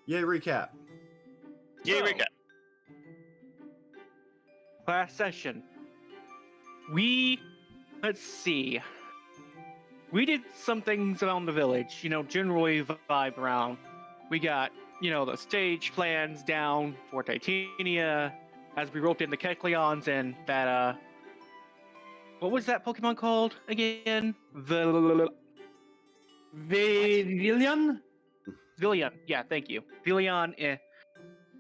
Yay, recap. Yay, So, recap. Last session. Let's see. We did some things around the village, generally vibe around. We got, the stage plans down for Titania, as we roped in the Kecleons and that, what was that Pokemon called again? Villian? Villian. Yeah, thank you. Villian, to,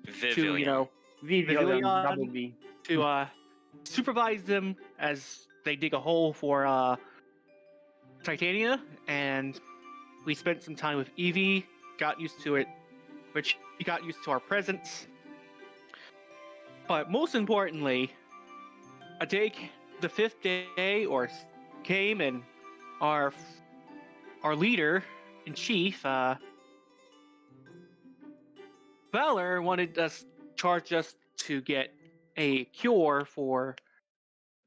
Vivilion. Villian, Villian double V. to supervise them as they dig a hole for Titania, and we spent some time with Eevee, got used to it, which we got used to our presence. But most importantly, the fifth day came, and our leader in chief, Valor, charged us to get a cure for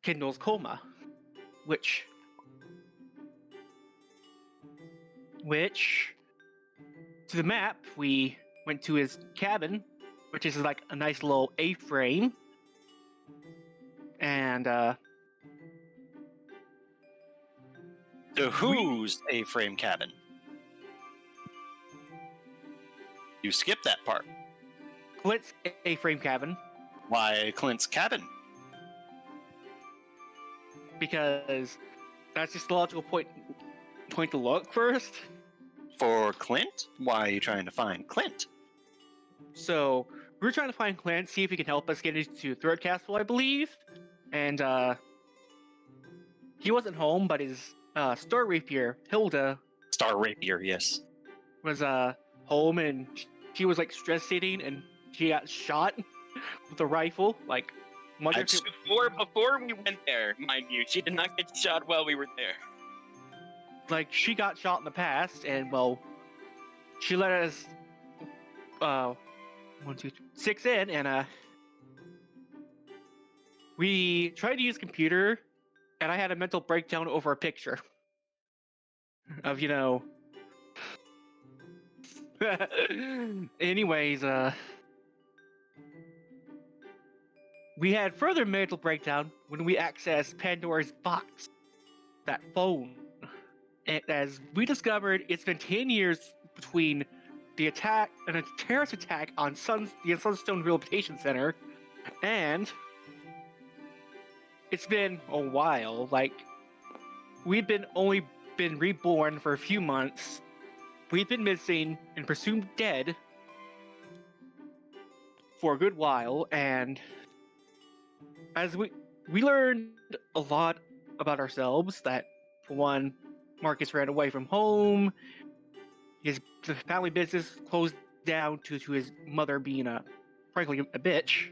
Kendall's coma, which to the map we went to his cabin, which is like a nice little A-frame, and The Who's A-frame cabin. You skipped that part. Clint's A-frame cabin, Why Clint's cabin? because that's just the logical point to look first. For Clint? Why are you trying to find Clint? So we're trying to find Clint, see if he can help us get into Third Castle, I believe. And he wasn't home, but his Star Rapier, Hilda, Star Rapier, yes. was home, and she was like stress eating, and she got shot with a rifle. Like, Before we went there, mind you, she did not get shot while we were there. like she got shot in the past, and well, she let us 6 in, and we tried to use computer, and I had a mental breakdown over a picture of anyways, we had further mental breakdown when we accessed Pandora's box, that phone. And as we discovered, it's been 10 years between the attack and a terrorist attack on the Sunstone Rehabilitation Center, and it's been a while. Like, we've only been reborn for a few months. We've been missing and presumed dead for a good while, and as we learned a lot about ourselves. That, for one, Marcus ran away from home. The family business closed down due to his mother being frankly, a bitch.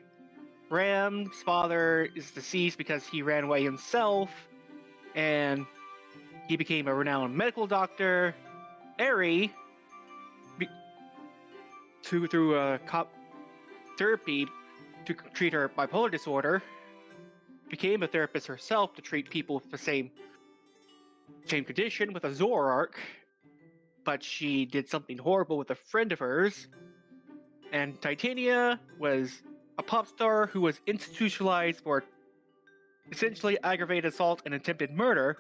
Ram's father is deceased because he ran away himself, and he became a renowned medical doctor. Eri, through therapy to treat her bipolar disorder, became a therapist herself to treat people with the same condition with a Zoroark, but she did something horrible with a friend of hers. And Titania was a pop star who was institutionalized for essentially aggravated assault and attempted murder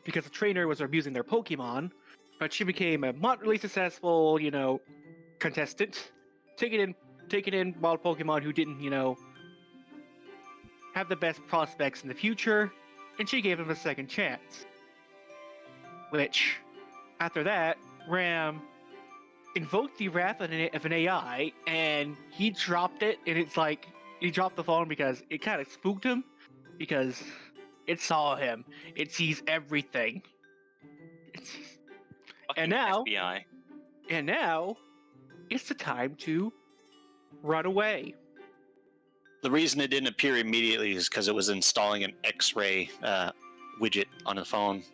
because the trainer was abusing their Pokemon. But she became a moderately successful, contestant, taking in wild Pokemon who didn't, have the best prospects in the future, and she gave him a second chance. Which, after that, Ram invoked the wrath of an AI, and he dropped it, and it's like, he dropped the phone because it kind of spooked him, because it saw him. It sees everything. And now, FBI. and now, it's the time to run away. The reason it didn't appear immediately is because it was installing an X-ray widget on the phone.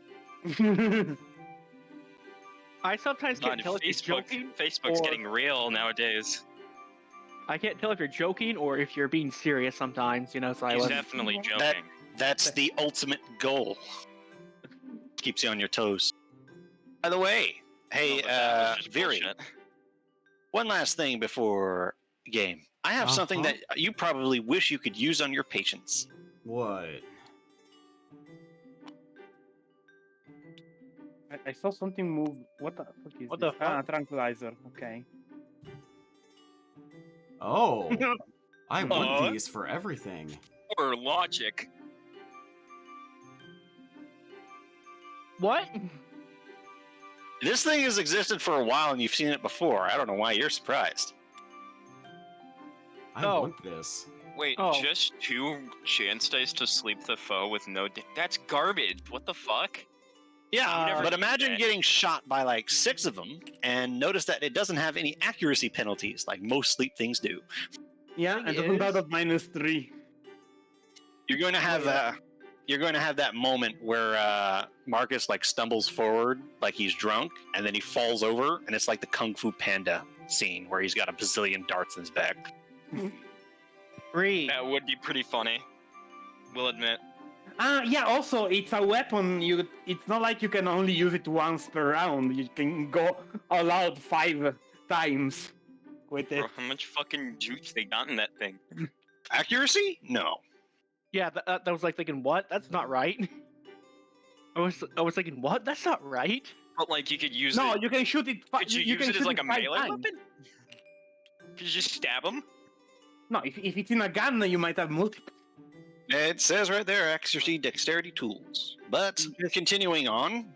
I sometimes can't God, tell if you're joking. Facebook's or- getting real nowadays. I can't tell if you're joking or if you're being serious sometimes, so I He's wasn't. definitely joking. That's the ultimate goal. Keeps you on your toes. By the way, hey, No, but that was just Viri, bullshit. One last thing before game. I have something that you probably wish you could use on your patients. What? I saw something move. What the fuck is What this? the fuck? Tranquilizer. Okay. Oh, I want Aw. these for everything. Or logic. What? This thing has existed for a while and you've seen it before. I don't know why you're surprised. I Oh. want this. Wait, Oh. just 2 chance dice to sleep the foe with no. That's garbage. What the fuck? Yeah, never but did imagine that. getting shot by like 6 of them and notice that it doesn't have any accuracy penalties like most sleep things do. Yeah, Thing and doesn't is- out of -3. You're going to have that moment where Marcus like stumbles forward like he's drunk and then he falls over and it's like the Kung Fu Panda scene where he's got a bazillion darts in his back. 3. That would be pretty funny. We'll admit. Yeah, also, it's a weapon. It's not like you can only use it once per round. You can go all out 5 times with it. Bro, how much fucking juice they got in that thing? Accuracy? No. Yeah, that was like thinking, what? That's not right. I was thinking, what? That's not right. But like you could use No, it. you can shoot it. Could you use can it as shoot like a 5 melee times. weapon? Could you just stab him? No, if it's in a gun, you might have multiple. It says right there, accuracy, dexterity, tools. But continuing on,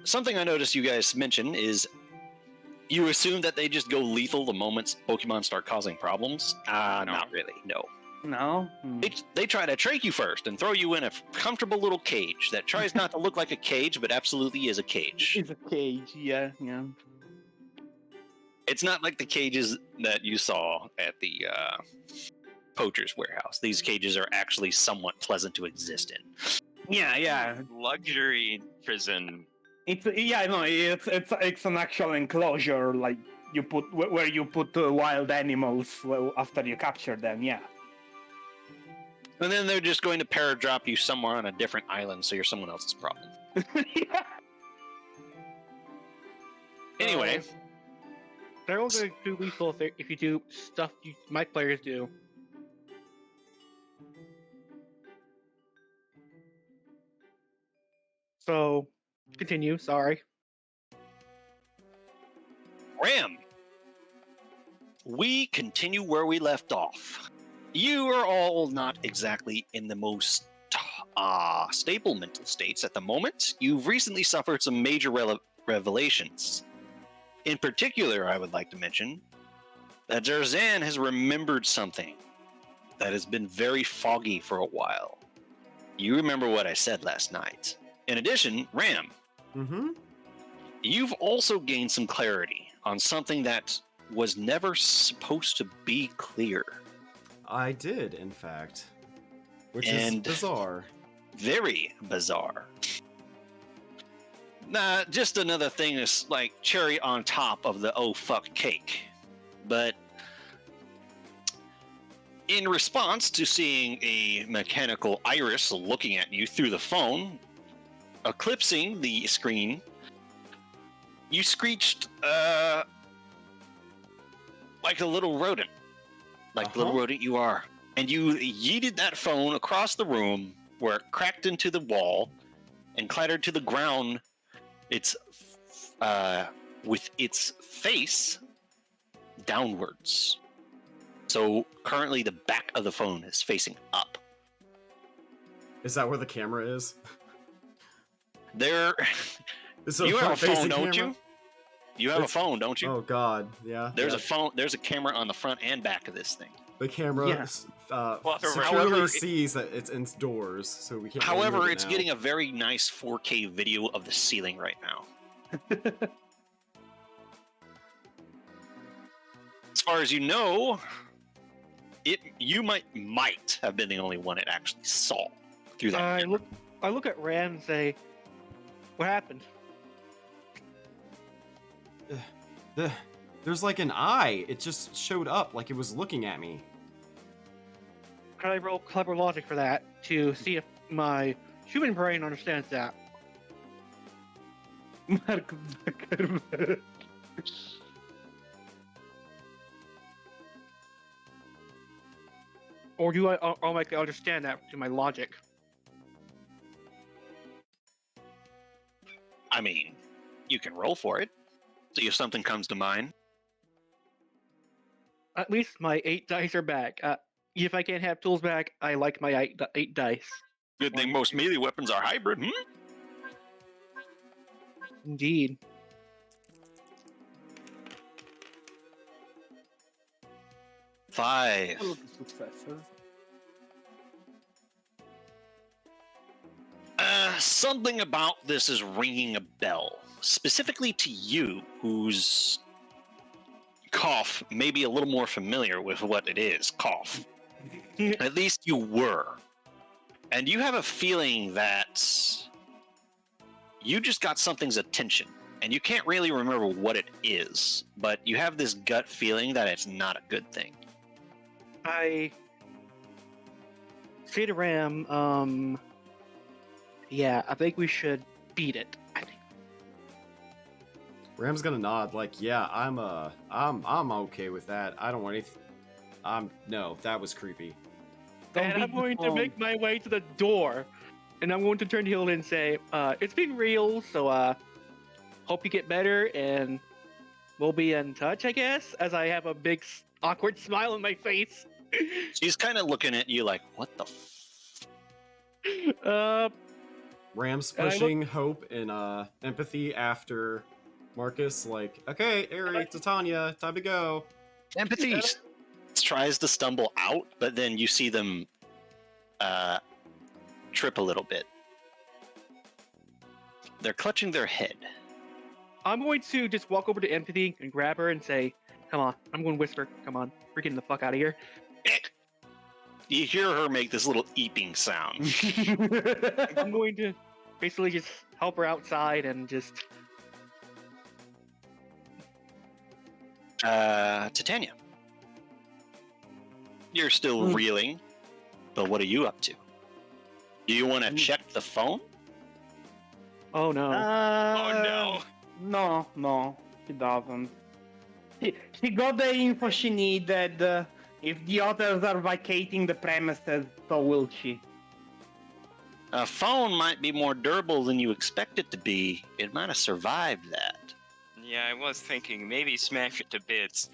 something I noticed you guys mention is you assume that they just go lethal the moment Pokemon start causing problems. No. Not really, no. No. They try to trach you first and throw you in a comfortable little cage that tries not to look like a cage, but absolutely is a cage. It's a cage. Yeah. It's not like the cages that you saw at the poacher's warehouse. These cages are actually somewhat pleasant to exist in. Yeah. Luxury prison. It's an actual enclosure, like you put where you put wild animals after you capture them. Yeah. And then they're just going to paradrop you somewhere on a different island, so you're someone else's problem. Yeah. Anyway, They're all going to do lethal if you do stuff my players do. So, continue. Sorry. Ram, we continue where we left off. You are all not exactly in the most stable mental states at the moment. You've recently suffered some major revelations. In particular, I would like to mention that Zerzan has remembered something that has been very foggy for a while. You remember what I said last night. In addition, Ram, Mm-hmm. you've also gained some clarity on something that was never supposed to be clear. I did, in fact. Which And- is bizarre. Very bizarre. Nah, just another thing that's like cherry on top of the oh fuck cake. But in response to seeing a mechanical iris looking at you through the phone, eclipsing the screen, you screeched like a little rodent. Like the little rodent you are. And you yeeted that phone across the room where it cracked into the wall and clattered to the ground. It's with its face downwards. So currently the back of the phone is facing up. Is that where the camera is? There, Is it you have a phone, front-facing don't camera? you? You have It's- a phone, don't you? Oh god, yeah. There's yeah. a phone. There's a camera on the front and back of this thing. The camera Yeah. securely However, sees that it's indoors, so we can't. However, remove it it's now. getting a very nice 4K video of the ceiling right now. As far as you know, you might have been the only one it actually saw through that. camera. I look at Ram and say, "What happened?" There's like an eye. It just showed up like it was looking at me. Can I roll clever logic for that to see if my human brain understands that? Mark Zuckerberg. Or do I automatically understand that to my logic? I mean, you can roll for it. See if something comes to mind. At least my 8 dice are back. If I can't have tools back, I like my 8 dice. Good thing most melee weapons are hybrid, hmm? Indeed. Five. All of the successes. Something about this is ringing a bell. Specifically to you, whose cough may be a little more familiar with what it is, cough. At least you were. And you have a feeling that you just got something's attention. And you can't really remember what it is, but you have this gut feeling that it's not a good thing. I say to Ram, yeah, I think we should beat it. I think. Ram's gonna nod, like, yeah, I'm okay with that. I don't want anything. No, that was creepy. And I'm going to make my way to the door, and I'm going to turn to Hilda and say, it's been real, so hope you get better, and we'll be in touch, I guess, as I have a big awkward smile on my face. She's kind of looking at you like, what the Ram's And I pushing hope and empathy after Marcus, like, okay, Ari, Titania, time to go. Empathy tries to stumble out, but then you see them trip a little bit. They're clutching their head. I'm going to just walk over to Empathy and grab her and say, come on. I'm going to whisper, come on. We're getting the fuck out of here. You hear her make this little eeping sound. I'm going to basically just help her outside and just... Titania. You're still reeling, but what are you up to? Do you want to check the phone? Oh no. Oh no. No, she doesn't. She got the info she needed. If the others are vacating the premises, so will she. A phone might be more durable than you expect it to be. It might have survived that. Yeah, I was thinking maybe smash it to bits.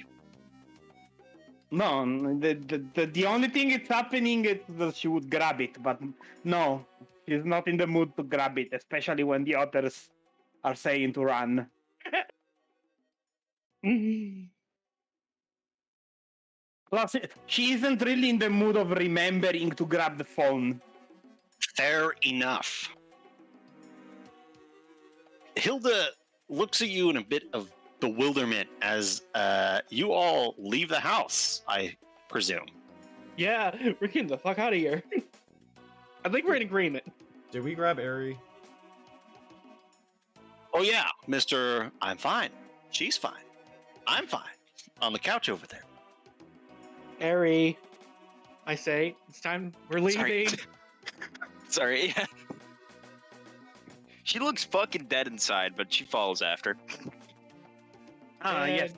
No, the only thing it's happening is that she would grab it, but no, she's not in the mood to grab it, especially when the others are saying to run. Plus, she isn't really in the mood of remembering to grab the phone. Fair enough. Hilda looks at you in a bit of bewilderment as you all leave the house, I presume. Yeah, we're getting the fuck out of here. I think we're in agreement. Did we grab Ari? Oh yeah, Mr. I'm fine. She's fine. I'm fine. On the couch over there. Ari, I say, it's time. We're leaving. Sorry. She looks fucking dead inside, but she follows after. Yes,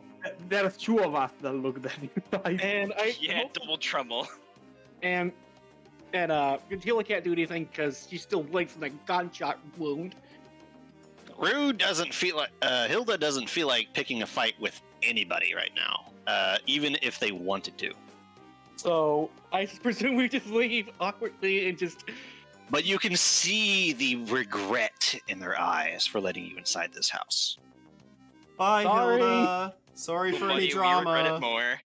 there's two of us that look that inside. And I Yeah, double trouble. and Gatila can't do anything because she's still bleeding from the gunshot wound. Rue doesn't feel like Hilda doesn't feel like picking a fight with anybody right now, even if they wanted to. So I presume we just leave awkwardly and just. But you can see the regret in their eyes for letting you inside this house. Bye, Sorry. Hilda. Sorry for any We regret drama. it more.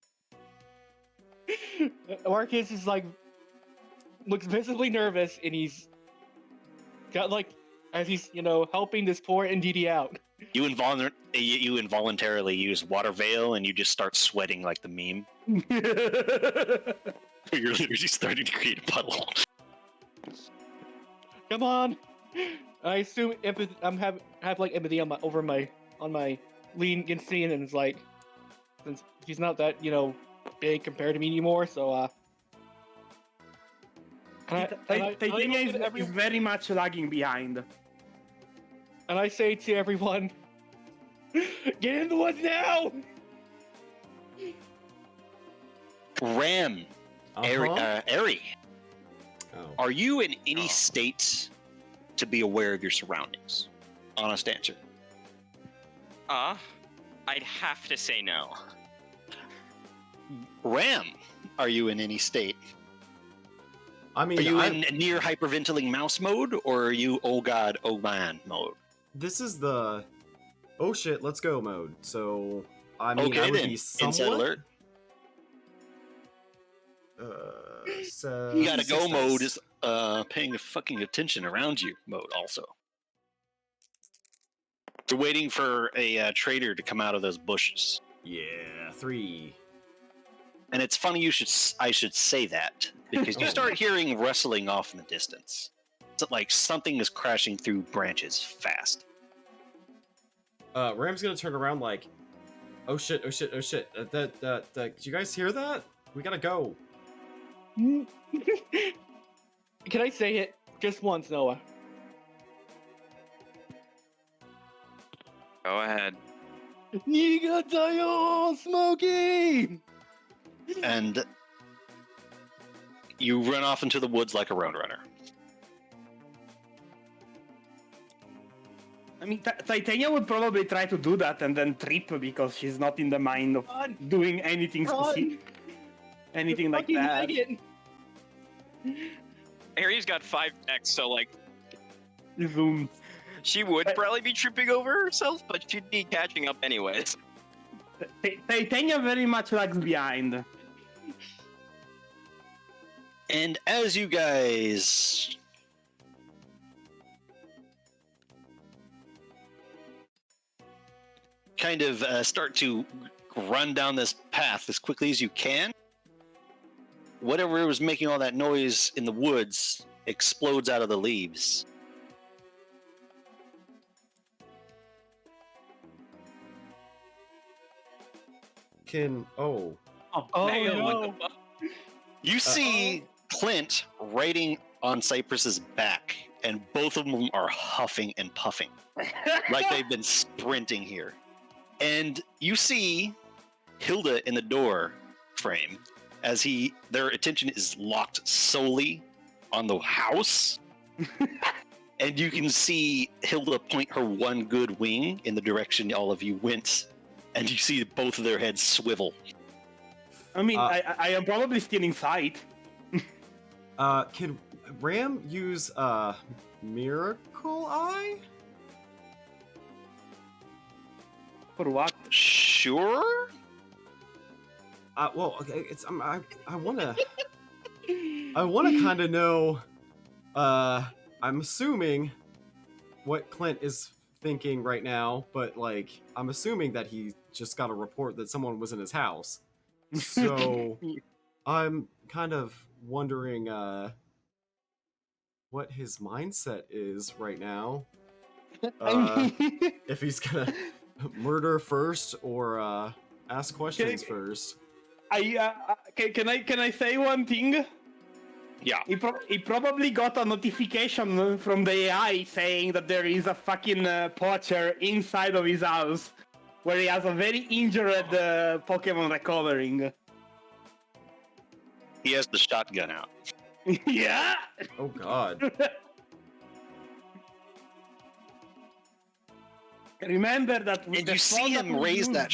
Marcus is like looks visibly nervous, and he's got like as he's helping this poor NDD out. You involuntarily use water veil, and you just start sweating like the meme. You're literally starting to create a puddle. Come on. I assume empathy. Have like empathy on my lean against me, and it's like since she's not that big compared to me anymore, so Titania is very much lagging behind. And I say to everyone, get in the woods now! Ram, Ari, Oh. are you in any state to be aware of your surroundings? Honest answer. I'd have to say no. Ram, are you in any state? I mean, Are you in near hyperventilating mouse mode, or are you oh god, oh man mode? this is the oh shit, let's go mode. So I mean, Okay I would then, be inside somewhat. alert. So You gotta go success. mode is paying fucking attention around you mode also. You're waiting for a trader to come out of those bushes. Yeah, 3. And it's funny I should say that, because you Oh. start hearing rustling off in the distance. It's like something is crashing through branches fast. Ram's gonna turn around like, oh shit, oh shit, oh shit. Did you guys hear that? We gotta go. Can I say it just once, Noah? Go ahead. Nigatayo, Smokey! And you run off into the woods like a roadrunner. I mean, Titania would probably try to do that and then trip because she's not in the mind of doing anything specific, anything like Fucking that. Megan. Aries got 5 decks, so like Zoom. she would probably be tripping over herself, but she'd be catching up anyways. Titania very much lags behind. And as you guys kind of start to run down this path as quickly as you can, whatever was making all that noise in the woods explodes out of the leaves. Oh. Oh, Man, no. what the fuck? You see Clint riding on Cypress's back, and both of them are huffing and puffing, like they've been sprinting here. And you see Hilda in the door frame as their attention is locked solely on the house. And you can see Hilda point her one good wing in the direction all of you went, and you see both of their heads swivel. I mean, I am probably still inside. Can Ram use Miracle Eye? For what? Sure? Well, okay, I wanna kind of know. I'm assuming what Clint is thinking right now, but like, I'm assuming that he just got a report that someone was in his house. So I'm kind of wondering what his mindset is right now. If he's gonna murder first or ask questions first. Can I say one thing? Yeah. He probably got a notification from the AI saying that there is a fucking poacher inside of his house, where he has a very injured Pokemon recovering. He has the shotgun out. Yeah. Oh God. Remember that. And you see him raise that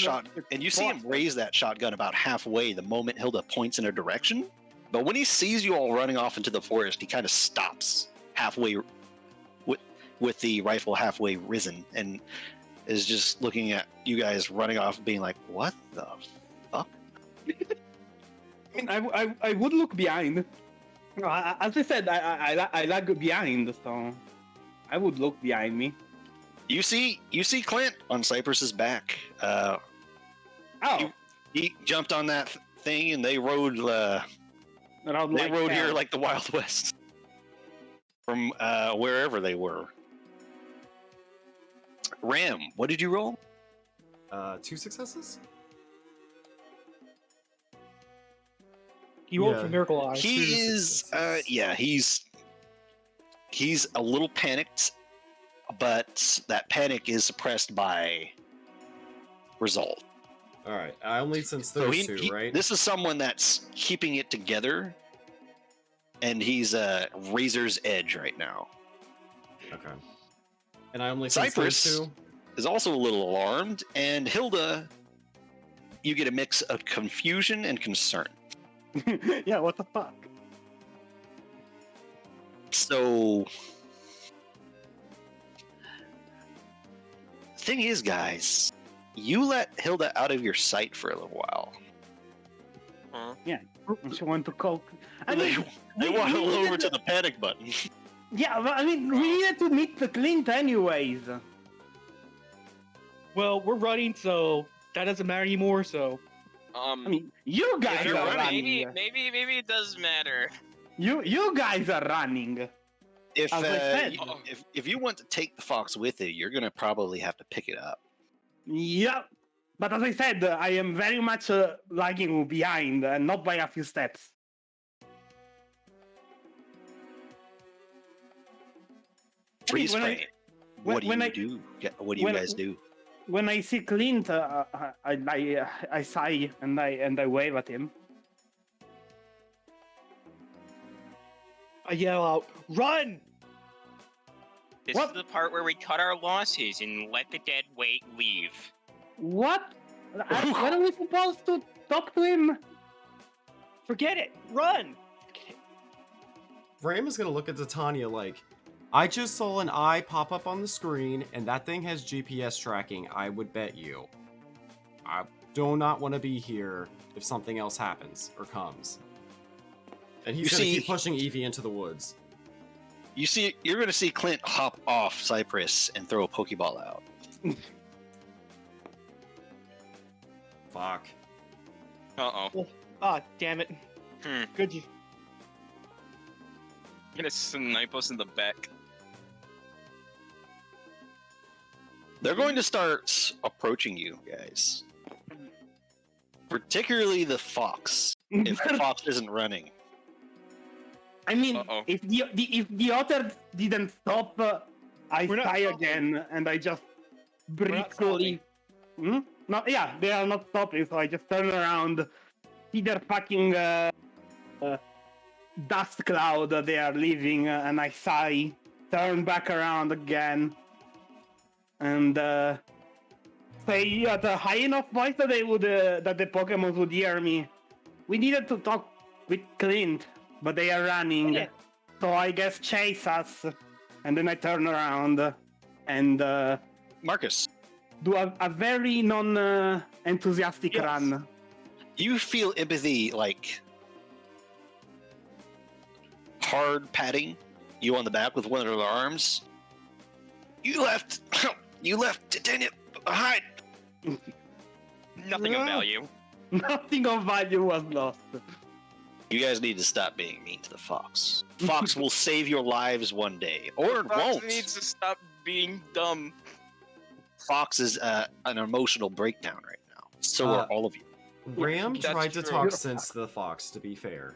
shotgun about halfway the moment Hilda points in a direction. But when he sees you all running off into the forest, he kind of stops halfway with the rifle halfway risen and is just looking at you guys running off, being like, "What the fuck?" I mean, I would look behind. As I said, I lag behind, so I would look behind me. You see Clint on Cypress's back. He jumped on that thing, and they rode. They rode here like the Wild West from wherever they were. Ram, what did you roll? 2 successes? He rolled Yeah. for Miracle Eye. He is, he's a little panicked, but that panic is suppressed by resolve. All right. I only sense So those two, right? This is someone that's keeping it together, and he's razor's edge right now. Okay. And I only sense those Cypress two. is also a little alarmed, and Hilda, you get a mix of confusion and concern. Yeah, what the fuck? So, thing is, guys, you let Hilda out of your sight for a little while. She want to call. I mean, They we waddle over needed to the panic button. Yeah, but I mean, we needed to meet the Clint anyways. Well, we're running, so that doesn't matter anymore. So I mean, you guys if you're are running, running. maybe it does matter. You guys are running. If As I said. if you want to take the fox with you, you're gonna probably have to pick it up. Yeah, but as I said, I am very much lagging behind, and not by a few steps. Freeze when I- frame. What do when you I- do? What do you when- guys do? When I see Clint, I sigh and I wave at him. I yell out, "Run!" This What? is the part where we cut our losses and let the dead weight leave. What? When are we supposed to talk to him? Forget it. Run! Ram is gonna look at Titania like, I just saw an eye pop up on the screen, and that thing has GPS tracking. I would bet you. I do not want to be here if something else happens or comes. And he's You gonna see- keep pushing Evie into the woods. You're gonna see Clint hop off Cypress and throw a Pokeball out. Fuck. Uh-oh. Ah, damn it. Hmm. Good. You. Gonna snipe us in the back. They're going to start approaching you guys. Particularly the fox. If the fox isn't running. I mean, Uh-oh. if the otter didn't stop, I We're not sigh stopping. again and I just We're not briefly. Hmm? No, yeah, they are not stopping, so I just turn around, see their fucking dust cloud that they are leaving, and I sigh, turn back around again, and say at a high enough voice that they would that the Pokemon would hear me. We needed to talk with Clint, but they are running, Yeah. so I guess chase us. And then I turn around and Marcus, do a very non-enthusiastic Yes. run. you feel empathy like hard patting you on the back with one of their arms. You left Titania behind. Nothing of value. Nothing of value was lost. You guys need to stop being mean to the fox. Fox will save your lives one day, or it Fox won't. needs to stop being dumb. Fox is an emotional breakdown right now. So are all of you. Ram That's tried to true. talk sense to the fox, to be fair.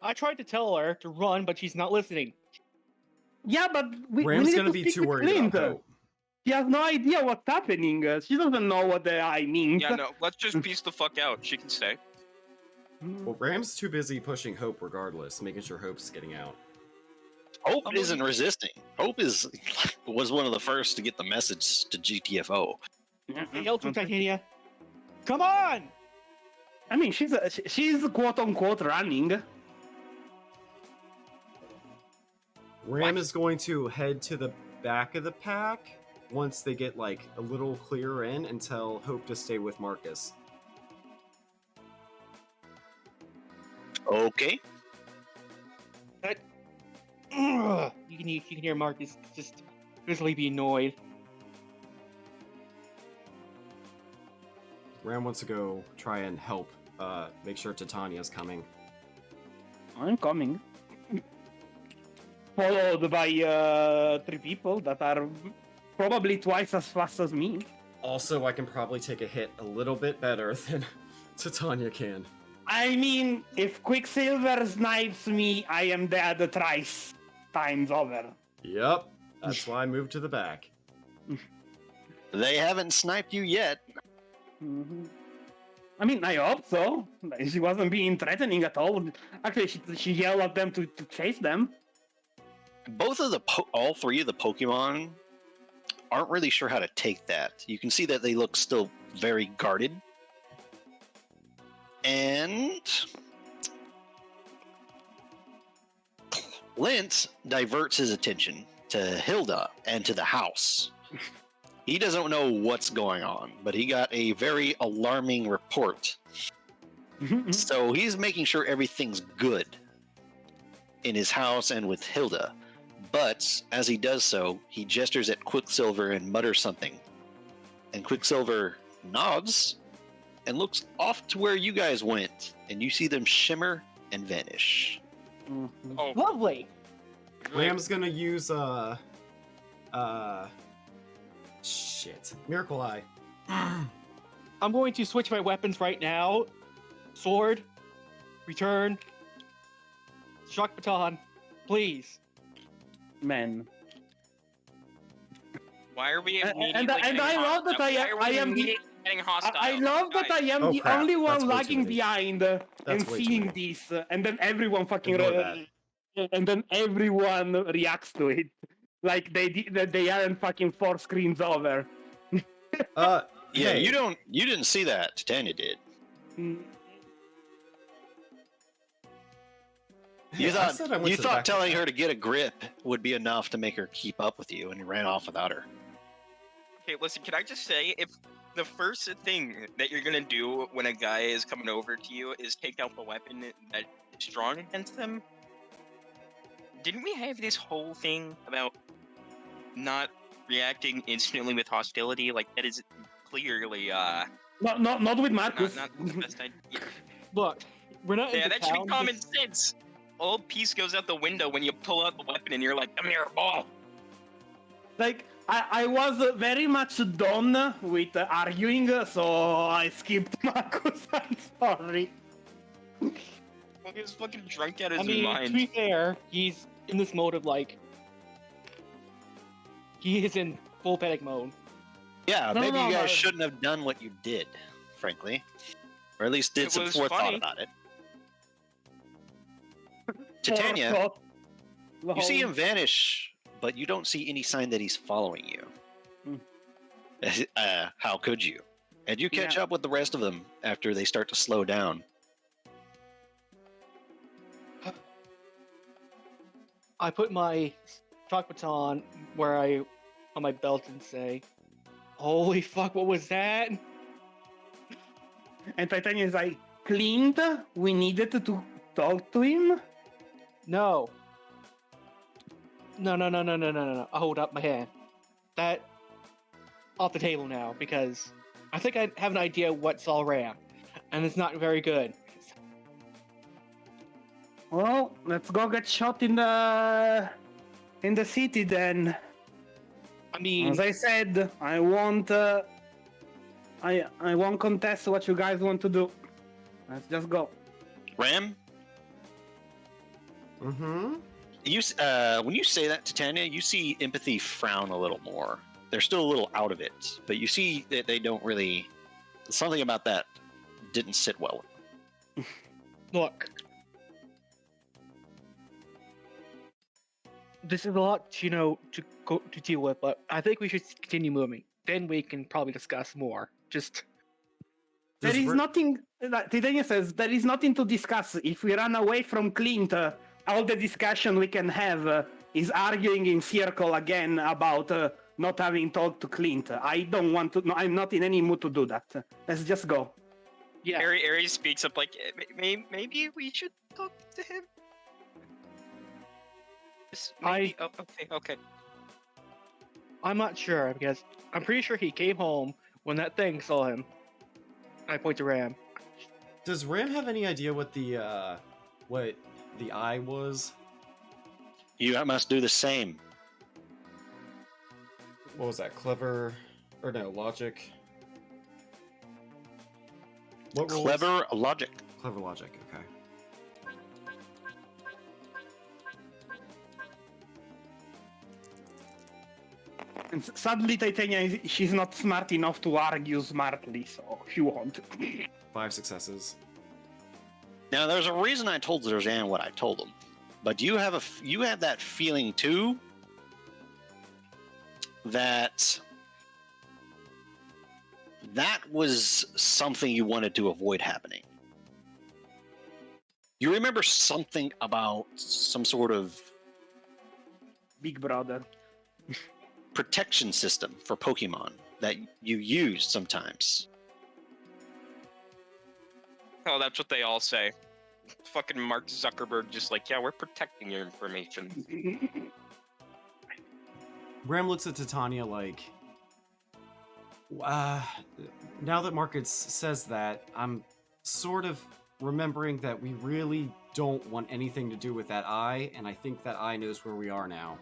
I tried to tell her to run, but she's not listening. Yeah, but we Ram's needed gonna to be speak too with worried Clint. about Hope. She has no idea what's happening. She doesn't know what the eye means. Yeah, no, let's just piece the fuck out. She can stay. Well, Ram's too busy pushing Hope regardless, making sure Hope's getting out. Hope isn't resisting. Hope was one of the first to get the message to GTFO. I yelled to Titania, "Come on!" I mean, she's quote unquote running. Ram is going to head to the back of the pack once they get like a little clearer in and tell Hope to stay with Marcus. Okay. Ugh. You can hear Marcus just visibly be annoyed. Ram wants to go try and help make sure Titania's coming. I'm coming. Followed by 3 people that are probably twice as fast as me. Also, I can probably take a hit a little bit better than Titania can. I mean, if Quicksilver snipes me, I am dead thrice times over. Yep, that's why I moved to the back. They haven't sniped you yet. Mhm. I mean, I hope so. She wasn't being threatening at all. Actually, she yelled at them to chase them. Both of all three of the Pokemon aren't really sure how to take that. You can see that they look still very guarded. And Clint diverts his attention to Hilda and to the house. He doesn't know what's going on, but he got a very alarming report. So he's making sure everything's good in his house and with Hilda. But as he does so, he gestures at Quicksilver and mutters something. And Quicksilver nods and looks off to where you guys went, and you see them shimmer and vanish. Oh, Lovely. good. Ram's gonna use Miracle Eye. I'm going to switch my weapons right now. Sword, return, shock baton, please. Man. Why are we And immediately getting I love that hostile? Why are I we am the. immediately getting hostile? I love that I am Oh, the crap. only That's one way too lagging many. behind That's and way too seeing many. this, and then everyone fucking Ignore and then everyone reacts to it, like they aren't fucking 4 screens over. Yeah, Hey. you didn't see that. Titania did. Mm, You Hey, I said I went to the thought back telling of her to get a grip would be enough to make her keep up with you, and you ran off without her. Okay, listen, can I just say, if the first thing that you're gonna do when a guy is coming over to you is take out the weapon that is strong against them, didn't we have this whole thing about not reacting instantly with hostility? Like, that is clearly, not with Marcus. not the best idea. Look, we're not Yeah, in the that should be town. common sense. All peace goes out the window when you pull out the weapon and you're like, come here, ball. Like I was very much done with arguing, so I skipped Marcus. I'm sorry. Well, he was fucking drunk out of I his mean, mind. to be fair, he's in this mode of like, he is in full panic mode. Yeah, No, maybe no, you guys no. shouldn't have done what you did, frankly. Or at least did It some was forethought funny. about it. Titania, you see him vanish, but you don't see any sign that he's following you. How could you? And you catch Yeah. up with the rest of them after they start to slow down. I put my shock baton on my belt and say, "Holy fuck, what was that?" And Titania is like, Clint, we needed to talk to him. No. No. I hold up my hand. That off the table now because I think I have an idea what's all around, and it's not very good. Well, let's go get shot in the city then. I mean, As I said, I won't contest what you guys want to do. Let's just go. Ram, Mm-hmm. when you say that to Tanya, you see empathy frown a little more. They're still a little out of it, but you see that they don't really. Something about that didn't sit well with them. look. This is a lot, to deal with, but I think we should continue moving. Then we can probably discuss more. Just There is nothing. Titania says there is nothing to discuss. If we run away from Clint, all the discussion we can have is arguing in circle again about not having talked to Clint. I don't want to. No, I'm not in any mood to do that. Let's just go. yeah. Aries speaks up like, maybe we should talk to him. Maybe. Oh, okay. I'm not sure because I'm pretty sure he came home when that thing saw him. I point to Ram. Does Ram have any idea what the eye was? You must do the same. What was that? Clever, or no? Logic. What rules? Clever logic. Clever logic. Okay. And sadly, Titania, she's not smart enough to argue smartly, so she won't. 5 successes. Now, there's a reason I told Zerzan what I told him, but you have that feeling too that was something you wanted to avoid happening. You remember something about some sort of Big brother. protection system for Pokemon that you use sometimes. Oh, that's what they all say. Fucking Mark Zuckerberg just like, yeah, we're protecting your information. Ram looks at Titania like, now that Marcus says that, I'm sort of remembering that we really don't want anything to do with that eye, and I think that eye knows where we are now.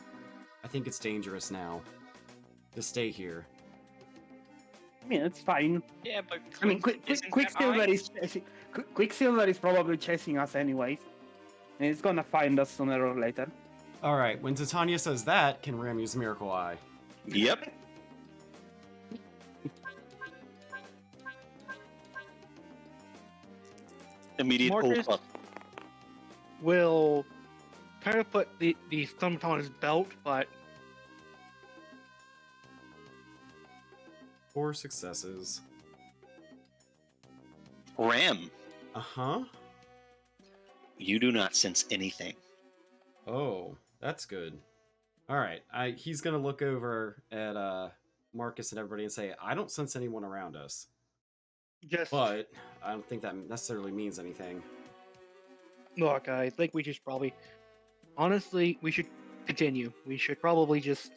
I think it's dangerous now to stay here. I mean, it's fine. Yeah, but I mean, isn't Quicksilver that is Quicksilver is probably chasing us anyways, and it's gonna find us sooner or later. All right, when Titania says that, can Ram use Miracle Eye? Yep. Immediate Marcus? pull up. Will kind of put the thumb on his belt, but 4 successes. Ram, Uh-huh. you do not sense anything. Oh, that's good. All right, he's gonna look over at Marcus and everybody and say, I don't sense anyone around us. just But I don't think that necessarily means anything. look. I think we just probably, honestly, we should continue. We should probably just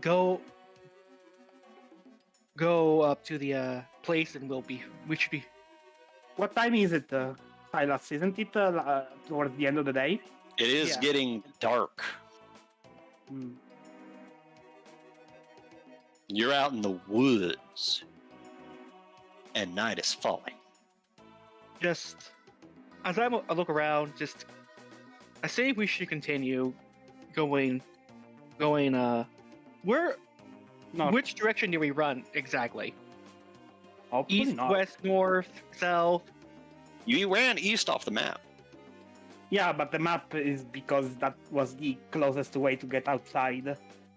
go up to the place, and we should be. What time is it, Silas? Isn't it towards the end of the day? It is Yeah. getting dark. Hmm. You're out in the woods, and night is falling. Just as I look around, I say we should continue going. Where? No, Which direction do we run exactly? hopefully East, not. west, north, south. You ran east off the map. Yeah, but the map is because that was the closest way to get outside.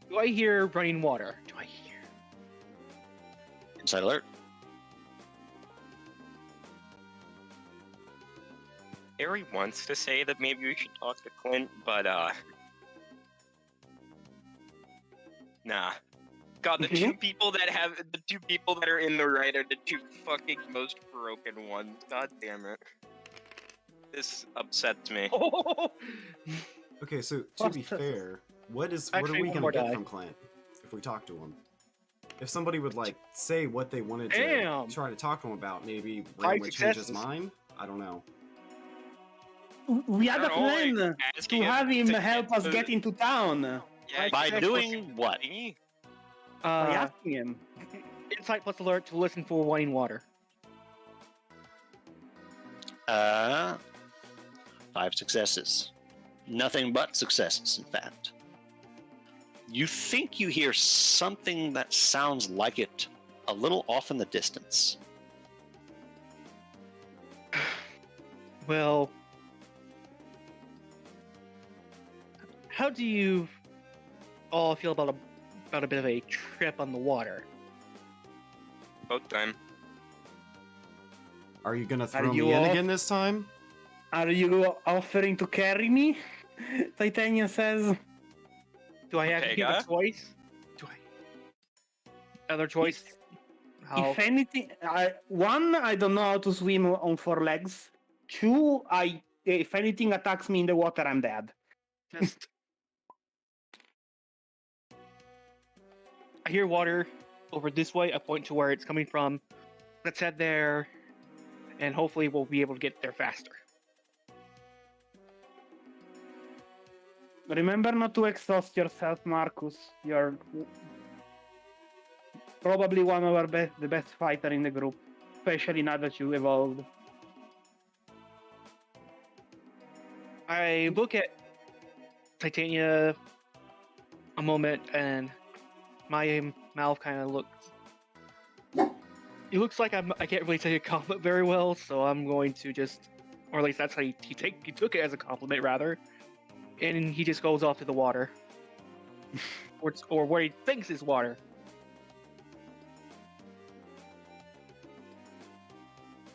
Do I hear running water? Do I hear? Inside alert. Harry wants to say that maybe we should talk to Clint, but nah. God, the two people that are in the right are the two fucking most broken ones. God damn it. This upsets me. Okay, so to Plus- be fair, what are Actually, we one gonna more get die. from Clint if we talk to him? If somebody would like say what they wanted to Damn. try to talk to him about, maybe High Ram would change his successes. mind. I don't know. We had a I don't know, like, plan to asking have him to help us to- get into town Yeah, By you doing what? fucking- by asking him. Insight plus alert to listen for running water. 5 successes. Nothing but successes, in fact. You think you hear something that sounds like it a little off in the distance. Well, how do you all feel about a bit of a trip on the water? Both time. Are you gonna throw you me in off? again this time? Are you offering to carry me? Titania says. Do I have to give a Ortega? choice? Do I? Other choice? How? If anything, I don't know how to swim on 4 legs. 2, if anything attacks me in the water, I'm dead. Just. I hear water over this way. I point to where it's coming from. Let's head there, and hopefully we'll be able to get there faster. Remember not to exhaust yourself, Marcus. You're probably one of the best fighter in the group, especially now that you evolved. I look at Titania a moment, and my mouth kind of looks. It looks like I can't really take a compliment very well, so I'm going to just, or at least that's how he took it as a compliment rather, and he just goes off to the water, or what he thinks is water.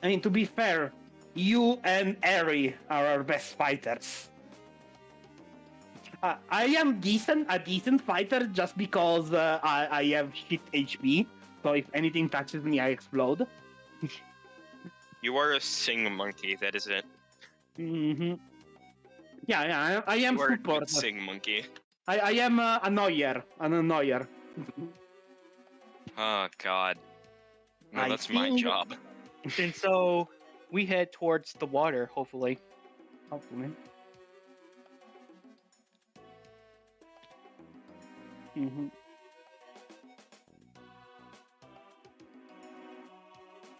I mean, to be fair, you and Eri are our best fighters. I am a decent fighter, just because I have shit HP. So if anything touches me, I explode. You are a sing monkey, that is it. Mm-hmm. Yeah, I am You are a support. good sing monkey. I am an annoyer. Oh god. No, I that's my think- job. And so we head towards the water, hopefully. Hopefully. Mm-hmm.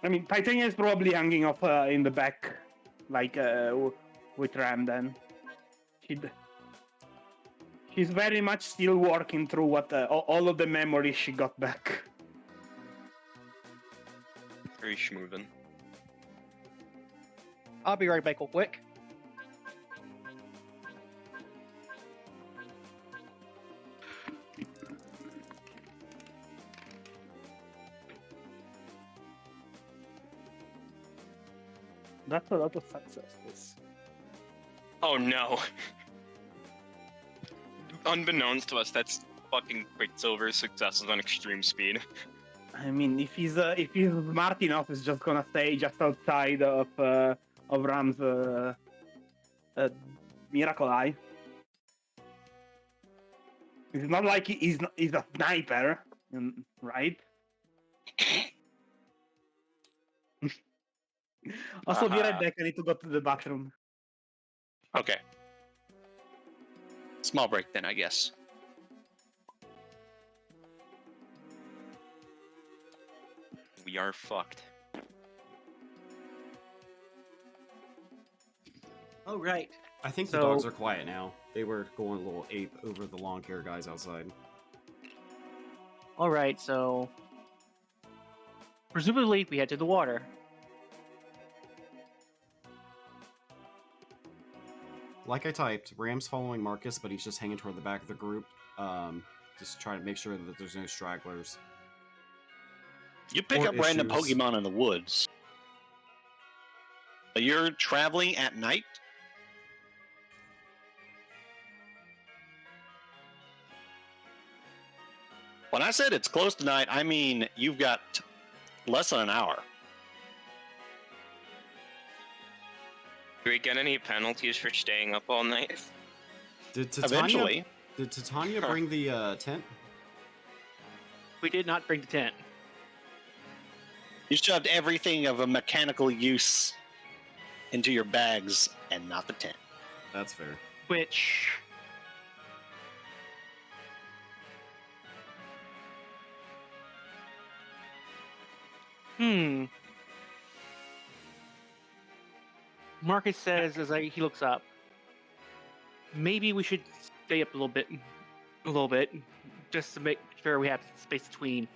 I mean, Titania is probably hanging off in the back, like with Ram. Then she's very much still working through what all of the memories she got back. Very schmoovin'. I'll be right back real quick. That's a lot of success. This. Oh no. Unbeknownst to us, that's fucking Quicksilver's successes on extreme speed. I mean, if he's smart enough, he's just gonna stay just outside of Ram's Miracle Eye. It's not like he's a sniper, right? Also, be right back. I need to go to the bathroom. Okay. Small break then, I guess. We are fucked. Oh, right. I think the dogs are quiet now. They were going a little ape over the lawn care guys outside. All right, so presumably we head to the water. Like I typed, Ram's following Marcus, but he's just hanging toward the back of the group. Just trying to make sure that there's no stragglers. You pick Or up random issues. Pokemon in the woods. But you're traveling at night? When I said it's close to night, I mean you've got less than an hour. Do we get any penalties for staying up all night? Did Eventually. Titania bring the tent? We did not bring the tent. You shoved everything of a mechanical use into your bags and not the tent. That's fair. Which Marcus says as he looks up, maybe we should stay up a little bit, just to make sure we have space between.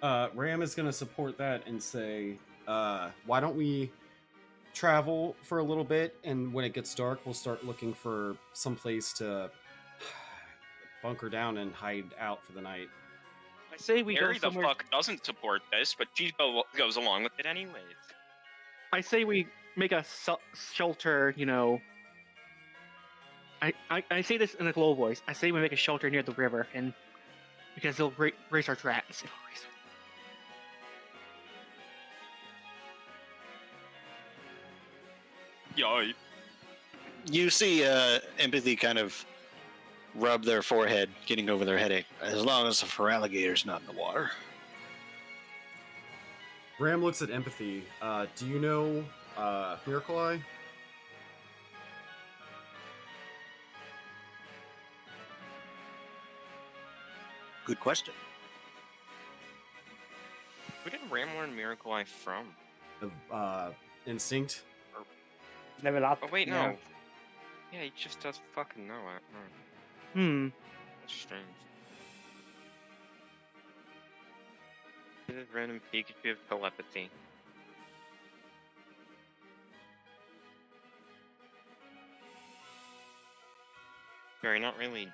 Ram is going to support that and say, why don't we travel for a little bit, and when it gets dark, we'll start looking for some place to bunker down and hide out for the night. I say we Harry go the somewhere. fuck doesn't support this, but she goes along with it anyways. I say we make a shelter. You know, I say this in a low voice. I say we make a shelter near the river, and because they'll raise our tracks. Yoi. You see Empathy kind of rub their forehead, getting over their headache. As long as the alligator's not in the water. Ram looks at Empathy. Do you know Miracle Eye? Good question. Who did Ram learn Miracle Eye from? Instinct? Level up. Oh wait, Yeah. no. Yeah, he just doesn't fucking know it. Hmm. That's strange. This is random Pikachu of telepathy. Sorry, not really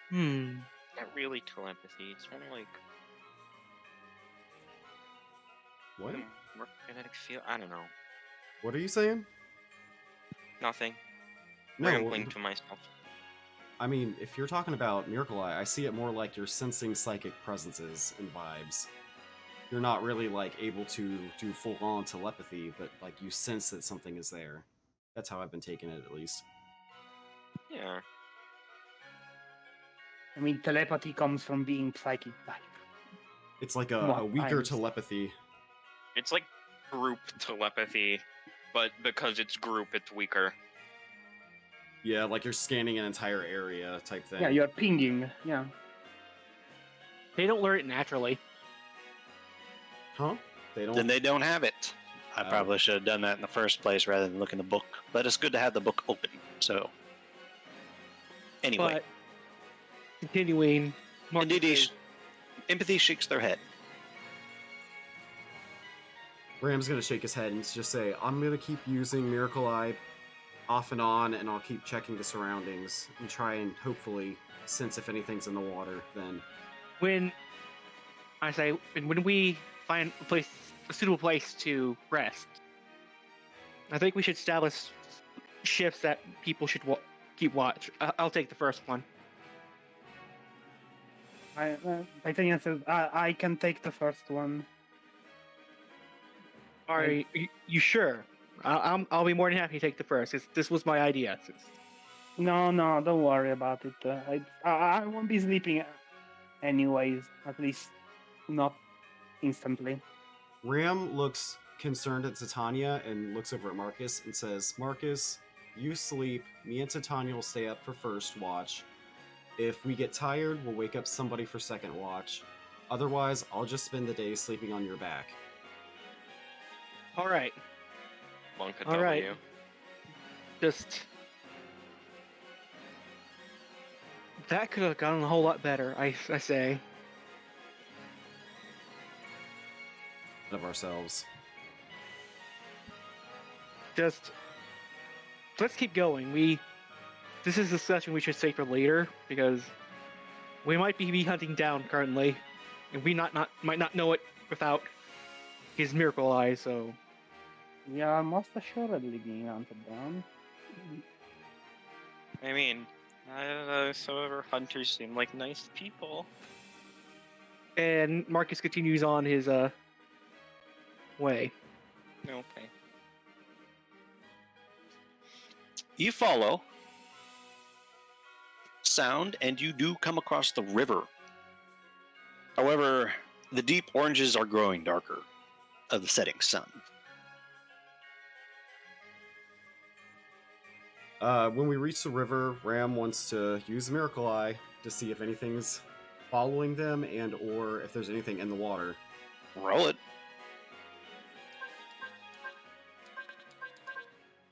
Hmm. telepathy. It's more like What? more kinetic feel. I don't know. What are you saying? Nothing. No, Rambling to myself. I mean, if you're talking about Miracle Eye, I see it more like you're sensing psychic presences and vibes. You're not really like able to do full-on telepathy, but like you sense that something is there. That's how I've been taking it, at least. Yeah. I mean, telepathy comes from being psychic type. It's like a What weaker times? telepathy. It's like group telepathy, but because it's group, it's weaker. Yeah, like you're scanning an entire area type thing. Yeah, you're pinging. Yeah. They don't learn it naturally. Huh? They don't. Then they don't have it. I Oh. probably should have done that in the first place rather than look in the book. But it's good to have the book open. So, anyway, But continuing, Marcus Indeed, says, empathy shakes their head. Ram's gonna shake his head and just say, "I'm gonna keep using Miracle Eye off and on, and I'll keep checking the surroundings and try and hopefully sense if anything's in the water." Then, when we find a suitable place to rest, I think we should establish shifts that people should keep watch. I'll take the first one. Titanium says, I can take the first one. Are you sure? I'll be more than happy to take the first. This was my idea. No, don't worry about it. I won't be sleeping anyways, at least not instantly. Ram looks concerned at Titania and looks over at Marcus and says, "Marcus, you sleep. Me and Titania will stay up for first watch. If we get tired, we'll wake up somebody for second watch. Otherwise, I'll just spend the day sleeping on your back." All right. Monka All right. W. Just that could have gone a whole lot better. I say. Of ourselves. Just let's keep going. This is a session we should save for later because we might be hunting down currently, and we might not know it without his Miracle Eye. So Yeah, most assuredly being hunted down. I mean, I don't know. Some of our hunters seem like nice people. and Marcus continues on his way. Okay. You follow sound and you do come across the river. However, the deep oranges are growing darker of the setting sun. When we reach the river, Ram wants to use Miracle Eye to see if anything's following them and or if there's anything in the water. Roll it.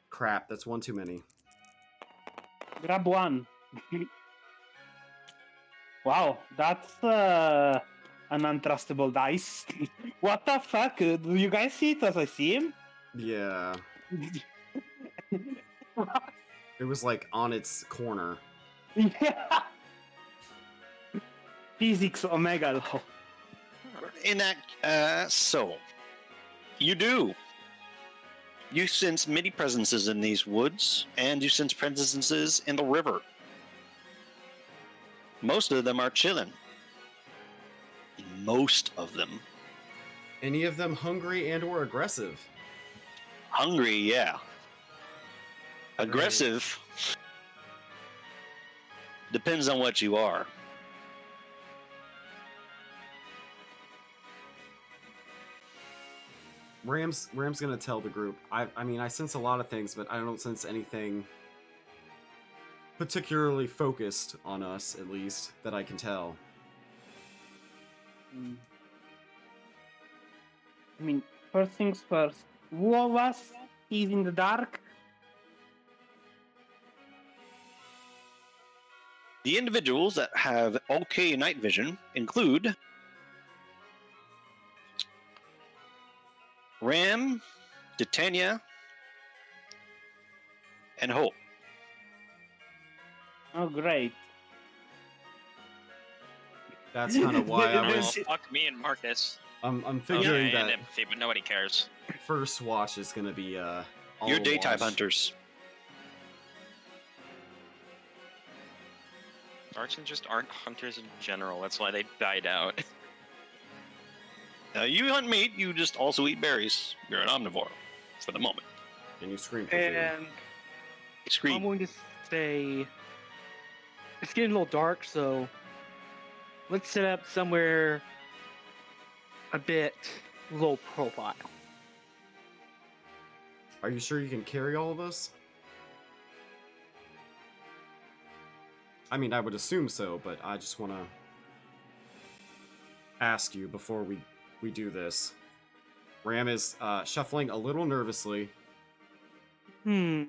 Crap, that's one too many. Grab one. Wow, that's an untrustable dice. What the fuck? Do you guys see it as I see him? Yeah, it was like on its corner. Yeah. Physics Omega though. In that, so you do. You sense many presences in these woods, and you sense presences in the river. Most of them are chilling. Most of them. Any of them hungry and or aggressive? Hungry, yeah. Aggressive. Depends on what you are. Ram's gonna tell the group. I mean, I sense a lot of things, but I don't sense anything particularly focused on us, at least, that I can tell. I mean, first things first. Who of us is in the dark? The individuals that have okay night vision include Ram, Titania, and Hope. Oh, great. That's kind of why I Well, was. fuck me and Marcus. I'm figuring Okay, and that empathy, but nobody cares. first watch is gonna be all You're daytime watch. hunters. Archons just aren't hunters in general. That's why they died out. You hunt meat, you just also eat berries. You're an omnivore for the moment. And you scream for food. And I'm Scream. going to say it's getting a little dark, so let's set up somewhere a bit low profile. Are you sure you can carry all of us? I mean, I would assume so, but I just want to ask you before we do this. Ram is shuffling a little nervously. I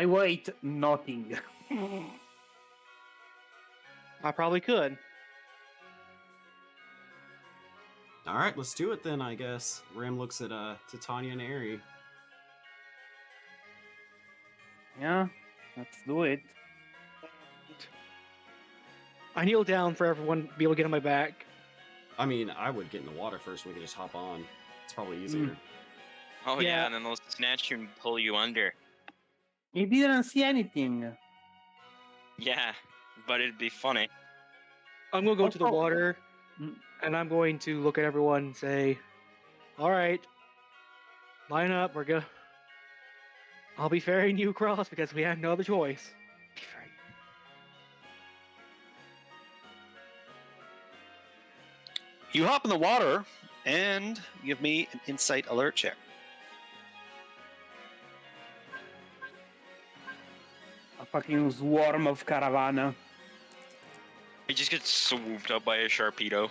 wait nothing. I probably could. All right, let's do it then, I guess. Ram looks at Titania and Ari. Yeah, let's do it. I kneel down for everyone to be able to get on my back. I mean, I would get in the water first. We could just hop on. It's probably easier. Oh Yeah. yeah, and then they'll snatch you and pull you under. He didn't see anything. Yeah, but it'd be funny. I'm going to go to the Oh. water, and I'm going to look at everyone and say, all right, line up. We're good. I'll be ferrying you across because we have no other choice. Be ferrying. You hop in the water and give me an insight alert check. A fucking swarm of caravana. He just gets swooped up by a Sharpedo.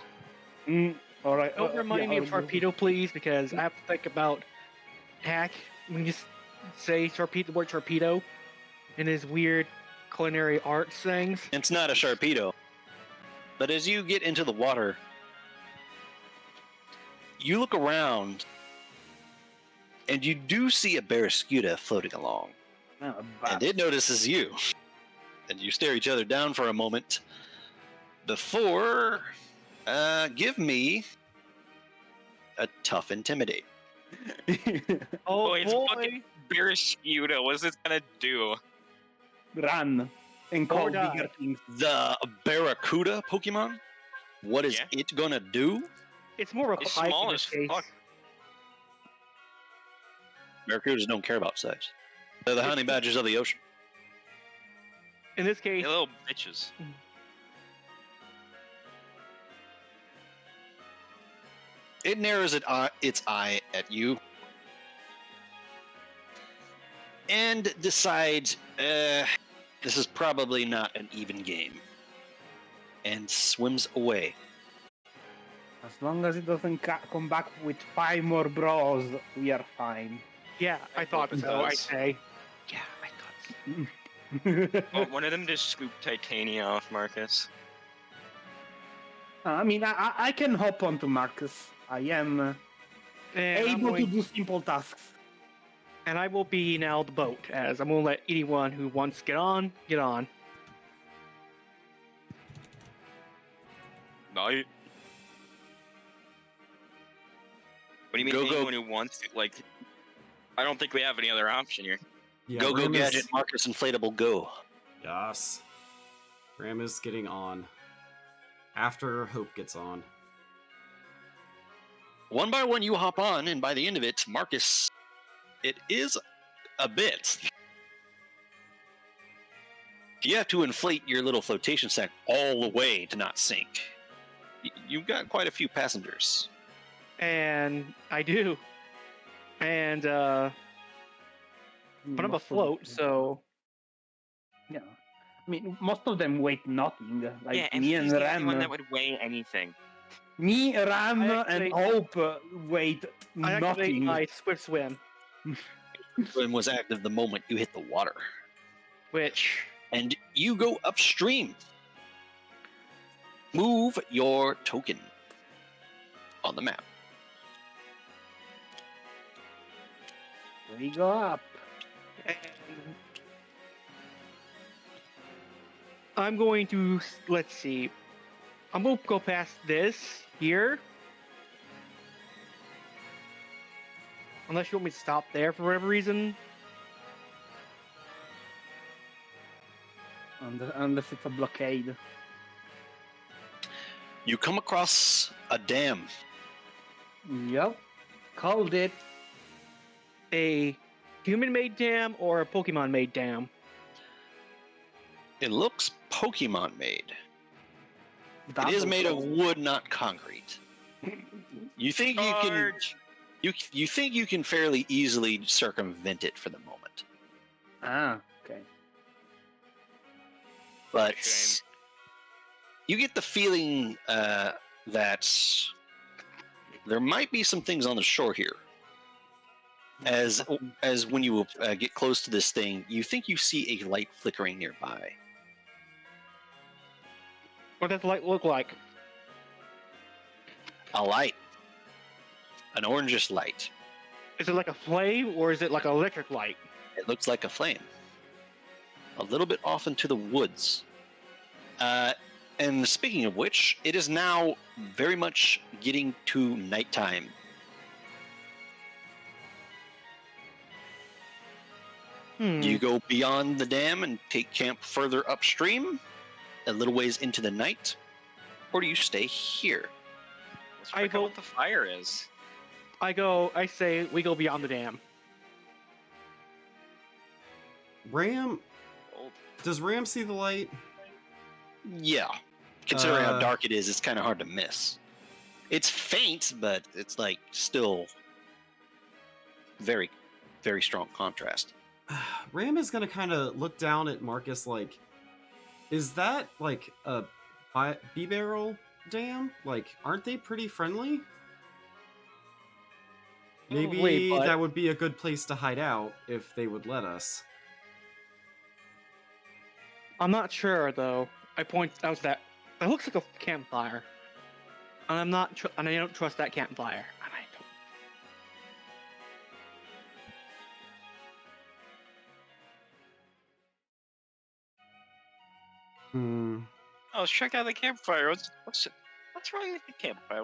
All right. Don't remind me of Sharpedo, please, because I have to think about hack when you say the word Sharpedo and his weird culinary arts things. It's not a Sharpedo. But as you get into the water, you look around and you do see a Barracuda floating along. And it notices you. And you stare each other down for a moment before give me a tough intimidate. Oh, it's boy. fucking Barracuda. What's it gonna do? Run and call Or die. bigger things. The Barracuda Pokemon? What is Yeah. it gonna do? It's more of a It's hike small in as this case. fuck. Barracudas don't care about size. They're the honey badgers of the ocean. In this case, You little bitches. It narrows its eye at you and decides this is probably not an even game and swims away. As long as it doesn't come back with 5 more bros, we are fine. yeah, I thought hope it so, I does. say. Yeah, I thought so. Oh, one of them just scooped Titania off Marcus. I mean, I can hop onto Marcus. I am And, able to do simple tasks. and I will be now the boat, as I'm going to let anyone who wants to get on, get on. Night. What do you mean Go, go. anyone who wants to? Like, I don't think we have any other option here. Yeah, Go, Ram is- Gadget, Marcus Inflatable, go. Yes. Ram is getting on. After Hope gets on. One by one, you hop on, and by the end of it, Marcus, it is a bit. You have to inflate your little flotation sack all the way to not sink. You've got quite a few passengers. And I do. And, but I'm afloat, so... Yeah. I mean, most of them weigh nothing. Like yeah, and me he's and the only Ram. one that would weigh anything. Me, Ram, I actually- and Hope weighed I activate nothing. my Swift Swim, When was active the moment you hit the water. which... And you go upstream. Move your token on the map. We go up. And I'm going to, let's see. I'm going to go past this here. Unless you want me to stop there for whatever reason. Unless it's a blockade. You come across a dam. Yep. Called it. A human-made dam or a Pokemon-made dam? It looks Pokemon-made. That It is was made of all. wood, not concrete. You think you can? Charge! You think you can fairly easily circumvent it for the moment, Ah, okay. but Shame. you get the feeling that there might be some things on the shore here. As when you get close to this thing, you think you see a light flickering nearby. What does the light look like? A light, an orangish light. Is it like a flame or is it like an electric light? It looks like a flame. A little bit off into the woods. And speaking of which, it is now very much getting to nighttime. Do you go beyond the dam and take camp further upstream, a little ways into the night, or do you stay here? Let's I check out vote- what the fire is. I say we go beyond the dam. Ram, Oh, does Ram see the light? Yeah. Considering how Uh, dark it is, it's kind of hard to miss. It's faint, but it's like still very, very strong contrast. Ram is gonna kind of look down at Marcus like, is that like a B-barrel dam? Like, aren't they pretty friendly? Maybe Wait, but- that would be a good place to hide out if they would let us. I'm not sure though. I point out that it looks like a campfire, and I'm not. And I don't trust that campfire. And I don't. Hmm. oh, let's check out the campfire. What's wrong with the campfire?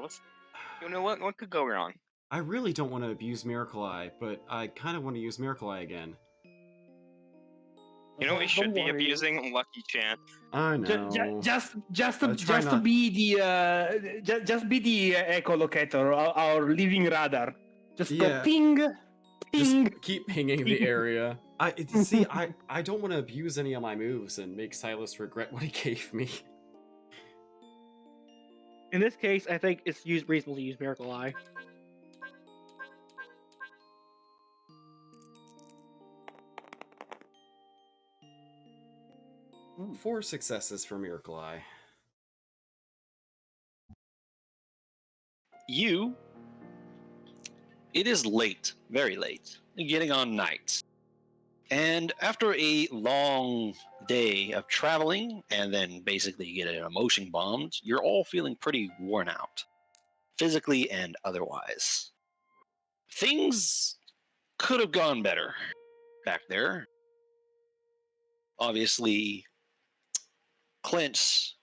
You know what could go wrong? I really don't want to abuse Miracle Eye, but I kind of want to use Miracle Eye again. You know what we Don't should be worry. abusing? Lucky Chant. I Ju- know. ju- Just, just, I to, try just to not- be the, just be the echolocator, our living radar. Just Yeah. go ping, ping. Just keep pinging the area. I don't want to abuse any of my moves and make Silas regret what he gave me. In this case, I think it's reasonable to use Miracle Eye. Hmm. 4 successes for Miracle Eye. It is late, very late, getting on night. And after a long day of traveling and then basically getting emotion bombed, you're all feeling pretty worn out, physically and otherwise. Things could have gone better back there. Obviously, Clint,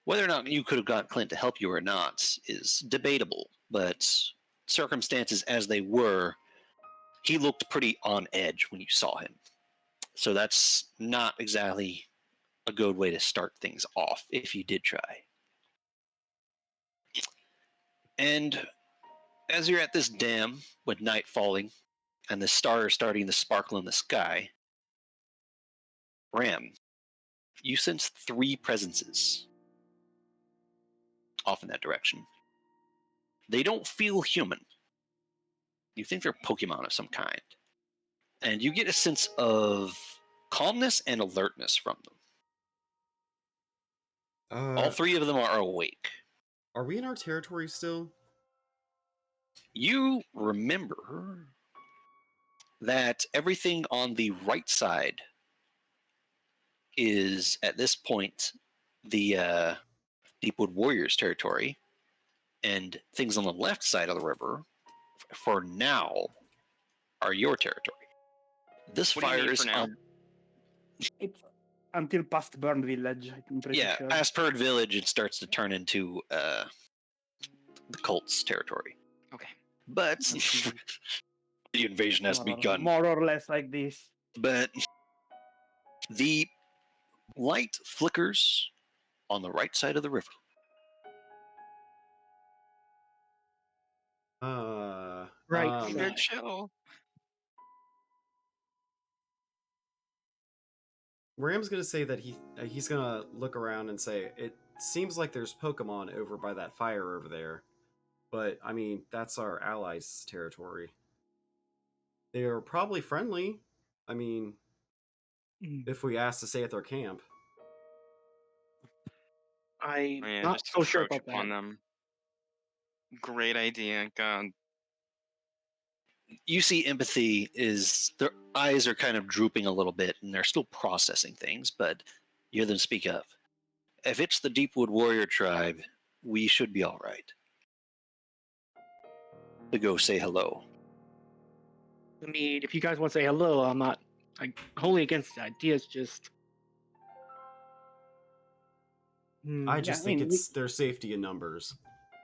whether or not you could have got Clint to help you or not is debatable, but circumstances as they were, he looked pretty on edge when you saw him. So that's not exactly a good way to start things off if you did try. And as you're at this dam with night falling and the stars starting to sparkle in the sky, Ram, you sense 3 presences off in that direction. They don't feel human. You think they're Pokemon of some kind. And you get a sense of calmness and alertness from them. All 3 of them are awake. Are we in our territory still? You remember that everything on the right side is at this point the Deepwood Warriors territory, and things on the left side of the river, for now, are your territory. This What do you fire mean is for now? It's until past Burn Village, I'm pretty sure. past Perd Village, it starts to turn into the cult's territory. Okay. But Mhm. the invasion has begun. More or less like this. But the light flickers on the right side of the river. Right Um, Good show. Ram's gonna say that he's gonna look around and say it seems like there's Pokemon over by that fire over there, but I mean that's our allies' territory. They are probably friendly. I mean, Mm. if we ask to stay at their camp. I'm Yeah, not just so sure approach about upon that. them. Great idea. God. You see empathy is their eyes are kind of drooping a little bit and they're still processing things, but you hear them speak up. If it's the Deepwood Warrior tribe, we should be all right. To go say hello. I mean, if you guys want to say hello, I'm not wholly against the idea. It's just. I Hmm. just I think mean, it's their safety in numbers.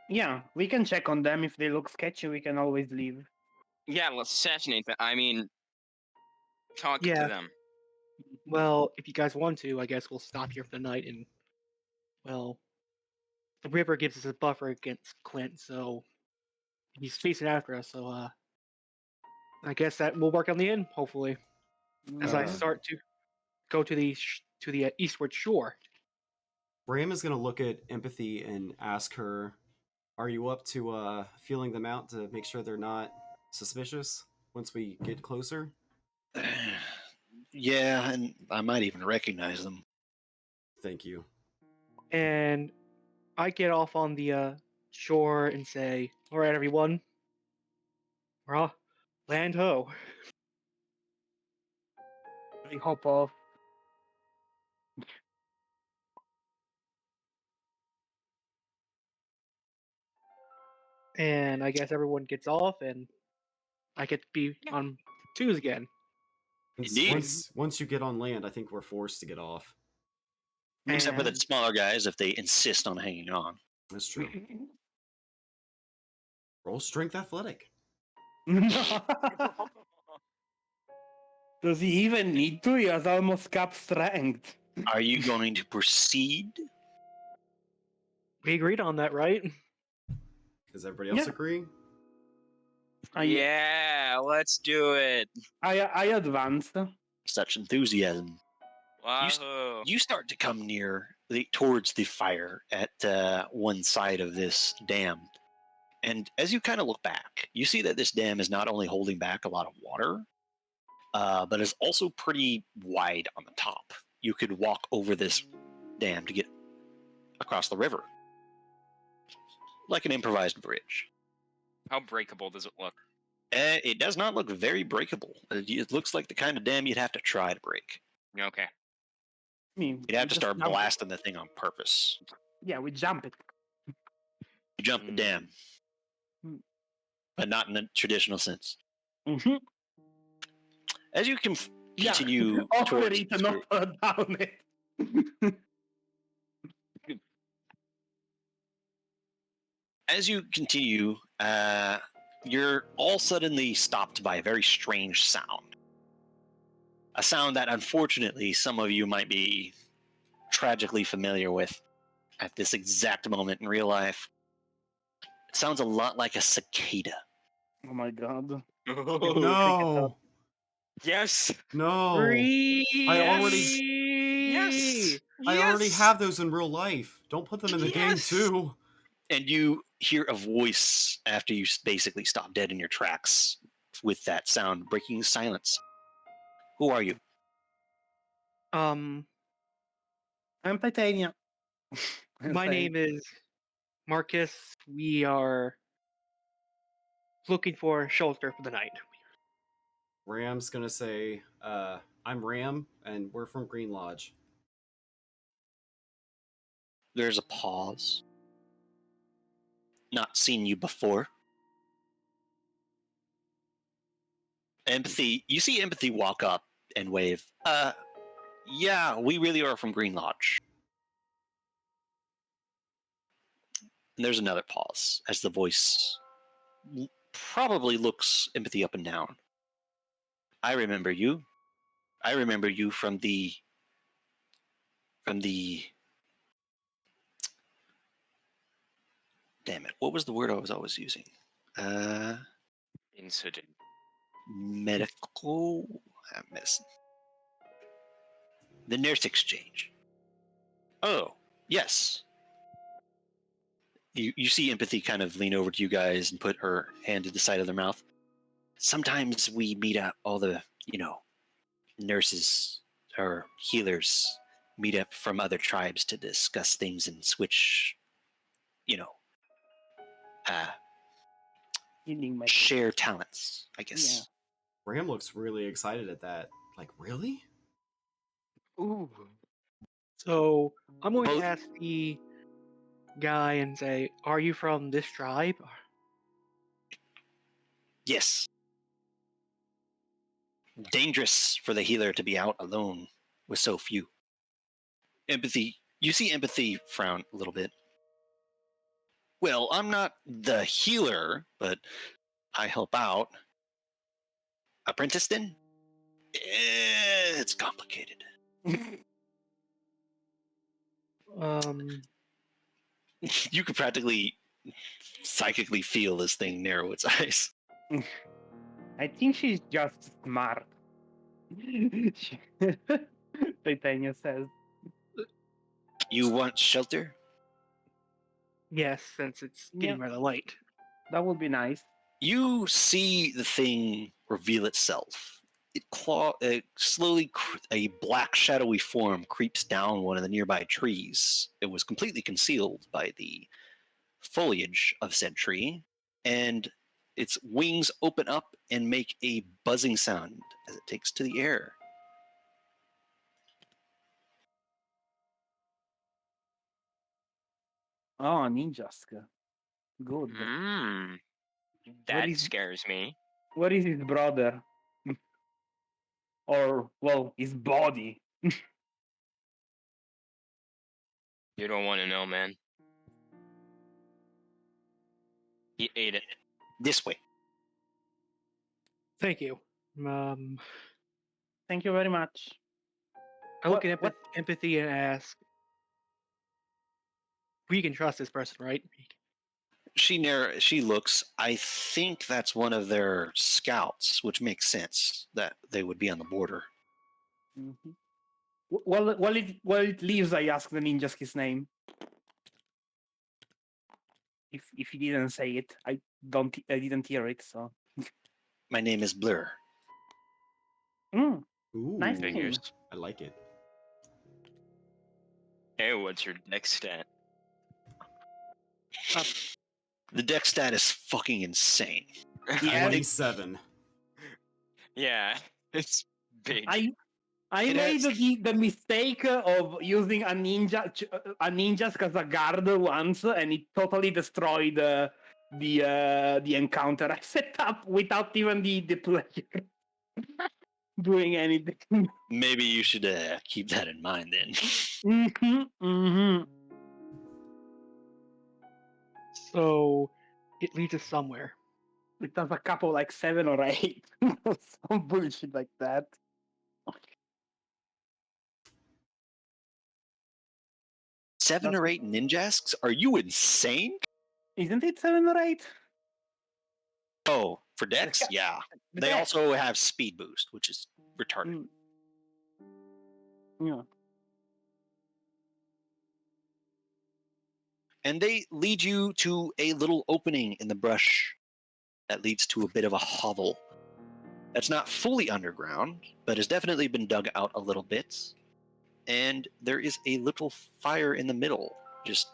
Yeah, we can check on them. If they look sketchy, we can always leave. Yeah, let's assassinate them. I mean, talk to Yeah. them. Well, if you guys want to, I guess we'll stop here for the night. And well, the river gives us a buffer against Clint, so he's facing after us. So I guess that will work on the end. Hopefully, as I Uh, start to go to the eastward shore. Ram is gonna look at empathy and ask her, "Are you up to feeling them out to make sure they're not suspicious once we get closer?" Yeah, and I might even recognize them. Thank you. And I get off on the shore and say, "All right, everyone, we're off. Land ho!" We hop off. And I guess everyone gets off, and I get to be on twos again. Indeed. Once you get on land, I think we're forced to get off. Except for the And smaller guys if they insist on hanging on. That's true. Roll strength athletic. Does he even need to? He has almost cap strength. Are you going to proceed? we agreed on that, right? Does everybody else Yeah. agree? Yeah, let's do it. I advanced. Such enthusiasm. Wahoo. You start to come near towards the fire at one side of this dam. And as you kind of look back, you see that this dam is not only holding back a lot of water, but is also pretty wide on the top. You could walk over this dam to get across the river, like an improvised bridge. How breakable does it look? It does not look very breakable. It looks like the kind of dam you'd have to try to break. Okay. I mean, You'd have we to just start jump it. blasting the thing on purpose. Yeah, we jump it. You jump the Mm. dam, Mm. but not in the traditional sense. Mm-hmm. As you can continue Offer towards it, not down it. as you continue, you're all suddenly stopped by a very strange sound. A sound that unfortunately some of you might be tragically familiar with at this exact moment in real life. It sounds a lot like a cicada. Oh my god. No, Yes. no. Free. I already- Yes. I already Yes! have those in real life. Don't put them in the game Yes! too. And you hear a voice after you basically stop dead in your tracks with that sound breaking silence. Who are you? Um, I'm Titania. my name is Marcus. We are looking for shelter for the night. Ram's gonna say, "I'm Ram, and we're from Green Lodge." There's a pause. Not seen you before. Empathy. You see Empathy walk up and wave. Yeah, we really are from Green Lodge. And there's another pause as the voice probably looks Empathy up and down. I remember you. I remember you from the damn it, what was the word I was always using? Incident. Medical medicine. The nurse exchange. Oh, yes. You see Empathy kind of lean over to you guys and put her hand to the side of their mouth. Sometimes we meet up, all the, nurses or healers meet up from other tribes to discuss things and switch, Healing method. share talents, I guess. Yeah. Ram looks really excited at that. Like, really? Ooh. So I'm going Both- to ask the guy and say, "Are you from this tribe?" Yes. Dangerous for the healer to be out alone with so few. Empathy. You see Empathy frown a little bit. Well, I'm not the healer, but I help out. Apprentice then? It's complicated. Um, You could practically psychically feel this thing narrow its eyes. I think she's just smart. Titania says. You want shelter? yes, since it's getting Yeah. rather late. That would be nice. You see the thing reveal itself. It slowly, a black shadowy form creeps down one of the nearby trees. It was completely concealed by the foliage of said tree, and its wings open up and make a buzzing sound as it takes to the air. Oh, Ninjaska. Good. Hmm. What That is scares me. what is his brother? Or well, his body. You don't want to know, man. He ate it. This way. Thank you. Thank you very much. I look What- at what- empathy and ask, "We can trust this person, right?" She looks. I think that's one of their scouts, which makes sense that they would be on the border. Mhm. While it leaves, I ask the ninjas his name. If he didn't say it, I didn't hear it. So My name is Blur. Mm, Ooh, Nice Figures. I like it. Hey, what's your next stat? The deck stat is fucking insane. Yeah. 27. Yeah, it's big. I It made has- the mistake of using a ninja as a guard once, and it totally destroyed the encounter I set up without even the player doing anything. Maybe you should keep that in mind then. Mm-hmm. So it leads us somewhere. It does a couple like 7 or 8, some bullshit like that. Seven or 8 ninjasks? Are you insane? Isn't it 7 or 8? Oh, for decks? Yeah. Yeah. The They deck. also have speed boost, which is retarded. Yeah. And they lead you to a little opening in the brush that leads to a bit of a hovel. That's not fully underground, but has definitely been dug out a little bit. And there is a little fire in the middle. Just.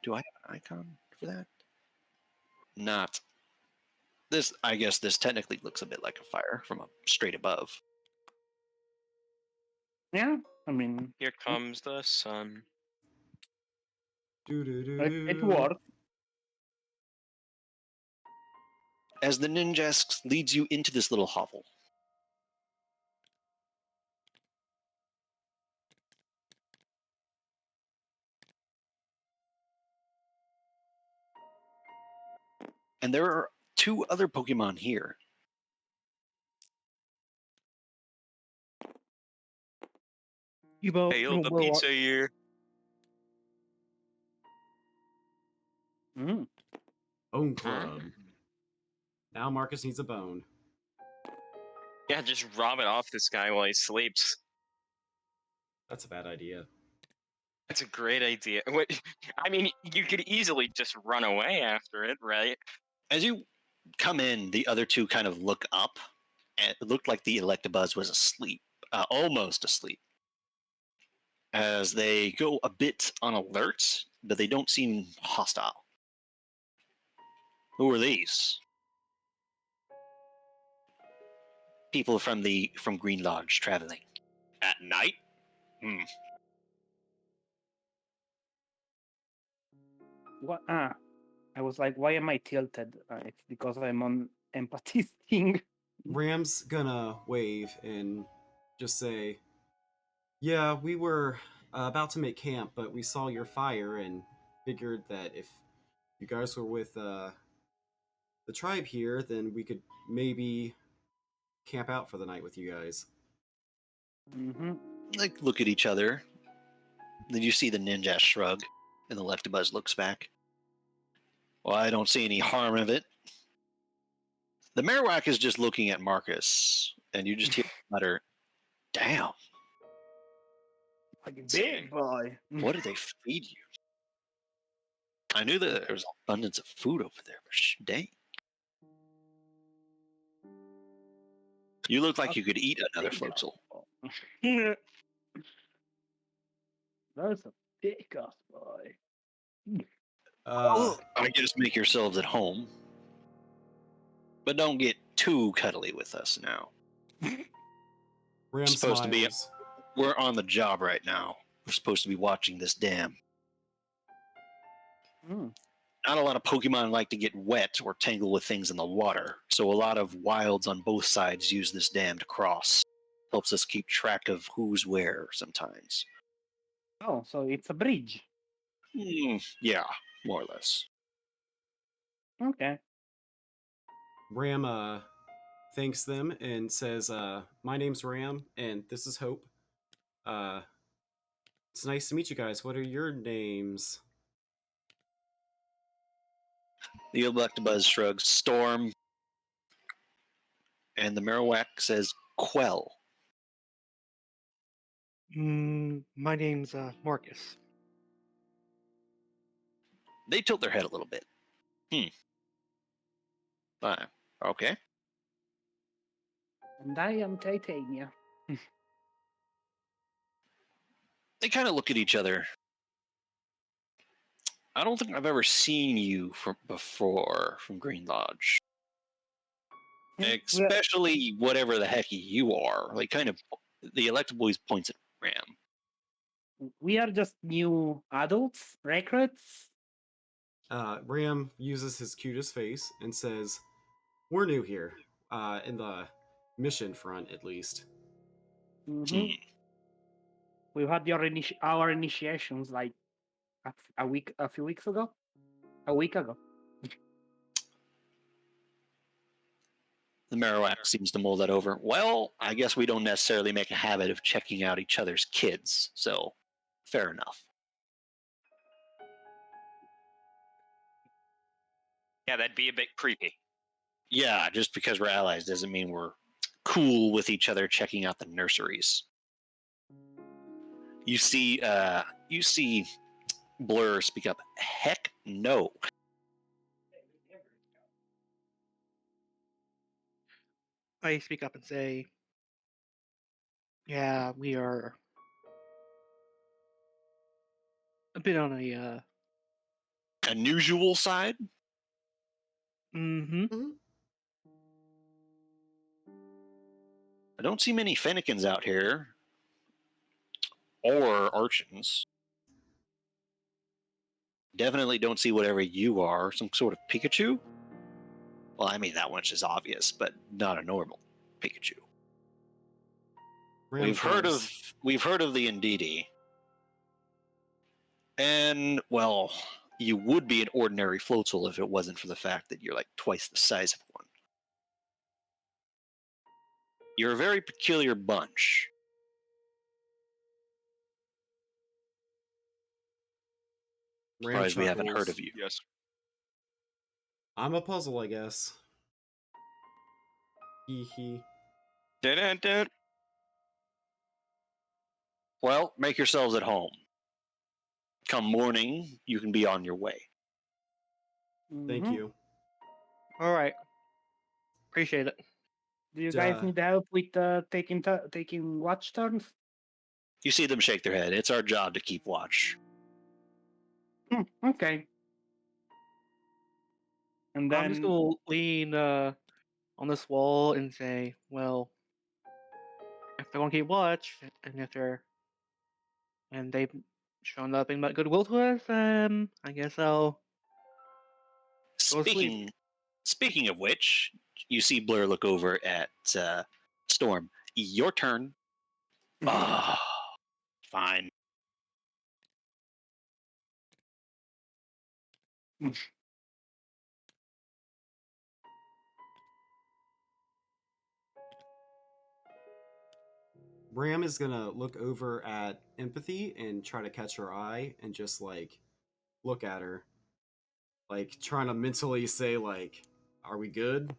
Do I have an icon for that? Not. I guess this technically looks a bit like a fire from straight above. Yeah, I mean, Here comes the sun. it worked. As the ninjask leads you into this little hovel. And there are 2 other Pokemon here. You both. Hail the pizza here. Mm. Bone Club. Now Marcus needs a bone. Yeah, just rob it off this guy while he sleeps. That's a bad idea. That's a great idea. What? I mean, you could easily just run away after it, right? As you come in, the other 2 kind of look up, and it looked like the Electabuzz was asleep, almost asleep. As they go a bit on alert, but they don't seem hostile. Who are these? People from Green Lodge traveling at night. What? I was like, why am I tilted? It's because I'm on empathy thing. Ram's gonna wave and just say, "Yeah, we were about to make camp, but we saw your fire and figured that if you guys were with the tribe here, then we could maybe camp out for the night with you guys." Mm-hmm. Like, look at each other. Then you see the ninja shrug, and the Electabuzz looks back. Well, I don't see any harm of it. The Marowak is just looking at Marcus, and you just hear him mutter, "Damn, Like big boy. what did they feed you?" I knew that there was abundance of food over there, but dang. You look like you could eat another Floatzel. That's a big ass boy. I guess make yourselves at home. But don't get too cuddly with us now. Ram Supposed smiles. to be We're on the job right now. We're supposed to be watching this dam. Mm. Not a lot of Pokemon like to get wet or tangle with things in the water, so a lot of wilds on both sides use this dam to cross. Helps us keep track of who's where sometimes. Oh, so it's a bridge. Yeah, more or less. Okay. Ram thanks them and says, "My name's Ram, and this is Hope. It's nice to meet you guys. What are your names?" The Electabuzz shrugs Storm, and the Marowak says Quell. My name's Marcus. They tilt their head a little bit. Okay. And I am Titania. They kind of look at each other. I don't think I've ever seen you before from Green Lodge. Especially whatever the heck you are. Like, kind of, the Electabuzz points at Ram. We are just new adults, recruits. Ram uses his cutest face and says, "We're new here, in the mission front, at least." Mm-hmm. We've had our initiations like a few weeks ago, a week ago. The Marowak seems to mull that over. Well, I guess we don't necessarily make a habit of checking out each other's kids, so fair enough. Yeah, that'd be a bit creepy. Yeah, just because we're allies doesn't mean we're cool with each other checking out the nurseries. You see Blur speak up. Heck no. I speak up and say, "Yeah, we are a bit on a Unusual side? mm-hmm. I don't see many Fennekins out here. or Archons. Definitely don't see whatever you are, some sort of Pikachu. Well, I mean that one's just obvious, but not a normal Pikachu. Ram We've heard says, of the Indeedee, and well, you would be an ordinary Floatzel if it wasn't for the fact that you're like twice the size of one. You're a very peculiar bunch. Ram Surprised we haven't heard chuckles. of you. Yes. I'm a puzzle, I guess. Hee hee. Dun-dun-dun. Well, make yourselves at home. Come morning, you can be on your way. Thank Mhm. you. All right. Appreciate it. Do you guys Duh. need help with taking watch turns? You see them shake their head. It's our job to keep watch. Okay. And I'm just then gonna lean on this wall and say, well, if they want to keep watch, and if they've shown nothing but goodwill to us, I guess I'll go to sleep. Speaking of which, you see Blur look over at Storm. Your turn. Ah, fine. Ram is gonna look over at Empathy and try to catch her eye and just like look at her. Like trying to mentally say like, are we good?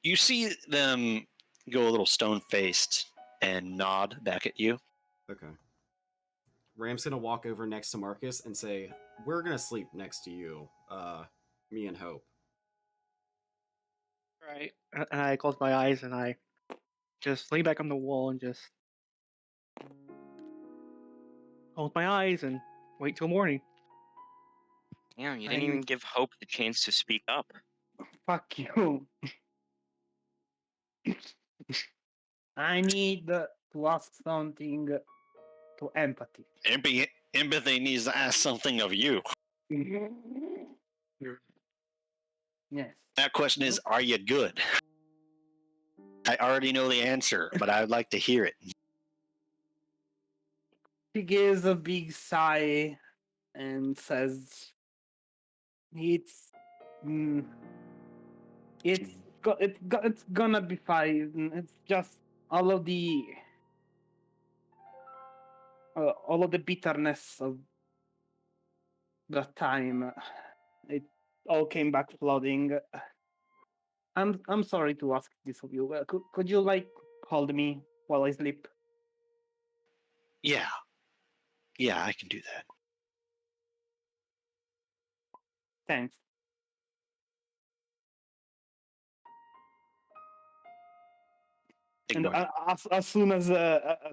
You see them go a little stone faced and nod back at you. Okay. Ram's gonna walk over next to Marcus and say, we're gonna sleep next to you. Me and Hope. Right. And I close my eyes and I just lean back on the wall and just close my eyes and wait till morning. Damn, you didn't I'm even give Hope the chance to speak up. fuck you. I need to ask something to empathy. Empathy needs to ask something of you. Yes. That question is, are you good? I already know the answer, but I'd like to hear it. She gives a big sigh and says, "It's, mm, it's gonna be fine. It's just all of the bitterness of the time. It all came back flooding. I'm sorry to ask this of you. Could you like hold me while I sleep? Yeah, I can do that. Thanks." And Ignore that. as soon as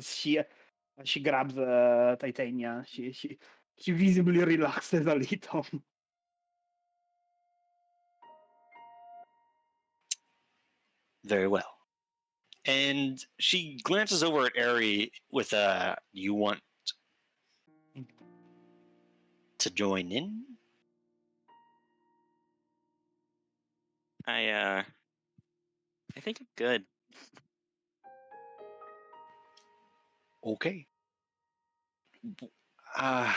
she grabs Titania, she visibly relaxes a little. Very well. And she glances over at Ari with a, you want to join in? I think I'm good. Okay. Uh,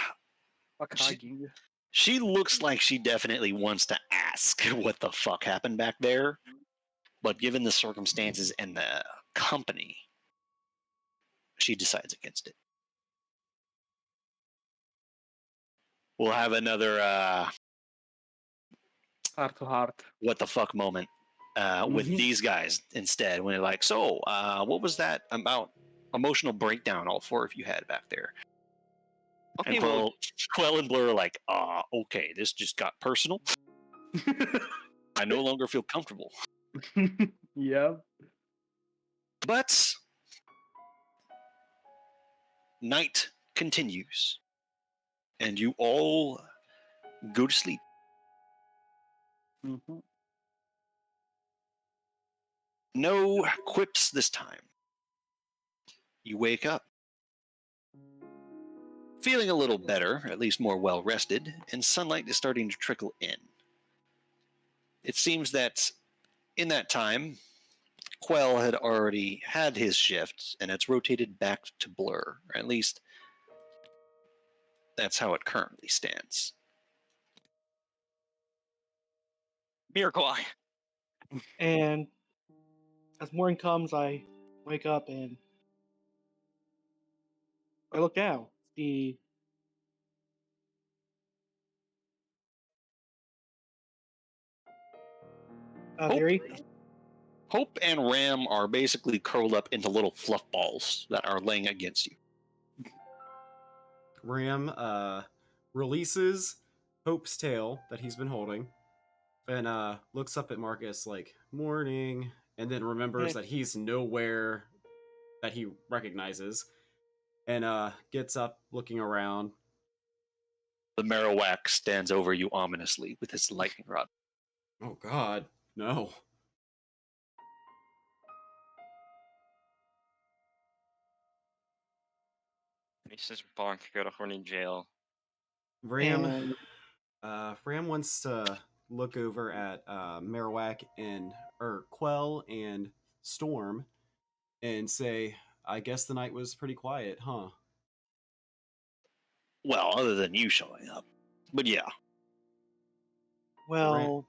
Fuck she, hugging. she looks like she definitely wants to ask what the fuck happened back there. But given the circumstances and the company, she decides against it. We'll have another Heart to heart. what the fuck moment with Mhm. these guys instead when they're like, so what was that about emotional breakdown all four of you had back there? Okay, And well, Quell and Blur are like, okay, this just got personal. I no longer feel comfortable. Yeah. But night continues, and you all go to sleep. Mhm. No quips this time. You wake up. feeling a little better, at least more well rested, and sunlight is starting to trickle in. It seems that in that time, Quell had already had his shift, and it's rotated back to Blur, or at least that's how it currently stands. Miracle Eye. And as morning comes, I wake up and I look down. The theory. Hope and Ram are basically curled up into little fluff balls that are laying against you. Ram releases Hope's tail that he's been holding and looks up at Marcus like, morning, and then remembers that he's nowhere that he recognizes and gets up looking around. The Marowak stands over you ominously with his lightning rod. Oh god, no. He says Bonk, go to Horny Jail. Ram And Ram wants to look over at Marowak or Quell and Storm and say, I guess the night was pretty quiet, huh? Well, other than you showing up. But yeah, well,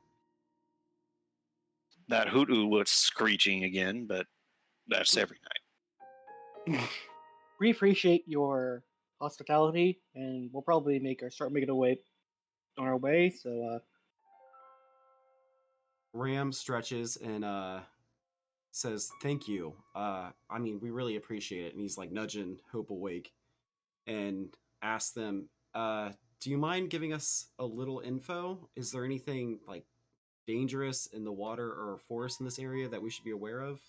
that hoot-oo was screeching again, but that's every night. we appreciate your hospitality, and we'll probably start making our way. So, Ram stretches and says, thank you. I mean, we really appreciate it. And he's like nudging Hope awake and asks them, do you mind giving us a little info? Is there anything like dangerous in the water or forest in this area that we should be aware of?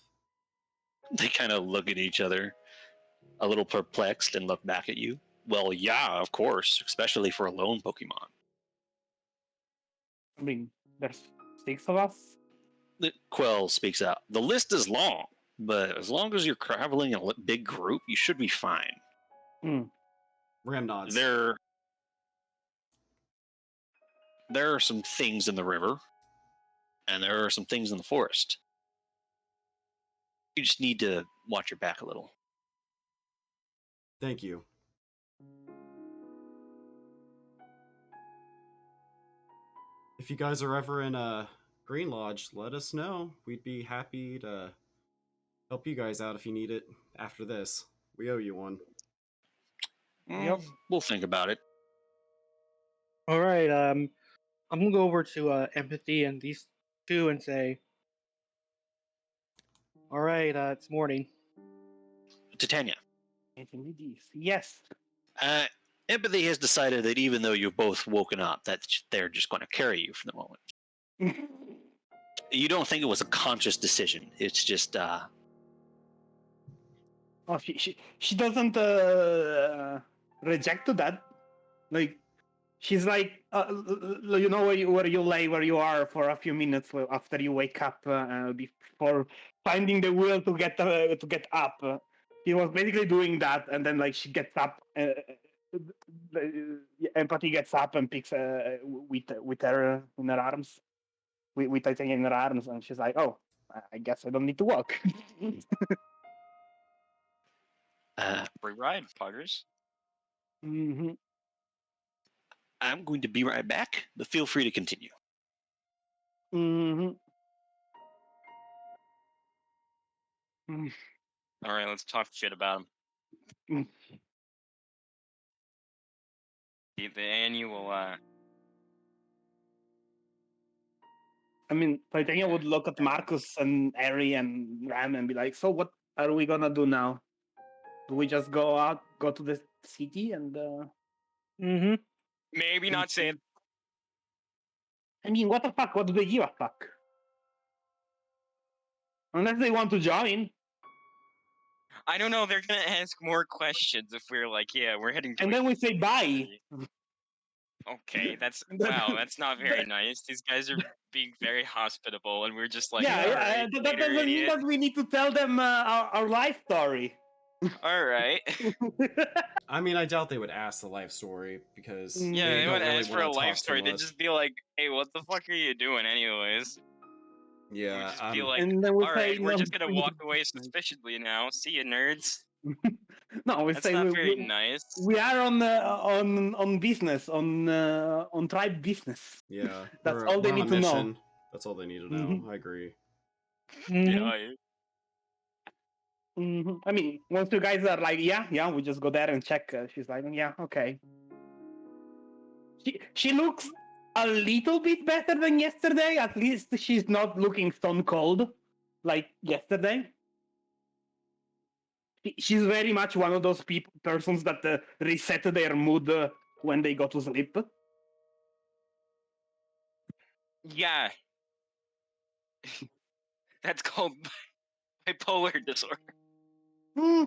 They kind of look at each other, a little perplexed, and look back at you. Well, yeah, of course, especially for a lone Pokemon. I mean, there's 6 of us. Quell speaks out. The list is long, but as long as you're traveling in a big group, you should be fine. Ram nods. There are some things in the river, and there are some things in the forest. You just need to watch your back a little. Thank you. If you guys are ever in a Green Lodge, let us know. We'd be happy to help you guys out if you need it after this. We owe you one. Yep. We'll think about it. all right. I'm gonna go over to Empathy and these two and say, all right, it's morning. Titania. Yes. Empathy has decided that even though you've both woken up, that they're just going to carry you for the moment. You don't think it was a conscious decision. It's just Oh, she doesn't reject to that. Like, she's like, you know, where you lay where you are for a few minutes after you wake up, before finding the will to get up. He was basically doing that, and then like she gets up. Empathy gets up and picks with her in her arms, with Titania in her arms, and she's like, "Oh, I guess I don't need to walk." Free ride, Poggers. Mm-hmm. I'm going to be right back, but feel free to continue. Mm-hmm. All right, let's talk shit about him. The annual. I mean, Titania would look at Marcus and Eri and Ram and be like, "So what are we gonna do now? Do we just go to the city and?" Maybe not saying. I mean, what the fuck? What do they give a fuck? Unless they want to join. I don't know. They're gonna ask more questions if we're like, yeah, we're heading to. And then we say bye. Okay, that's wow. That's not very nice. These guys are being very hospitable, and we're just like, Yeah, all right, that doesn't mean that we need to tell them our life story. All right. I mean, I doubt they would ask the life story because Mm. Yeah, they they don't would really ask for want a to life talk too story. They'd much. just be like, "Hey, what the fuck are you doing, anyways?" It would Yeah, just be like, And then we "All say, right, we're no, just gonna walk away suspiciously now. See you, nerds." no, we That's say not very nice. we are on business, on tribe business. yeah. That's all We're they on a need to know. mission. That's all they need to know. I agree. Yeah. I mean, once you guys are like, yeah, we just go there and check. She's like, yeah, okay. She looks a little bit better than yesterday. At least she's not looking stone cold like yesterday. She's very much one of those persons that reset their mood when they go to sleep. Yeah. That's called bipolar disorder. Hmm.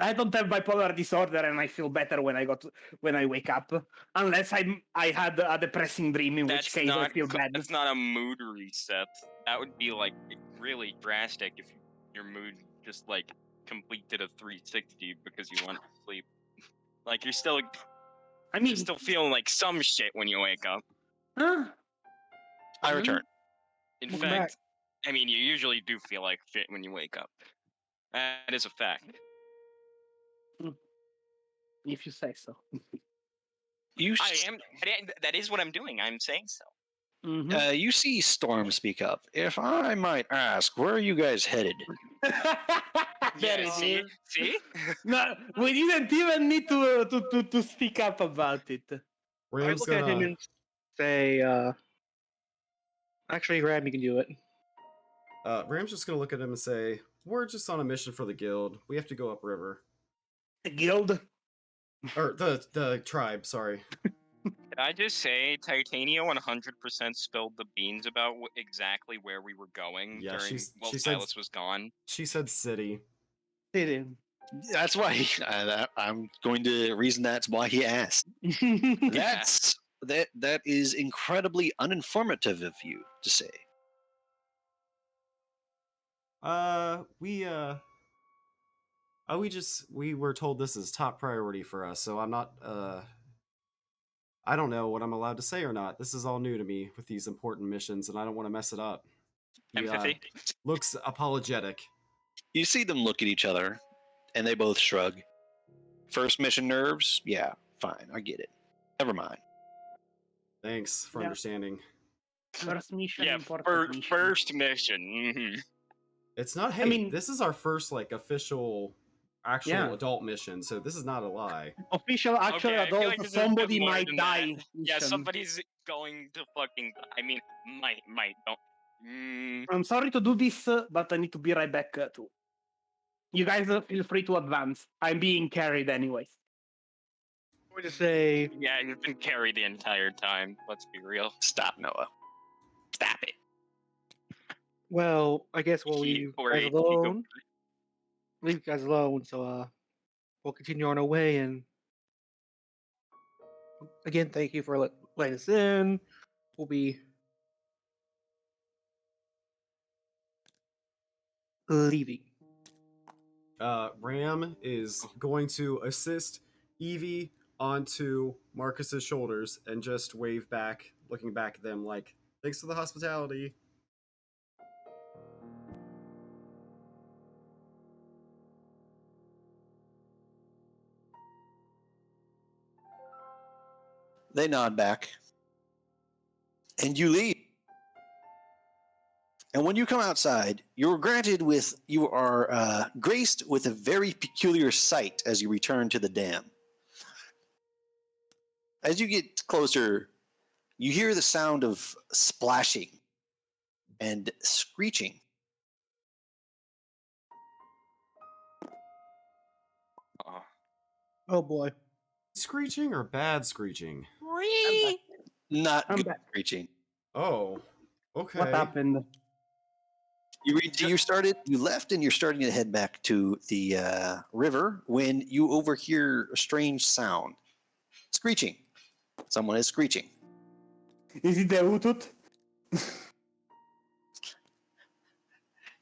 I don't have bipolar disorder, and I feel better when I wake up. Unless I had a depressing dream, in which case I feel bad. That's not a mood reset. That would be like really drastic if your mood just like completed a 360 because you went to sleep. Like you're I mean, still feeling like some shit when you wake up. huh? I return. In Welcome fact, I mean you usually do feel like shit when you wake up. That is a fact. If you say so. That is what I'm doing. I'm saying so. You see Storm speak up. If I might ask, where are you guys headed? There Yeah, it see? is. See? No, we didn't even need to speak up about it. I Ram's look at him gonna. and say, actually, Ram, you can do it. Ram's just gonna look at him and say, "We're just on a mission for the guild. We have to go upriver, The guild. or the tribe. Sorry." Did I just say Titania 100% spilled the beans about exactly where we were going Yeah, during while she said Silas was gone? she said city. That's why I'm going to reason that's why he asked. That is incredibly uninformative of you to say. We were told this is top priority for us, so I'm not I don't know what I'm allowed to say or not. This is all new to me with these important missions, and I don't want to mess it up. He Empathy. looks apologetic. You see them look at each other, and they both shrug. First mission nerves? Yeah, fine, I get it. Never mind. Thanks for Yeah. understanding. First mission, Yeah, important mission. first mission. It's not. Hey, mean- this is our first like official, actual Yeah. adult mission, so this is not a lie. Official, actual Okay, I feel adult. like this is Somebody more might than die. that. Yeah, mission. somebody's going to fucking. I mean, might don't. I'm sorry to do this, but I need to be right back too. You guys feel free to advance. I'm being carried anyways. I would just say, Yeah, you've been carried the entire time. Let's be real. Stop, Noah. Stop it. well, I guess we'll He- leave or you he guys go- alone. Leave you guys alone, so we'll continue on our way. And again, thank you for letting us in. We'll be leaving. Ram is going to assist Evie onto Marcus's shoulders and just wave back, looking back at them like, "Thanks for the hospitality." They nod back. And you leave. And when you come outside, you are graced with a very peculiar sight as you return to the dam. As you get closer, you hear the sound of splashing and screeching. Oh. Oh boy. Screeching or bad screeching? Not I'm good back. screeching. Oh, okay. What happened? You left and you're starting to head back to the river when you overhear a strange sound. Screeching. Someone is screeching. Is it the Utut?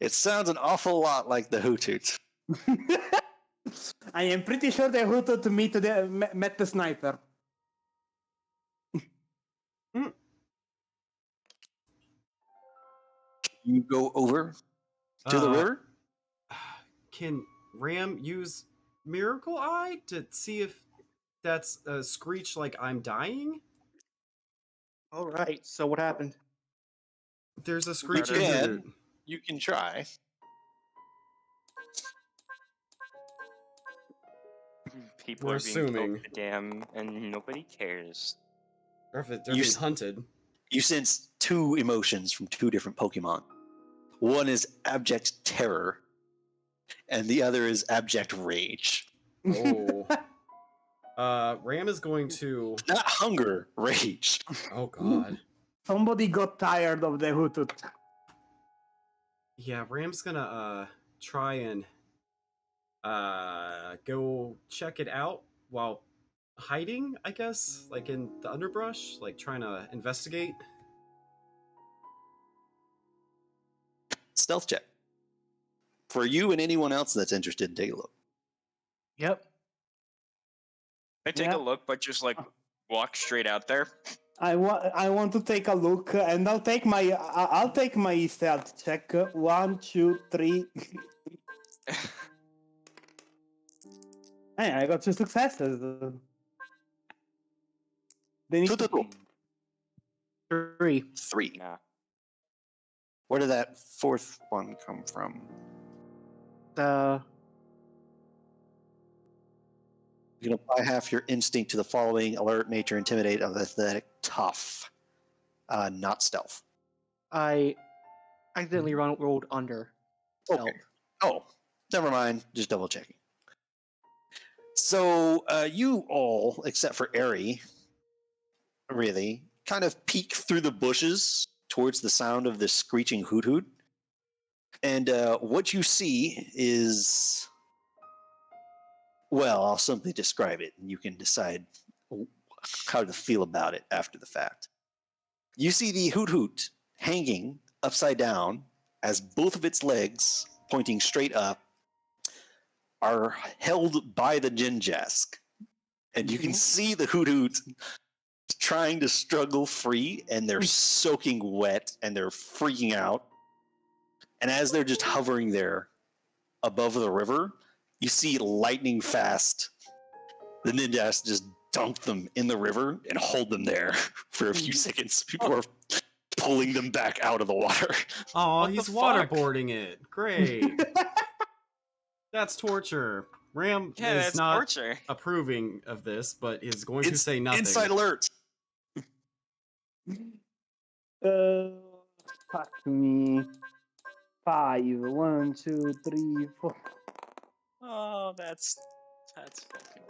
It sounds an awful lot like the Hootoot. I am pretty sure they wanted to met the sniper. You go over to the river. Can Ram use Miracle Eye to see if that's a screech like I'm dying? All right. So what happened? There's a screech You in can. Hoot. You can try. People We're are being assuming. poked the dam, and nobody cares. Or if they're You being s- hunted. You sense two emotions from two different Pokemon. One is abject terror, and the other is abject rage. Oh. Ram is going to. Not hunger, rage. Oh God. Somebody got tired of the Hoothoot. Yeah, Ram's gonna try and go check it out while hiding, I guess, like in the underbrush, like trying to investigate. Stealth check. For you and anyone else that's interested, take a look. Yep. I take Yeah. a look, but just like walk straight out there. I want to take a look, and I'll take my stealth check. 1, 2, 3. Hey, I got 2 successes. Then Two, two, two. 3. 3. Nah. Where did that fourth one come from? You can apply half your instinct to the following: alert, nature, intimidate, athletic, tough. Not stealth. I accidentally rolled under. Okay. Oh, never mind. Just double checking. So you all, except for Ari, really, kind of peek through the bushes towards the sound of this screeching hoot hoot. And what you see is, well, I'll simply describe it, and you can decide how to feel about it after the fact. You see the hoot hoot hanging upside down as both of its legs, pointing straight up, are held by the Jinjask. And you can see the hoot hoot trying to struggle free, and they're soaking wet and they're freaking out. And as they're just hovering there above the river, you see lightning fast. The Ninjas just dunk them in the river and hold them there for a few seconds before pulling them back out of the water. Oh, What the he's fuck? waterboarding it. Great. That's torture. Ram Yeah, is that's not torture. approving of this, but is going to It's say nothing. inside alert. Fuck me. 5, 1, 2, 3, 4. Oh, that's fucking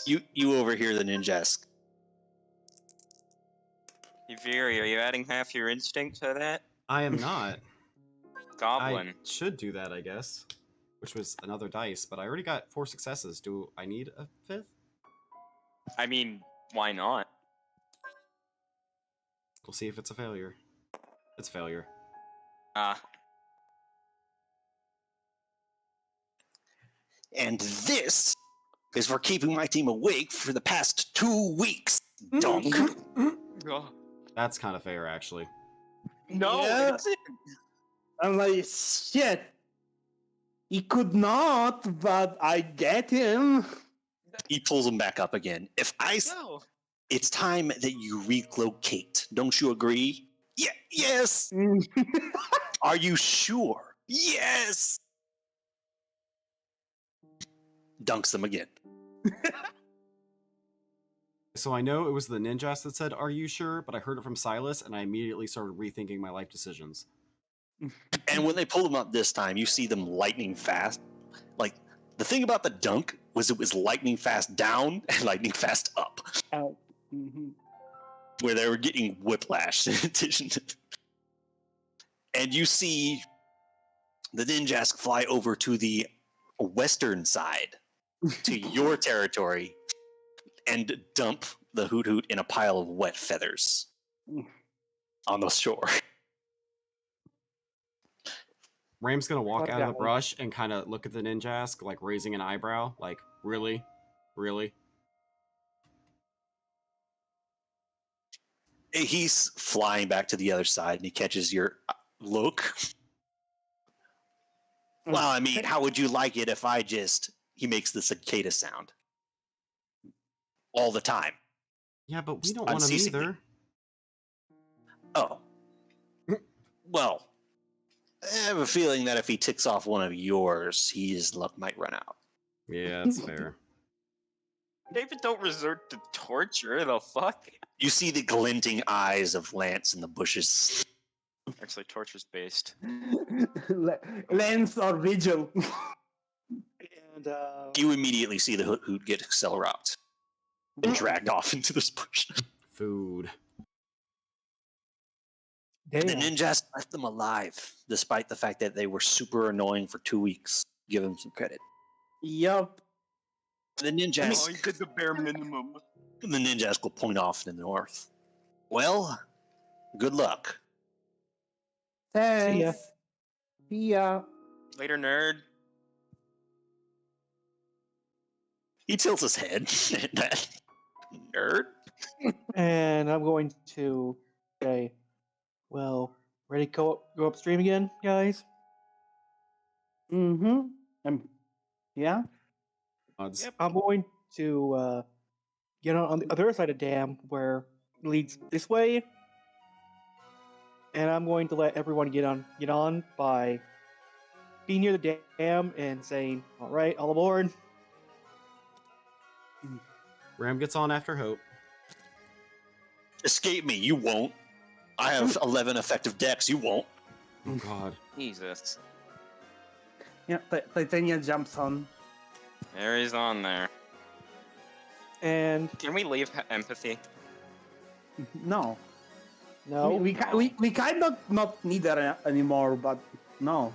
hilarious. You overhear the Ninjask. Yuviri, are you adding half your instinct to that? I am not. Goblin. I should do that, I guess. Which was another dice, but I already got 4 successes. Do I need a 5th? I mean, why not? We'll see if it's a failure. It's a failure. And this is for keeping my team awake for the past 2 weeks. Dunk. Oh. That's kind of fair, actually. No, Yeah. it isn't. I'm like, shit. He could not, but I get him. He pulls him back up again. If I No. It's time that you relocate. Don't you agree? Yeah, yes. Are you sure? Yes. Dunks them again. So I know it was the Ninjas that said, "Are you sure?" But I heard it from Silas, and I immediately started rethinking my life decisions. And when they pull them up this time, you see them lightning fast. Like, the thing about the dunk was it was lightning fast down and lightning fast up, Oh. Mhm. where they were getting whiplash in addition to... And you see the Ninjask fly over to the western side, to your territory, and dump the Hoot Hoot in a pile of wet feathers on the shore. Ram's gonna walk Fuck out of that the one. brush and kind of look at the Ninjask, like raising an eyebrow, like really, really. He's flying back to the other side, and he catches your look. Well, I mean, how would you like it if I just... He makes the cicada sound. All the time. Yeah, but we don't want him Unceasingly. either. Oh. Well, I have a feeling that if he ticks off one of yours, his luck might run out. Yeah, that's fair. David, don't resort to torture. The fuck? You see the glinting eyes of Lance in the bushes. Actually, torture's based. Lens or Vigil. And You immediately see the hoot get accelerocked and dragged off into this bush. Food. The damn. ninjas left them alive, despite the fact that they were super annoying for 2 weeks. Give them some credit. Yup. The ninjas, Oh, you did the bare minimum. the ninjas will point off in the north. Well, good luck. Thanks. See ya. Later, nerd. He tilts his head. That nerd. And I'm going to say, well, ready to go upstream again, guys? Mm-hmm. Yeah. Odds. Yep. I'm going to get on the other side of the dam where it leads this way. And I'm going to let everyone get on by being near the dam and saying, all right, all aboard. Ram gets on after Hope. Escape me. You won't. I have 11 effective decks. You won't. Oh God. Jesus. Yeah. Titania jumps on. There he's on there. And Can we leave empathy? No. no, We kind of not need her anymore, but no.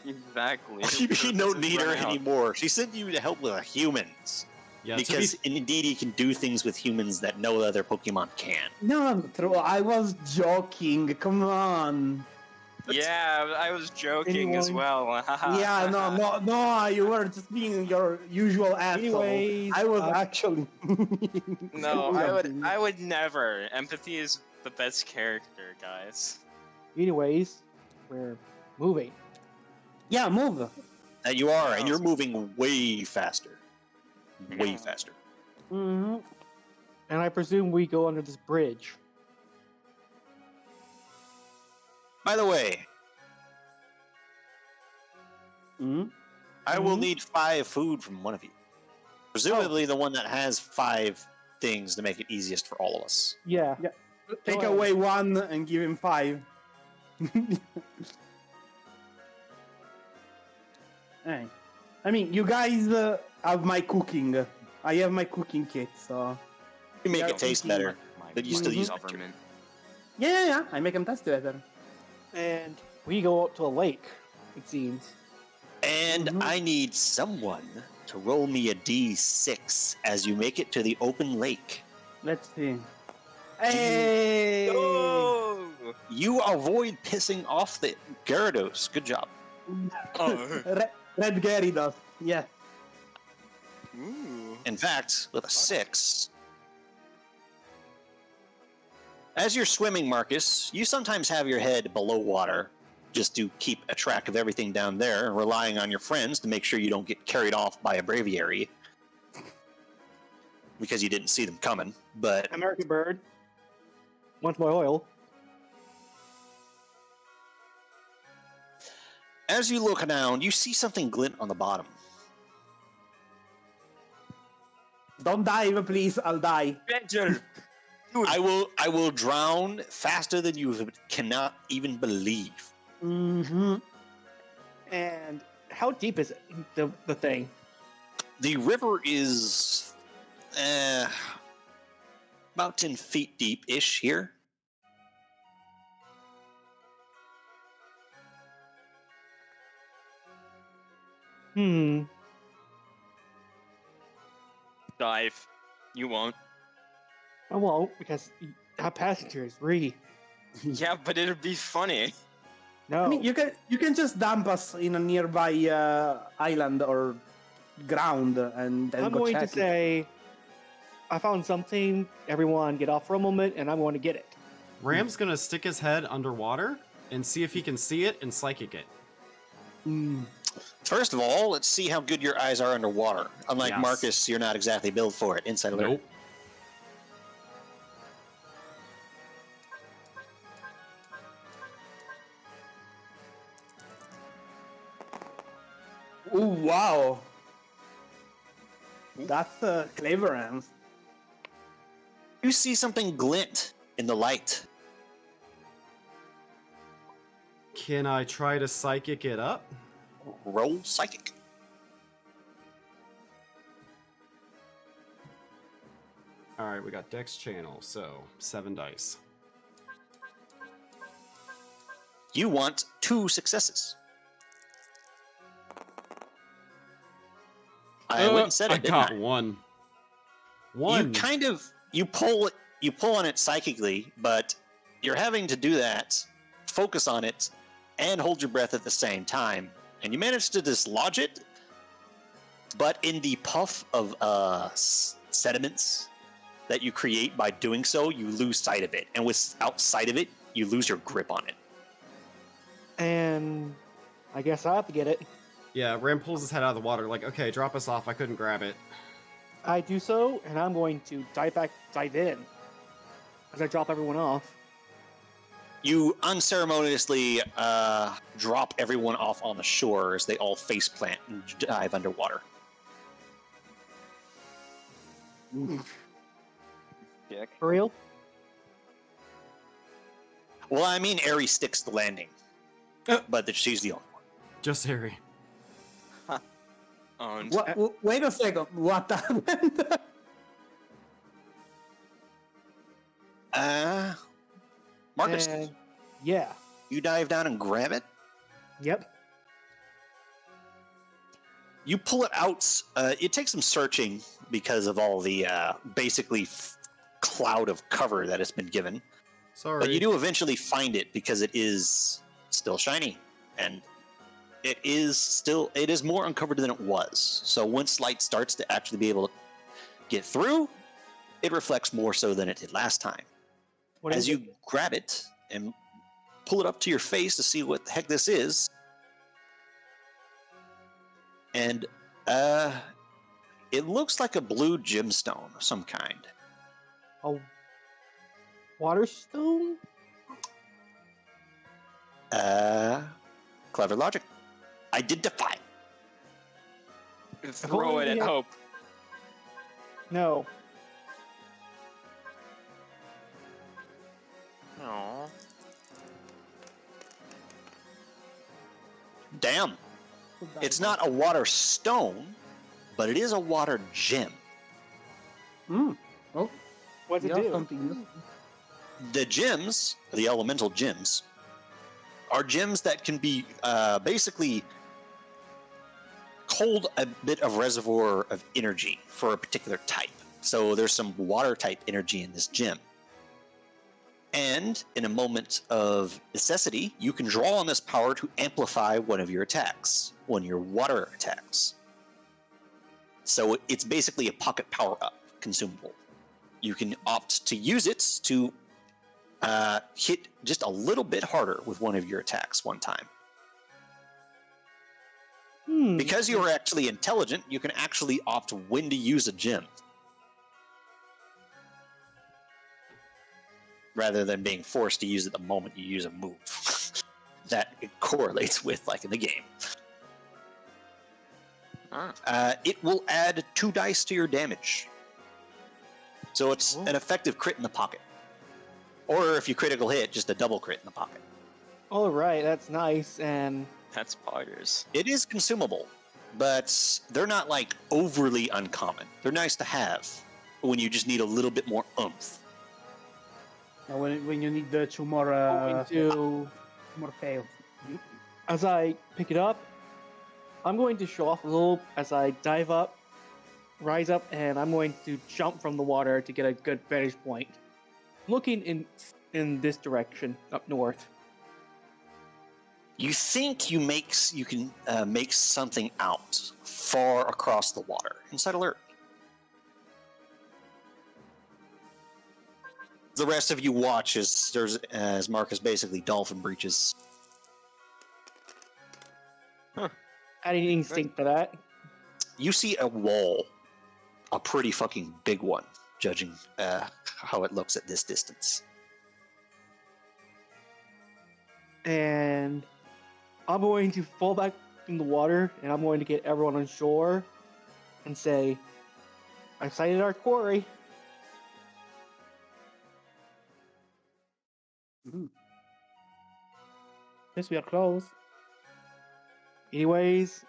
Exactly. You don't need her Run out. anymore. She sent you to help with humans. Yeah, Because indeed he can do things with humans that no other Pokemon can. No, true. I was joking. Come on. Yeah, I was joking as Anyone? well. Yeah, no. You were just being your usual asshole. anyways, I was actually. No, I would never. Empathy is the best character, guys. anyways, we're moving. Yeah, move. And you are, and you're moving way faster. Way Yeah. faster. Mm-hmm. And I presume we go under this bridge. By the way, Mm-hmm. I will Mhm. need 5 food from one of you. Presumably the one that has 5 things to make it easiest for all of us. Yeah. Take Go away 1 and give him 5. Hey. I mean, you guys have my cooking. I have my cooking kit, so You make Yeah, it taste thinking better, but you still use nectar. government. yeah. I make them taste better. And we go up to a lake, it seems. And Mhm. I need someone to roll me a d6 as you make it to the open lake. Let's see. Hey! Oh! You avoid pissing off the Gyarados. Good job. Oh. Red Gyarados. Yeah. Ooh. In fact, with a 6. As you're swimming, Marcus, you sometimes have your head below water just to keep a track of everything down there, relying on your friends to make sure you don't get carried off by a braviary. Because you didn't see them coming. But American bird. Wants my oil. as you look down, you see something glint on the bottom. Don't dive, please. I'll die. Angel! I will drown faster than you cannot even believe. Mm-hmm. And how deep is it, the thing? The river is about 10 feet deep-ish here. Hmm. Dive. You won't. I won't because our passenger is Ree. Yeah, but it'd be funny. No. I mean, you can just dump us in a nearby island or ground and then I'm go going to check it. say, I found something. Everyone, get off for a moment, and I'm going to get it. Ram's gonna stick his head underwater and see if he can see it and psychic it. First of all, let's see how good your eyes are underwater. Unlike Yes. Marcus, you're not exactly built for it. Inside alert. Nope. Oh wow, that's clever, Rams. You see something glint in the light. Can I try to psychic it up? Roll psychic. All right, we got Dex channel, so 7 dice. You want 2 successes. I went and said it. I didn't got I? one. You One. kind of you pull on it psychically, but you're having to do that, focus on it, and hold your breath at the same time. And you manage to dislodge it, but in the puff of sediments that you create by doing so, you lose sight of it. And without sight of it, you lose your grip on it. And I guess I have to get it. Yeah, Ram pulls his head out of the water, like, okay, drop us off. I couldn't grab it. I do so, and I'm going to dive in as I drop everyone off. You unceremoniously drop everyone off on the shore as they all faceplant and dive underwater. Dick. For real? Well, I mean, Aerie sticks the landing, but she's the only one. Just Harry. And Wait a second. What happened? Marcus, And yeah. you dive down and grab it. Yep. You pull it out. It takes some searching because of all the basically cloud of cover that has been given. Sorry. But you do eventually find it because it is still shiny, and it is more uncovered than it was. So once light starts to actually be able to get through, it reflects more so than it did last time. What As is you it? grab it and pull it up to your face to see what the heck this is, and it looks like a blue gemstone of some kind. A water stone? Clever logic. Identify. throw it at Yeah. Hope. No. Aww. Damn. It's not a water stone, but it is a water gem. Oh, What's it yeah, do? something useful. The gems, the elemental gems, are gems that can be basically hold a bit of reservoir of energy for a particular type. So there's some water type energy in this gem. And in a moment of necessity, you can draw on this power to amplify one of your attacks, one of your water attacks. So it's basically a pocket power up consumable. You can opt to use it to hit just a little bit harder with one of your attacks one time. Because you are actually intelligent, you can actually opt when to use a gem, rather than being forced to use it the moment you use a move that it correlates with, like in the game. It will add 2 dice to your damage. So it's an effective crit in the pocket. Or if you critical hit, just a double crit in the pocket. All right, that's nice. And That's poggers. It is consumable, but they're not like overly uncommon. They're nice to have when you just need a little bit more oomph. When you need the 2 more going to, more fails. as I pick it up, I'm going to show off a little as I dive up, rise up, and I'm going to jump from the water to get a good vantage point, looking in this direction up north. You think you can make something out far across the water. Inside alert. The rest of you watch as Marcus basically dolphin breaches. I didn't instinct for that. You see a wall, a pretty fucking big one, judging how it looks at this distance. And I'm going to fall back in the water, and I'm going to get everyone on shore and say, I've sighted our quarry. Yes, we are close. Anyways,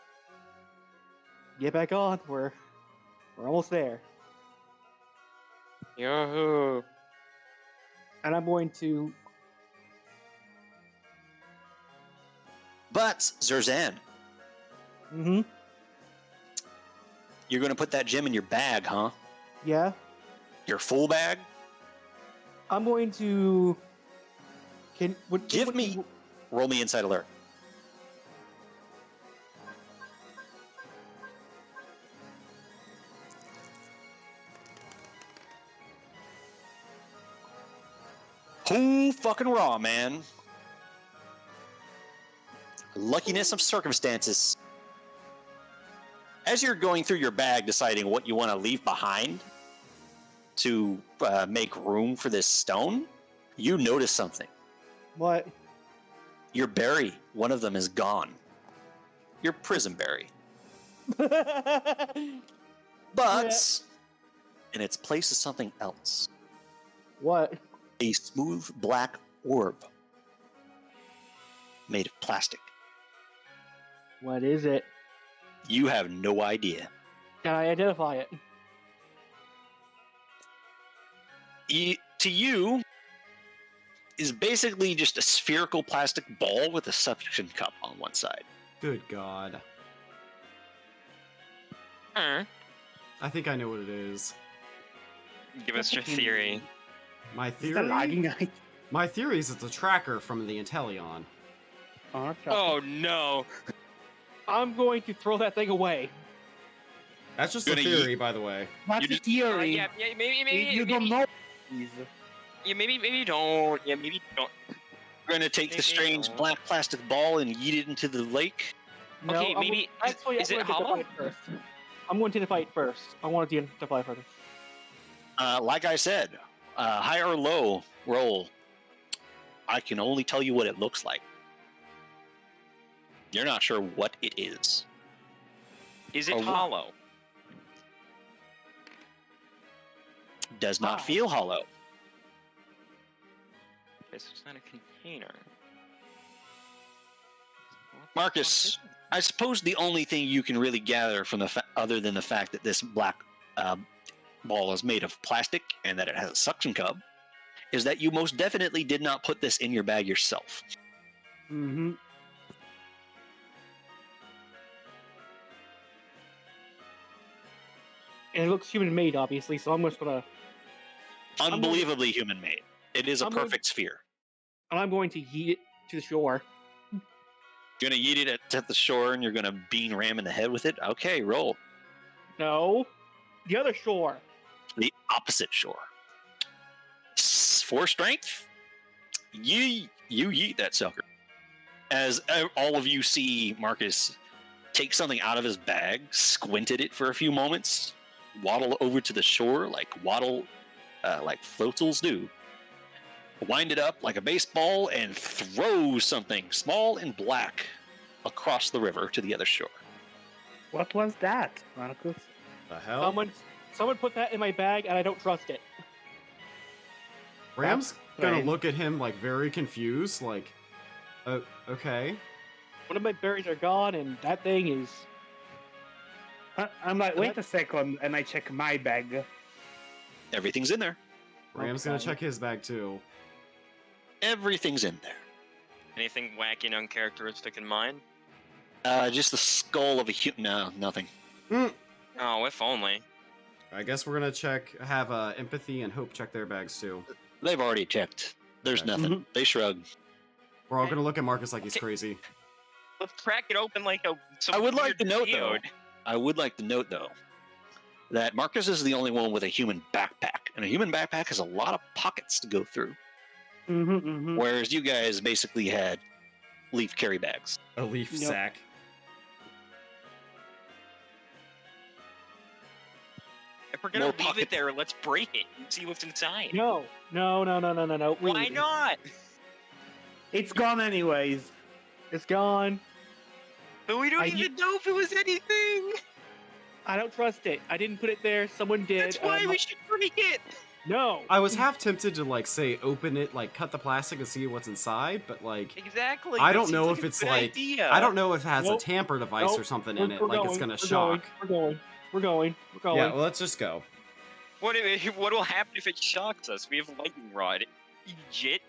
get back on. We're almost there. Yahoo! And I'm going to... But, Zerzan, Mm-hmm. you're going to put that gem in your bag, huh? Yeah. Your full bag? I'm going to... Roll me inside alert. Whole fucking raw, man. Luckiness of circumstances. As you're going through your bag deciding what you want to leave behind to make room for this stone, you notice something. What? Your berry, one of them is gone. Your prison berry. But in its place is something else. What? A smooth black orb made of plastic. What is it? You have no idea. Can I identify it? To you, is basically just a spherical plastic ball with a suction cup on one side. Good God. Huh? I think I know what it is. Give us your theory. My Is the theory? lagging eye? My theory is it's a tracker from the Intellion. Oh no! I'm going to throw that thing away. That's just a Gonna theory, by the way. That's You a theory. Yeah, maybe You don't know. Please. Yeah, maybe don't. Yeah, maybe don't. We're gonna take the strange No. black plastic ball and yeet it into the lake. No, Okay, I'm maybe- going- actually, is I'm it going to hollow? identify it first. I'm going to identify it first. I want to identify it first. Like I said, high or low roll. I can only tell you what it looks like. You're not sure what it is. Is it Oh, hollow? Does not Ah. feel hollow. Okay, so it's not a container. What the Marcus, fuck is it? I suppose the only thing you can really gather from other than the fact that this black ball is made of plastic and that it has a suction cup, is that you most definitely did not put this in your bag yourself. Mm-hmm. And it looks human-made, obviously, so I'm just gonna... Unbelievably human-made. It is a I'm going- perfect sphere. I'm going to yeet it to the shore. You're gonna yeet it at the shore and you're gonna bean ram in the head with it? Okay, roll. No. The other shore. The opposite shore. For strength, you yeet that sucker. As all of you see Marcus take something out of his bag, squint at it for a few moments, waddle over to the shore like floatals do, wind it up like a baseball, and throw something small and black across the river to the other shore. What was that, Marcus? The hell? Someone put that in my bag, and I don't trust it. Ram's gonna Right. look at him like very confused, like, okay. One of my berries are gone, and that thing is... I'm like, wait a second, and I check my bag. Everything's in there. Ram's gonna Okay. check his bag too. Everything's in there. Anything wacky and uncharacteristic in mine? Just the skull of a human. No, nothing. Oh, if only. I guess we're gonna have empathy and hope check their bags too. They've already checked. There's Okay. nothing. They shrug. We're all gonna look at Marcus like he's Okay. crazy. Let's crack it open like a. I would like to note, geode. though, that Marcus is the only one with a human backpack, and a human backpack has a lot of pockets to go through, whereas you guys basically had leaf carry bags. A leaf Yep. sack. If we're gonna More leave pocket- it there, let's break it and see what's inside. No. Why not? It's gone anyways. It's gone. But we don't I- even know if it was anything. I don't trust it. I didn't put it there. Someone did. That's why we should break it. No. I was half tempted to like say open it, like cut the plastic and see what's inside, but like Exactly. I that don't seems know like if a it's good like idea. I don't know if it has Nope. a tamper device Nope. or something in it, like it's gonna We're shock. We're going. Yeah, well, let's just go. What will happen if it shocks us? We have lightning rod. Legit.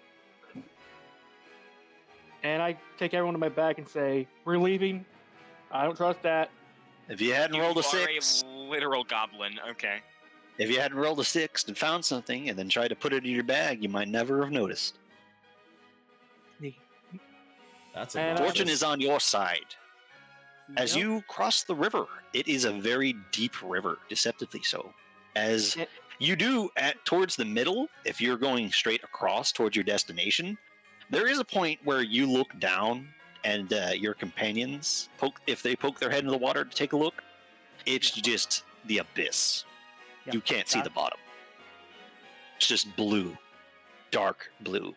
And I take everyone to my back and say, "We're leaving. I don't trust that." If you hadn't rolled a You are 6, a literal goblin. Okay. if you hadn't rolled a 6 and found something and then tried to put it in your bag, you might never have noticed. That's And a Fortune is on your side. As Yep. you cross the river, it is a very deep river, deceptively so. As Yeah. you do towards the middle, if you're going straight across towards your destination, there is a point where you look down and your companions if they poke their head into the water to take a look, it's just the abyss. Yeah, You can't see the bottom. It's just blue, dark blue.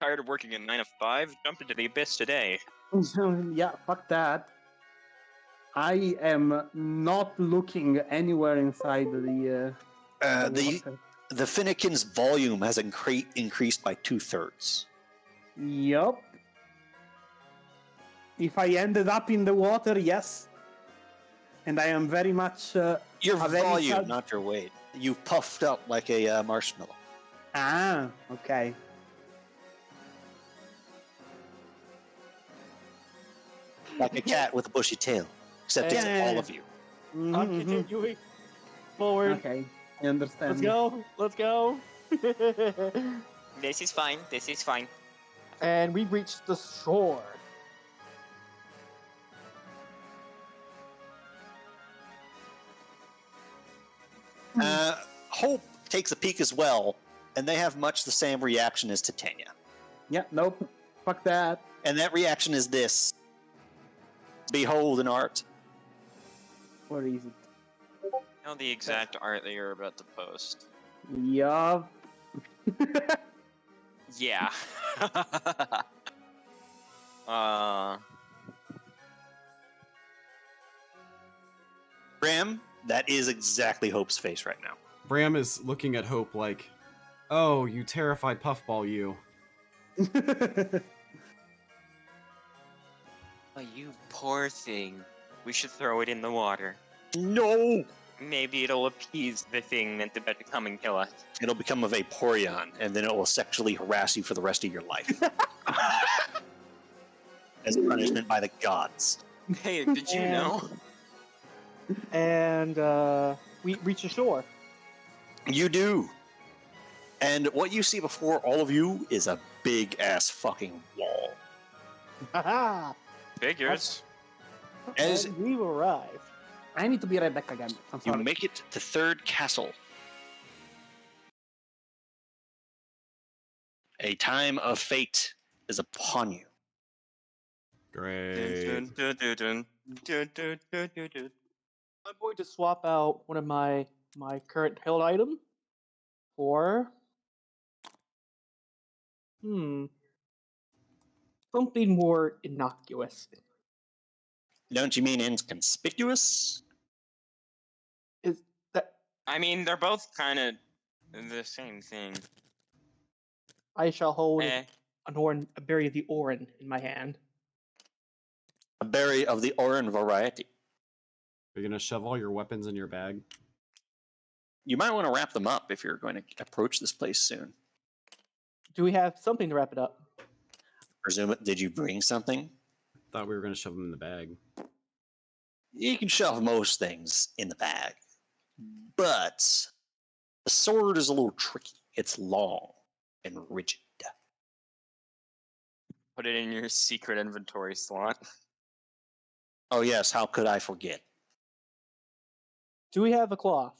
Tired of working a 9 to 5? Jump into the abyss today. Yeah, fuck that. I am not looking anywhere inside the water. The Finnegan's volume has increased by 2/3. Yup. If I ended up in the water, yes. And I am very much Your a very volume, sad- not your weight. You puffed up like a marshmallow. okay. Like a cat with a bushy tail. Except it's Yeah. all of you. Mhm, I'm mhm. continuing forward. Okay, I understand. Let's go. Let's go. This is fine. This is fine. And we reached the shore. Hope takes a peek as well, and they have much the same reaction as Titania. Yeah, nope. Fuck that. And that reaction is this. Behold an art. Where is it? Know the exact art that you're about to post. Yup. Yeah. Graham, that is exactly Hope's face right now. Bram is looking at Hope like, "Oh, you terrified puffball, you." Oh, you poor thing. We should throw it in the water. No! Maybe it'll appease the thing that's about to come and kill us. It'll become a Vaporeon, and then it will sexually harass you for the rest of your life. As punishment by the gods. Hey, did you know? And we reach the shore. You do. And what you see before all of you is a big ass fucking wall. Haha! Figures. As And we've arrived. I need to be right back again. I'm you sorry. make it to Third Castle, a time of fate is upon you. Great. I'm going to swap out one of my current held item for something more innocuous. Don't you mean inconspicuous? Is that I mean, they're both kind of the same thing. I shall hold Eh. a berry of the oran in my hand. A berry of the Oran variety. You're gonna shove all your weapons in your bag. You might want to wrap them up if you're going to approach this place soon. Do we have something to wrap it up? Presume it. Did you bring something? Thought we were gonna shove them in the bag. You can shove most things in the bag, but the sword is a little tricky. It's long and rigid. Put it in your secret inventory slot. Oh yes, how could I forget? Do we have a cloth?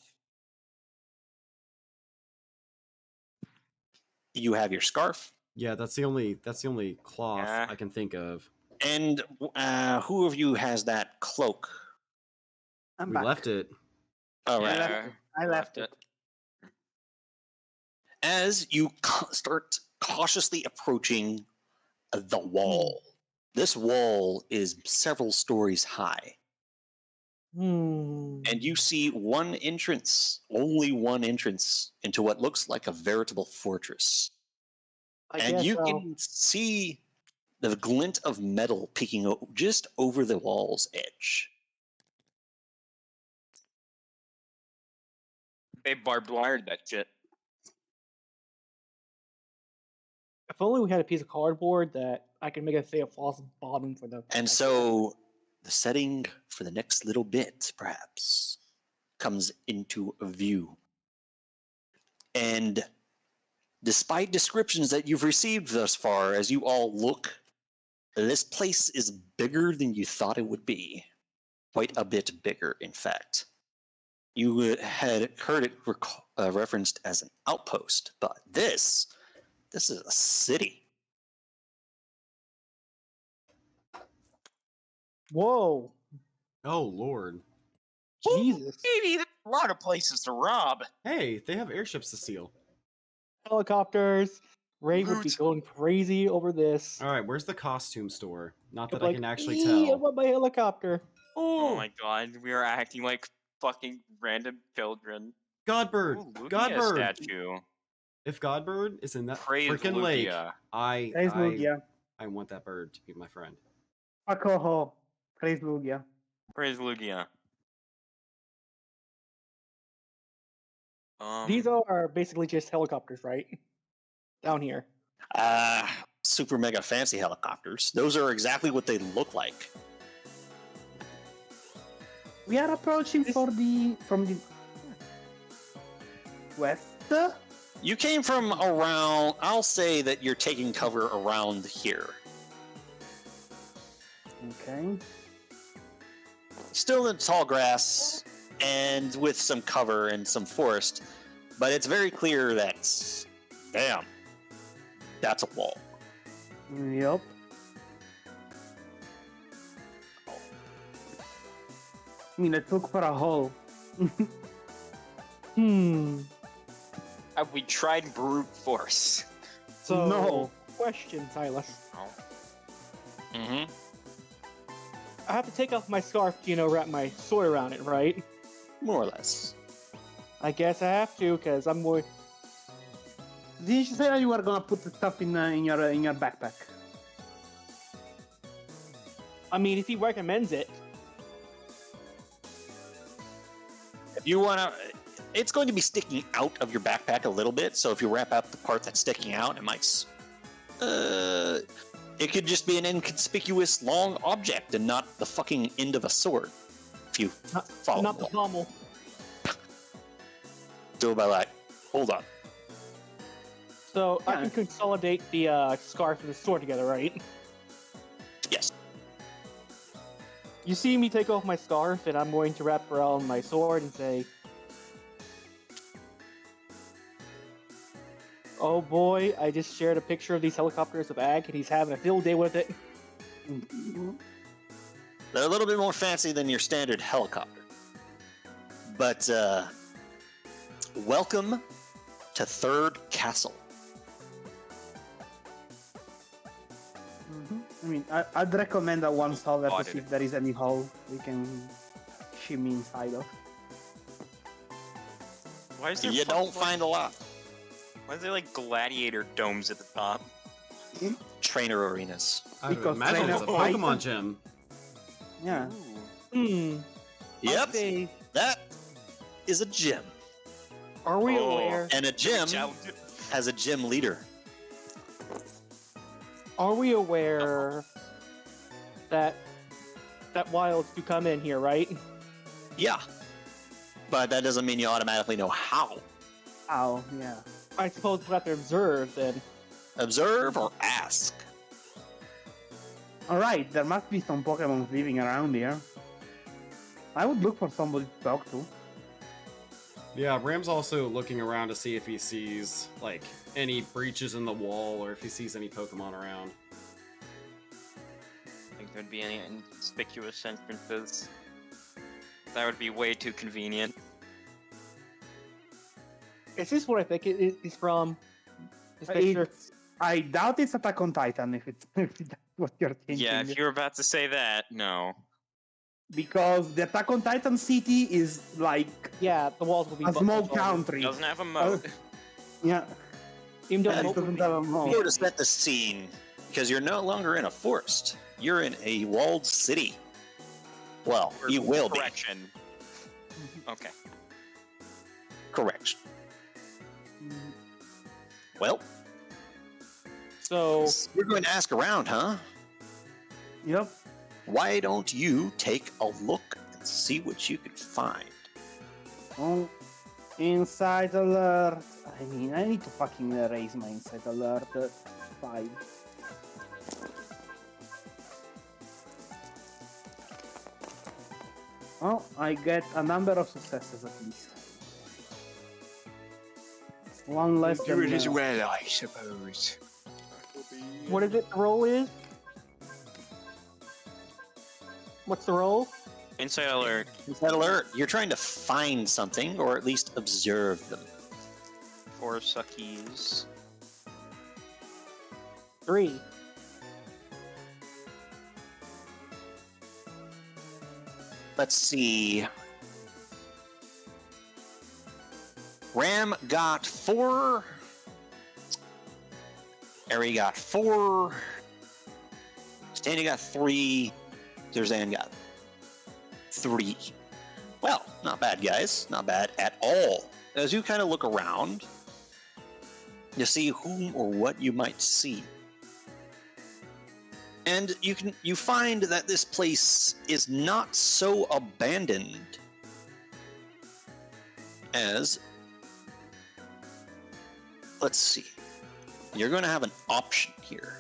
You have your scarf, Yeah, that's the only cloth Yeah. I can think of. and who of you has that cloak? I'm We back. left it. All right. Yeah, I left it. As you start cautiously approaching the wall, this wall is several stories high, and you see one entrance, only one entrance into what looks like a veritable fortress. I And guess you so. can see the glint of metal peeking just over the wall's edge. they barbed wired that shit. If only we had a piece of cardboard that I could make a false bottom for the. And so the setting for the next little bit, perhaps, comes into view. And despite descriptions that you've received thus far, as you all look, this place is bigger than you thought it would be. Quite a bit bigger, in fact. You had heard it referenced as an outpost, but this is a city. Whoa, Oh Lord. Jesus! Maybe there's a lot of places to rob. Hey, they have airships to steal. Helicopters. Ray would be Loot. going crazy over this. All right, where's the costume store? Not He'd that be I can actually "Eee, I tell. want my helicopter." Oh my god, we are acting like fucking random children. Godbird! Ooh, Lugia Godbird! statue. If Godbird is in that Praise freaking lake, Lugia. Praise I Lugia. I want that bird to be my friend. Akoho. Praise Lugia. Praise Lugia. These are basically just helicopters, right? Down here. Super mega fancy helicopters. Those are exactly what they look like. We are approaching from the west. You came from around, I'll say that you're taking cover around here. Okay. Still in tall grass and with some cover and some forest, but it's very clear that, damn, that's a wall. Yep. I mean, it took for a hole. Have we tried brute force? So, No. question, Silas. Mm-hmm. I have to take off my scarf to, wrap my sword around it, right? More or less. I guess I have to, because I'm more. Did you say that you were gonna put the stuff in your backpack? I mean, if he recommends it. If you want to, it's going to be sticking out of your backpack a little bit, so if you wrap up the part that's sticking out, it might, it could just be an inconspicuous long object and not the fucking end of a sword. If you follow Not the along. pommel. Do it by like, hold on. So I Yeah. can consolidate the scarf and the sword together, right? Yes. You see me take off my scarf, and I'm going to wrap around my sword and say, "Oh boy, I just shared a picture of these helicopters with Ag, and he's having a field day with it." They're a little bit more fancy than your standard helicopter. But, welcome to Third Castle. I mean, I'd recommend that one solver to Spotted see it. if there is any hole we can shimmy inside of. Why is there You fucking, don't find a lot. Why is there like gladiator domes at the top? Trainer arenas. I would Because imagine it's a trainer fight. Pokemon gym. Yeah. Yep, Okay. that is a gym. Are we Oh. aware? And a gym Challenge- has a gym leader. Are we aware that wilds do come in here, right? Yeah. But that doesn't mean you automatically know how. Ow, yeah. I suppose we'll have to observe then. Observe or ask. Alright, there must be some Pokemon living around here. I would look for somebody to talk to. Yeah, Ram's also looking around to see if he sees, like, any breaches in the wall or if he sees any Pokemon around. I think there'd be any inconspicuous entrances. That would be way too convenient. Is this where I think it is from? This picture? I doubt it's Attack on Titan if that's what you're thinking. Yeah, if you were about to say that, no. Because the Attack on Titan city is like Yeah, the walls will be a small taller. country. It doesn't have a moat. Yeah, Even though it the moat would doesn't be- have a I'm moat. here to set the scene because you're no longer in a forest. You're in a walled city. Well, Or you will be. correction. Okay. Correction. Well, So you're going to ask around, huh? Yep. Why don't you take a look and see what you can find? Oh, insight alert. I mean, I need to fucking raise my insight alert. 5. Oh, I get a number of successes at least. One less than well, I suppose. what is it? The roll is? What's the roll? Insight alert. Insight alert. You're trying to find something, or at least observe them. 4 suckies. 3. Let's see. Ram got 4. Ari got 4. Stanley got 3. Zerzan got 3. Well, not bad, guys. Not bad at all. As you kind of look around, you see whom or what you might see. And you find that this place is not so abandoned as, let's see, you're going to have an option here.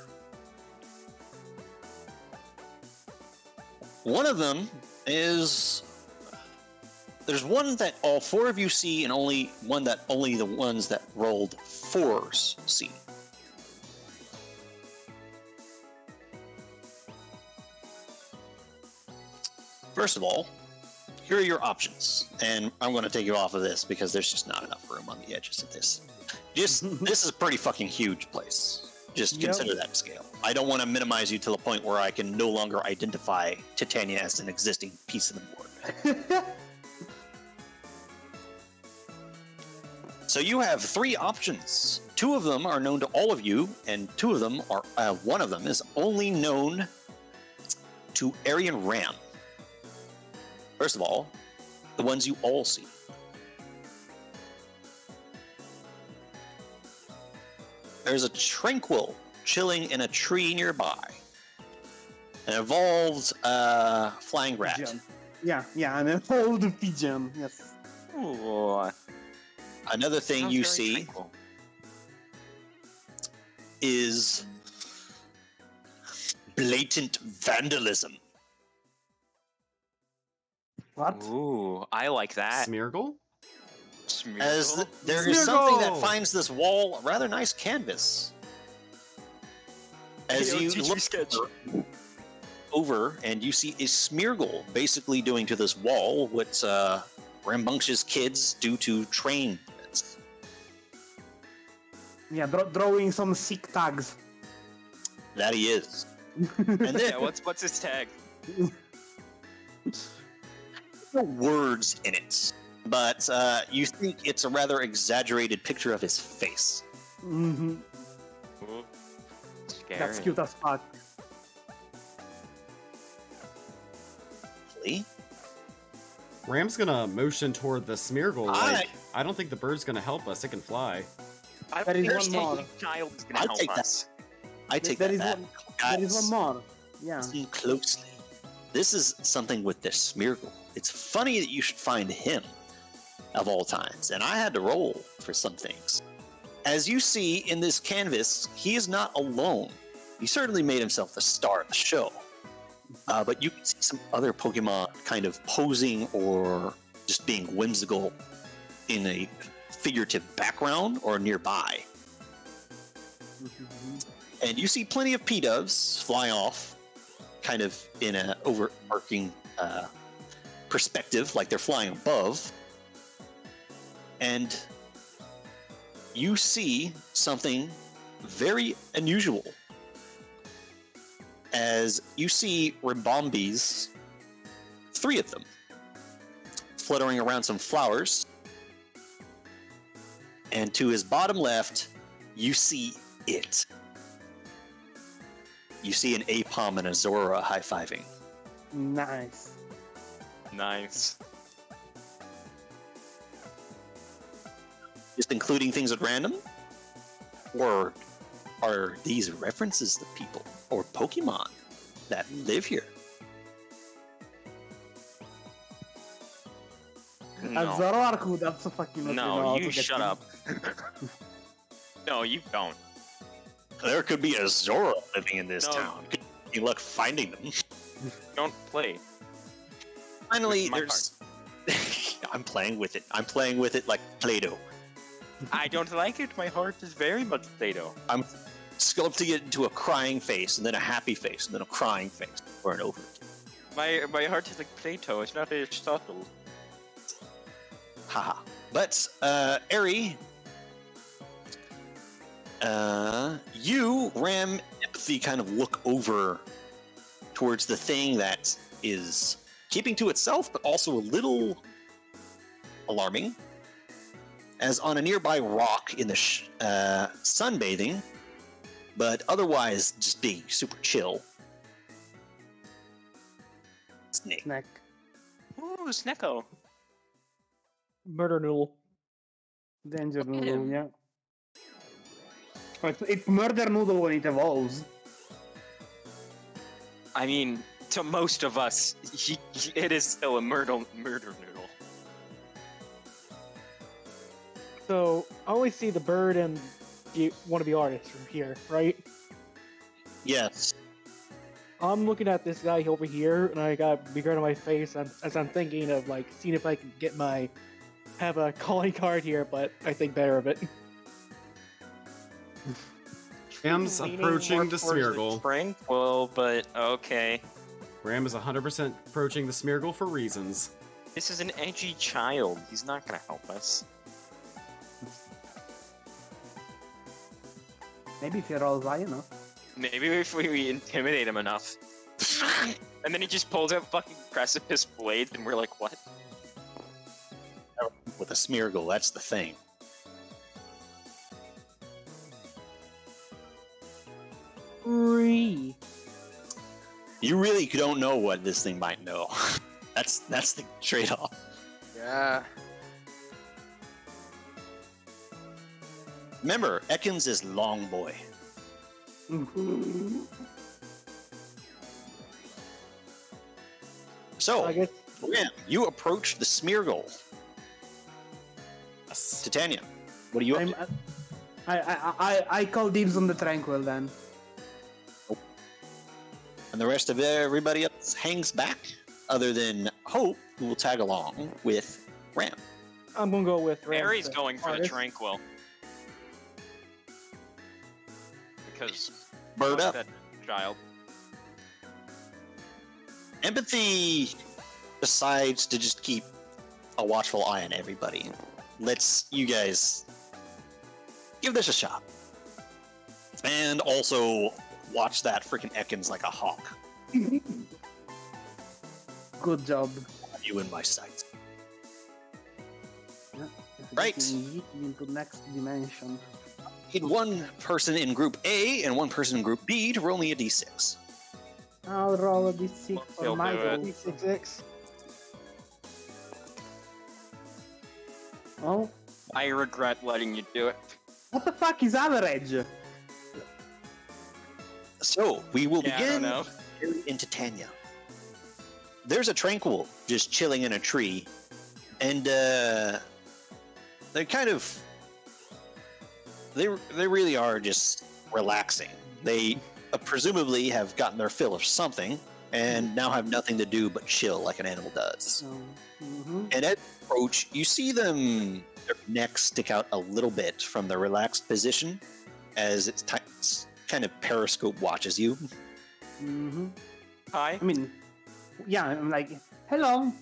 One of them is, there's one that all 4 of you see, and only one that only the ones that rolled 4s see. First of all, here are your options, and I'm going to take you off of this because there's just not enough room on the edges of this. This is a pretty fucking huge place. Just Yep. consider that scale. I don't want to minimize you to the point where I can no longer identify Titania as an existing piece of the board. So you have 3 options. 2 of them are known to all of you, and 2 of them are one of them is only known to Aryan Ram. First of all, the ones you all see. There's a Tranquil chilling in a tree nearby. An evolved flying rat. Pigeon. Yeah, an old pigeon. Yes. Ooh. Another thing Sounds you very see tranquil. is blatant vandalism. What? Ooh, I like that. Smeargle? As there is Smeargle! something that finds this wall a rather nice canvas. As you look over and you see a Smeargle basically doing to this wall what rambunctious kids do to train pits. Yeah, drawing some sick tags. That he is. And then Yeah, what's his tag? no words in it, but you think it's a rather exaggerated picture of his face. Mm-hmm. Ooh. Scary. That's cute as fuck. Really? Ram's gonna motion toward the Smeargle. I- Like, I don't think the bird's gonna help us. It can fly. I There is think one more. the child is gonna I'll help take that. us. I take There that is back. one- There is Guys, one more. Yeah. listen closely. This is something with this Smeargle. It's funny that you should find him, of all times, and I had to roll for some things. As you see in this canvas, he is not alone. he certainly made himself the star of the show. But you can see some other Pokemon kind of posing or just being whimsical in a figurative background or nearby. And you see plenty of P-Doves fly off, kind of in an overarching perspective, like they're flying above. And you see something very unusual. As you see Ribombis, 3 of them, fluttering around some flowers. And to his bottom left, you see it. You see an Apom and a Zora high-fiving. Nice. Nice. Just including things at random? Or are these references to people or Pokemon that live here? No, Zoroark, that's a fucking... no, you shut up. No, you don't. There could be a Zora living in this No. town. Good luck finding them. Don't play. Finally, With my there's... I'm playing with it. I'm playing with it like Play-Doh. I don't like it. My heart is very much Play-Doh. I'm sculpting it into a crying face, and then a happy face, and then a crying face, over and over again. My heart is like Play-Doh. It's not Aristotle. Haha. But, Eri, you, Ram, Empathy kind of look over towards the thing that is keeping to itself, but also a little alarming. As on a nearby rock in the sunbathing, but otherwise just being super chill. Snake. Snack. Ooh, Snecko. Murder Noodle. Danger Look at Noodle, him. yeah. Oh, it's Murder Noodle when it evolves. I mean, to most of us, it is still a murder noodle. So I always see the bird and the wannabe artist from here, right? Yes. I'm looking at this guy over here, and I got big grin on my face as I'm thinking of like seeing if I can get have a calling card here, but I think better of it. Ram's Leaning approaching more the towards Smeargle. Tranquil, but okay. Ram is 100% approaching the Smeargle for reasons. This is an edgy child. He's not gonna help us. Maybe if you're all high enough. Maybe if we intimidate him enough. And then he just pulls out fucking precipice blades, and we're like, what? With a Smeargle, that's the thing. Free. You really don't know what this thing might know. That's the trade-off. Yeah. Remember, Ekans is Long Boy. So, I guess Ram, you approach the Smeargle. Yes. Titania, what are you up to? I call dibs on the Tranquil then. And the rest of everybody else hangs back, other than Hope, who will tag along with Ram. I'm gonna go with Ram's, Harry's going for the artist. Tranquil. Because Bird fuck up. that child. Empathy decides to just keep a watchful eye on everybody. Let's you guys give this a shot. And also watch that freaking Ekans like a hawk. Good job. You in my sights. Yeah, Right. Yeet into next dimension. Need one person in group A and one person in group B to roll me a d6. I'll roll a d6 for He'll my do it. goal. 666. Oh, I regret letting you do it. what the fuck is average? So we will Yeah, I don't begin know. into Tanya. There's a Tranquil just chilling in a tree, and they're kind of they really are just relaxing. They presumably have gotten their fill of something and now have nothing to do but chill like an animal does. And at approach, you see them, their necks stick out a little bit from their relaxed position as it's kind of periscope watches you. Hi. I mean, yeah, I'm like, hello.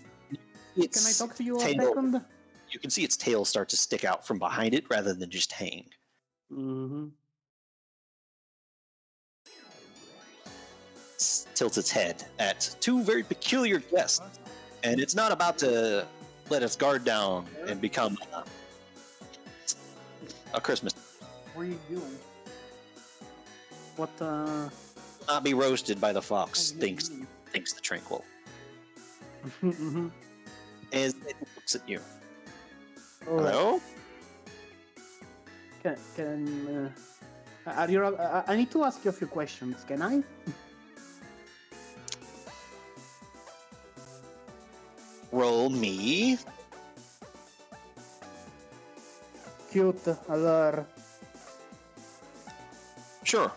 Can I talk to you a second? You can see its tail start to stick out from behind it rather than just hang. Tilts its head at two very peculiar guests, and it's not about to let its guard down and become a Christmas. What are you doing? What, Not be roasted by the fox, thinks the tranquil. As it looks at you. Hello? Are you? I need to ask you a few questions. Can I? Roll me. Cute, allure. Sure.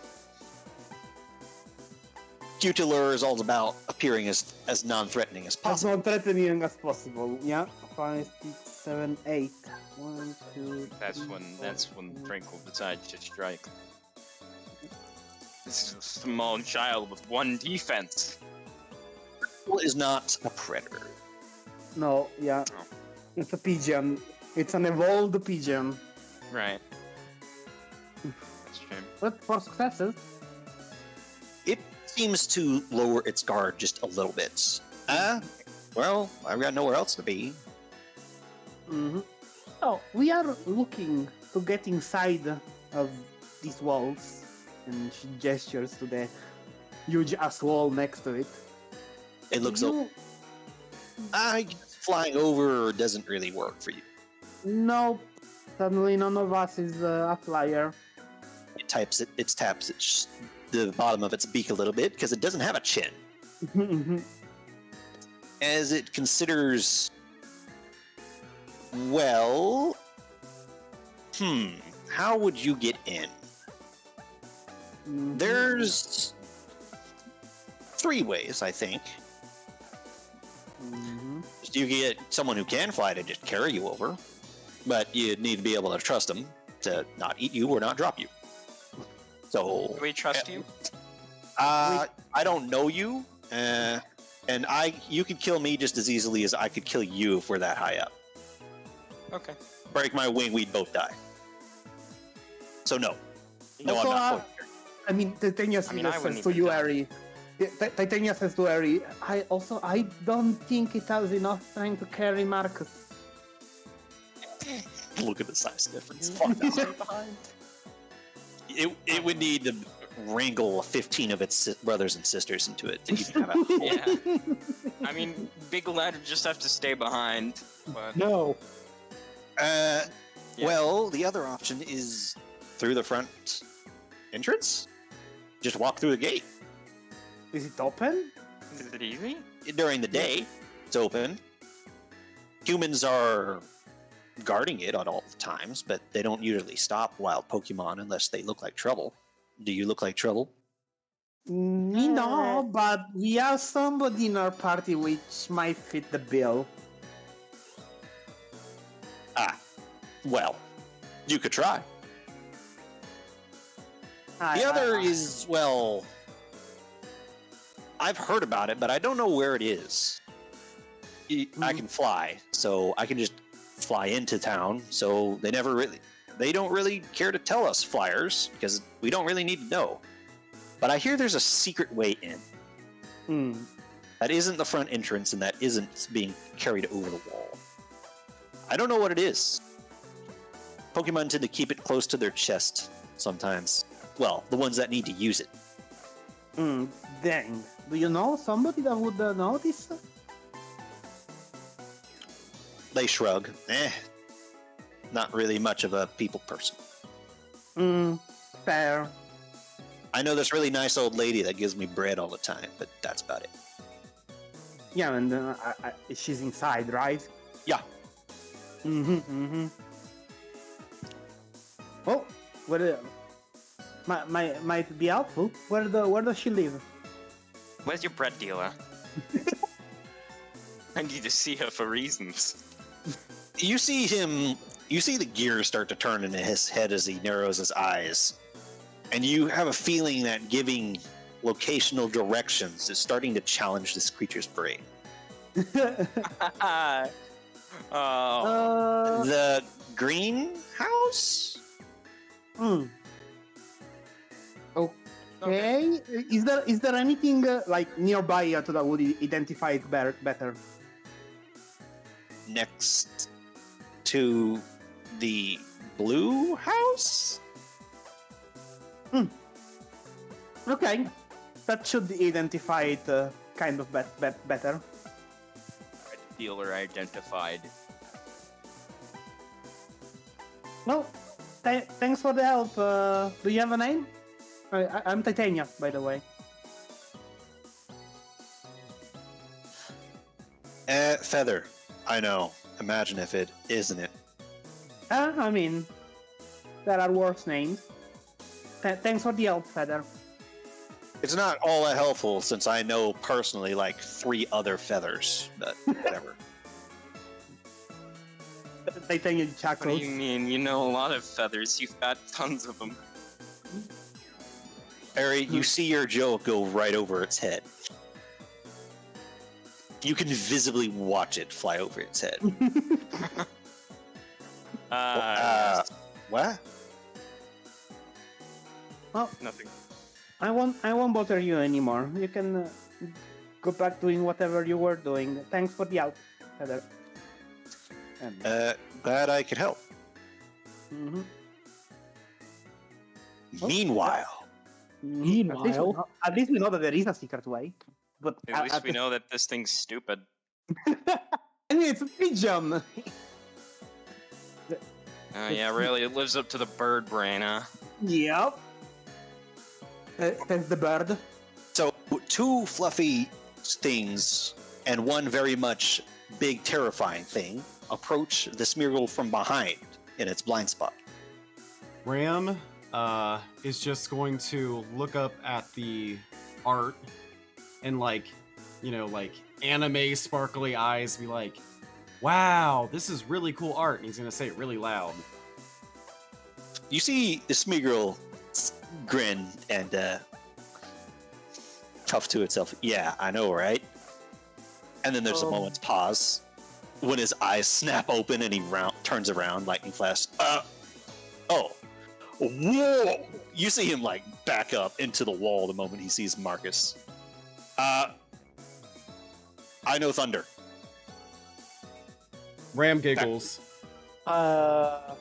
Cute allure is all about appearing as non-threatening as As possible. non-threatening as possible. Yeah. 5, 6, 7, 8. 1, 2. That's 3, when 4, Tranquil decides to strike. This is a small child with one defense. Is not a predator. No, yeah. Oh. It's a pigeon. It's an evolved pigeon. Right. That's true. But for successes. It seems to lower its guard just a little bit. Well, I've got nowhere else to be. Oh, we are looking to get inside of these walls. And she gestures to the huge ass wall next to it. It looks You- flying over doesn't really work for you. No, suddenly none of us is a flyer. It taps the bottom of its beak a little bit because it doesn't have a chin. As it considers, well, how would you get in? There's 3 ways, I think. You get someone who can fly to just carry you over, but you need to be able to trust them to not eat you or not drop you. So, Do we trust you? I don't know you, and you could kill me just as easily as I could kill you if we're that high up. Okay. Break my wing, we'd both die. So no, no, Also, I'm not. I mean, Titania I mean, I says wouldn't to even you, die. Ari. Titania says to Ari, I don't think it has enough strength to carry Marcus. Look at the size difference. Fuck off. It would need to wrangle 15 of its brothers and sisters into it to even have a. Yeah. I mean, big lad would just have to stay behind. But No. Yeah. Well, the other option is through the front entrance. Just walk through the gate. Is it open? is it easy? During the day, it's open. Humans are guarding it at all times, but they don't usually stop wild Pokemon unless they look like trouble. Do you look like trouble? No, but we have somebody in our party which might fit the bill. Well, you could try. The other is, well, I've heard about it, but I don't know where it is. I can fly, so I can just fly into town, so they don't really care to tell us flyers, because we don't really need to know. But I hear there's a secret way in. That isn't the front entrance, and that isn't being carried over the wall. I don't know what it is. Pokemon tend to keep it close to their chest sometimes. Well, the ones that need to use it. Dang. Do you know somebody that would know this? They shrug. Not really much of a people person. Fair. I know this really nice old lady that gives me bread all the time, but that's about it. Yeah, and she's inside, right? Yeah. Oh, what? might be helpful. Where does she live? Where's your bread dealer? I need to see her for reasons. You see him. You see the gears start to turn in his head as he narrows his eyes, and you have a feeling that giving locational directions is starting to challenge this creature's brain. Oh. The greenhouse? Okay. Is there anything like nearby that would identify it better? Next to the blue house? Okay, that should identify it kind of better. Dealer identified. No, thanks for the help. Do you have a name? I'm Titania, by the way. Feather. I know. Imagine if it isn't it. I mean, there are worse names. Thanks for the help, Feather. It's not all that helpful since I know personally like 3 other feathers, but whatever. Titania What chuckles. do you mean? You know a lot of feathers. You've got tons of them. Harry, you see your joke go right over its head. You can visibly watch it fly over its head. What? Well, Nothing. I won't bother you anymore. You can go back doing whatever you were doing. Thanks for the help, Heather. And, Glad I could help. mhm. Meanwhile, At least we know that there is a secret way. But At least we know that this thing's stupid. I mean, it's a pigeon. Oh yeah, really? It lives up to the bird brain, huh? Yep. That's the bird. so 2 fluffy things and 1 very much big, terrifying thing approach the Smeargle from behind in its blind spot. Ram is just going to look up at the art and like anime sparkly eyes, be like, wow, this is really cool art. And he's going to say it really loud. You see the Smeargle grin and tough to itself. Yeah, I know, right? And then there's a moment's pause when his eyes snap open and he turns around, lightning flash. Oh, whoa! You see him like back up into the wall the moment he sees Marcus. I know Thunder. Ram giggles. Oh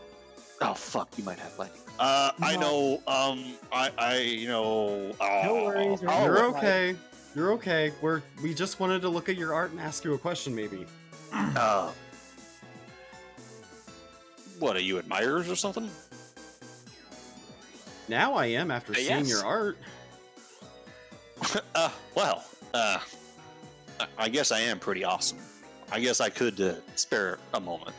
fuck, you might have lightning. I know. I know. No worries. You're okay. You're okay. We just wanted to look at your art and ask you a question, maybe. What are you, admirers or something? Now I am after seeing Yes. your art. Well, I guess I am pretty awesome. I guess I could spare a moment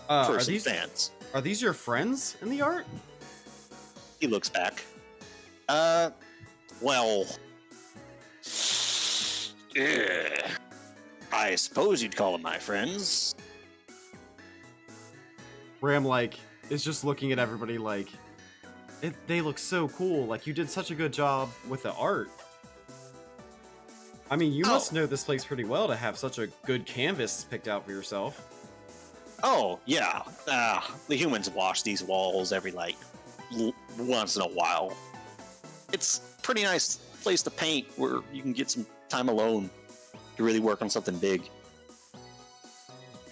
for Are some these fans. are these your friends in the art? He looks back. Well, I suppose you'd call them my friends. Ram is just looking at everybody like, they look so cool. Like you did such a good job with the art. I mean, you must know this place pretty well to have such a good canvas picked out for yourself. Oh, yeah. The humans wash these walls every, once in a while. It's a pretty nice place to paint where you can get some time alone to really work on something big.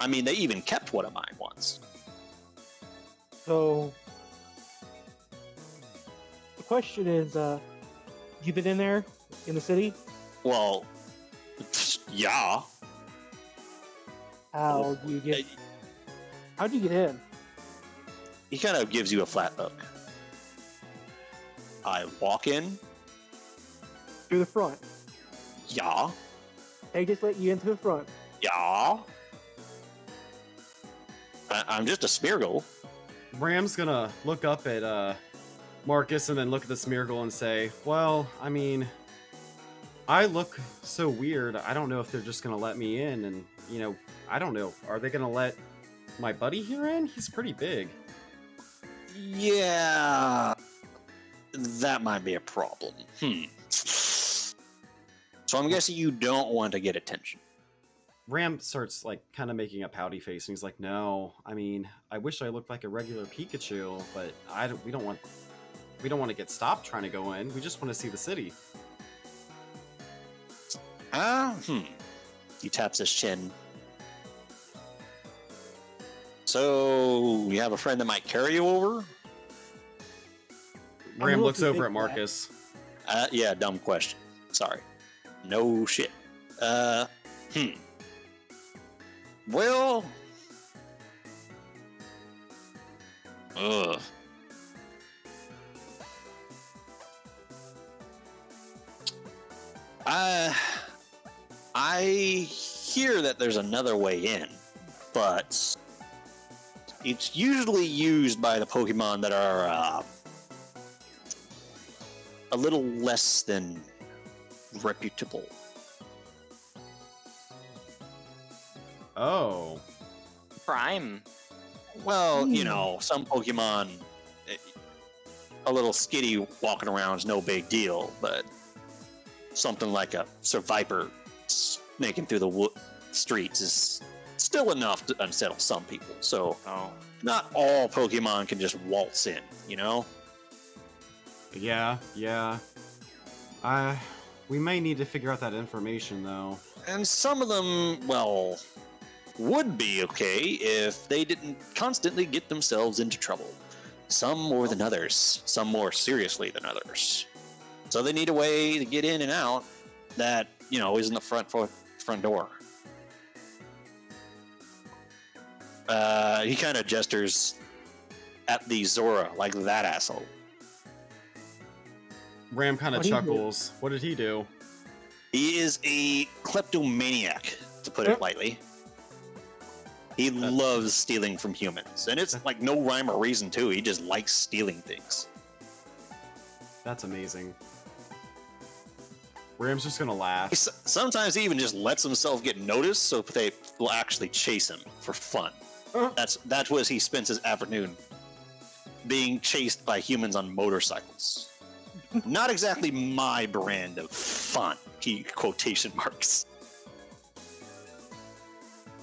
I mean, they even kept one of mine once. So the question is, you been in there in the city? Well, yeah. How do you get? How do you get in? He kind of gives you a flat look. I walk in. Through the front. Yeah. They just let you into the front. Yeah. I'm just a Smeargle. Ram's gonna look up at Marcus and then look at the Smeargle and say, well, I mean, I look so weird. I don't know if they're just going to let me in. And, you know, I don't know. Are they going to let my buddy here in? He's pretty big. Yeah, that might be a problem. So I'm guessing you don't want to get attention. Ram starts like kind of making a pouty face, and he's like, "No, I mean, I wish I looked like a regular Pikachu, but we don't want to get stopped trying to go in. We just want to see the city." He taps his chin. So you have a friend that might carry you over? Ram looks over at Marcus. Yeah, dumb question. Sorry. No shit. Well. Ugh. I hear that there's another way in, but it's usually used by the Pokemon that are a little less than reputable. Oh. Prime. Well, you know, some Pokemon, a little skitty walking around is no big deal, but something like a Survivor snaking through the streets is still enough to unsettle some people. So, not all Pokemon can just waltz in, you know? Yeah. We may need to figure out that information, though. And some of them, well, would be okay if they didn't constantly get themselves into trouble. Some more than others, some more seriously than others. So they need a way to get in and out that, you know, isn't the front door. He kind of gestures at the Zora like that asshole. Ram kind of chuckles. What did he do? He is a kleptomaniac, to put it lightly. He loves stealing from humans, and it's like no rhyme or reason too. He just likes stealing things. That's amazing. Ram's just gonna laugh. Sometimes he even just lets himself get noticed, so they will actually chase him for fun. That's what he spends his afternoon being chased by humans on motorcycles. Not exactly my brand of fun. He quotation marks.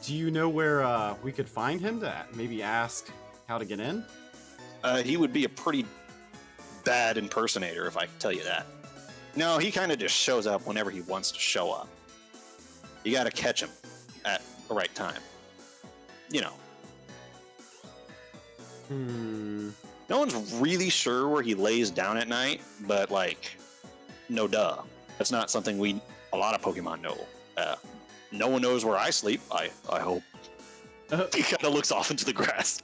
Do you know where we could find him to maybe ask how to get in? He would be a pretty bad impersonator, if I can tell you that. No, he kind of just shows up whenever he wants to show up. You gotta catch him at the right time. You know. No one's really sure where he lays down at night, but like, no duh. That's not something a lot of Pokemon know. No one knows where I sleep, I hope. He kind of looks off into the grass.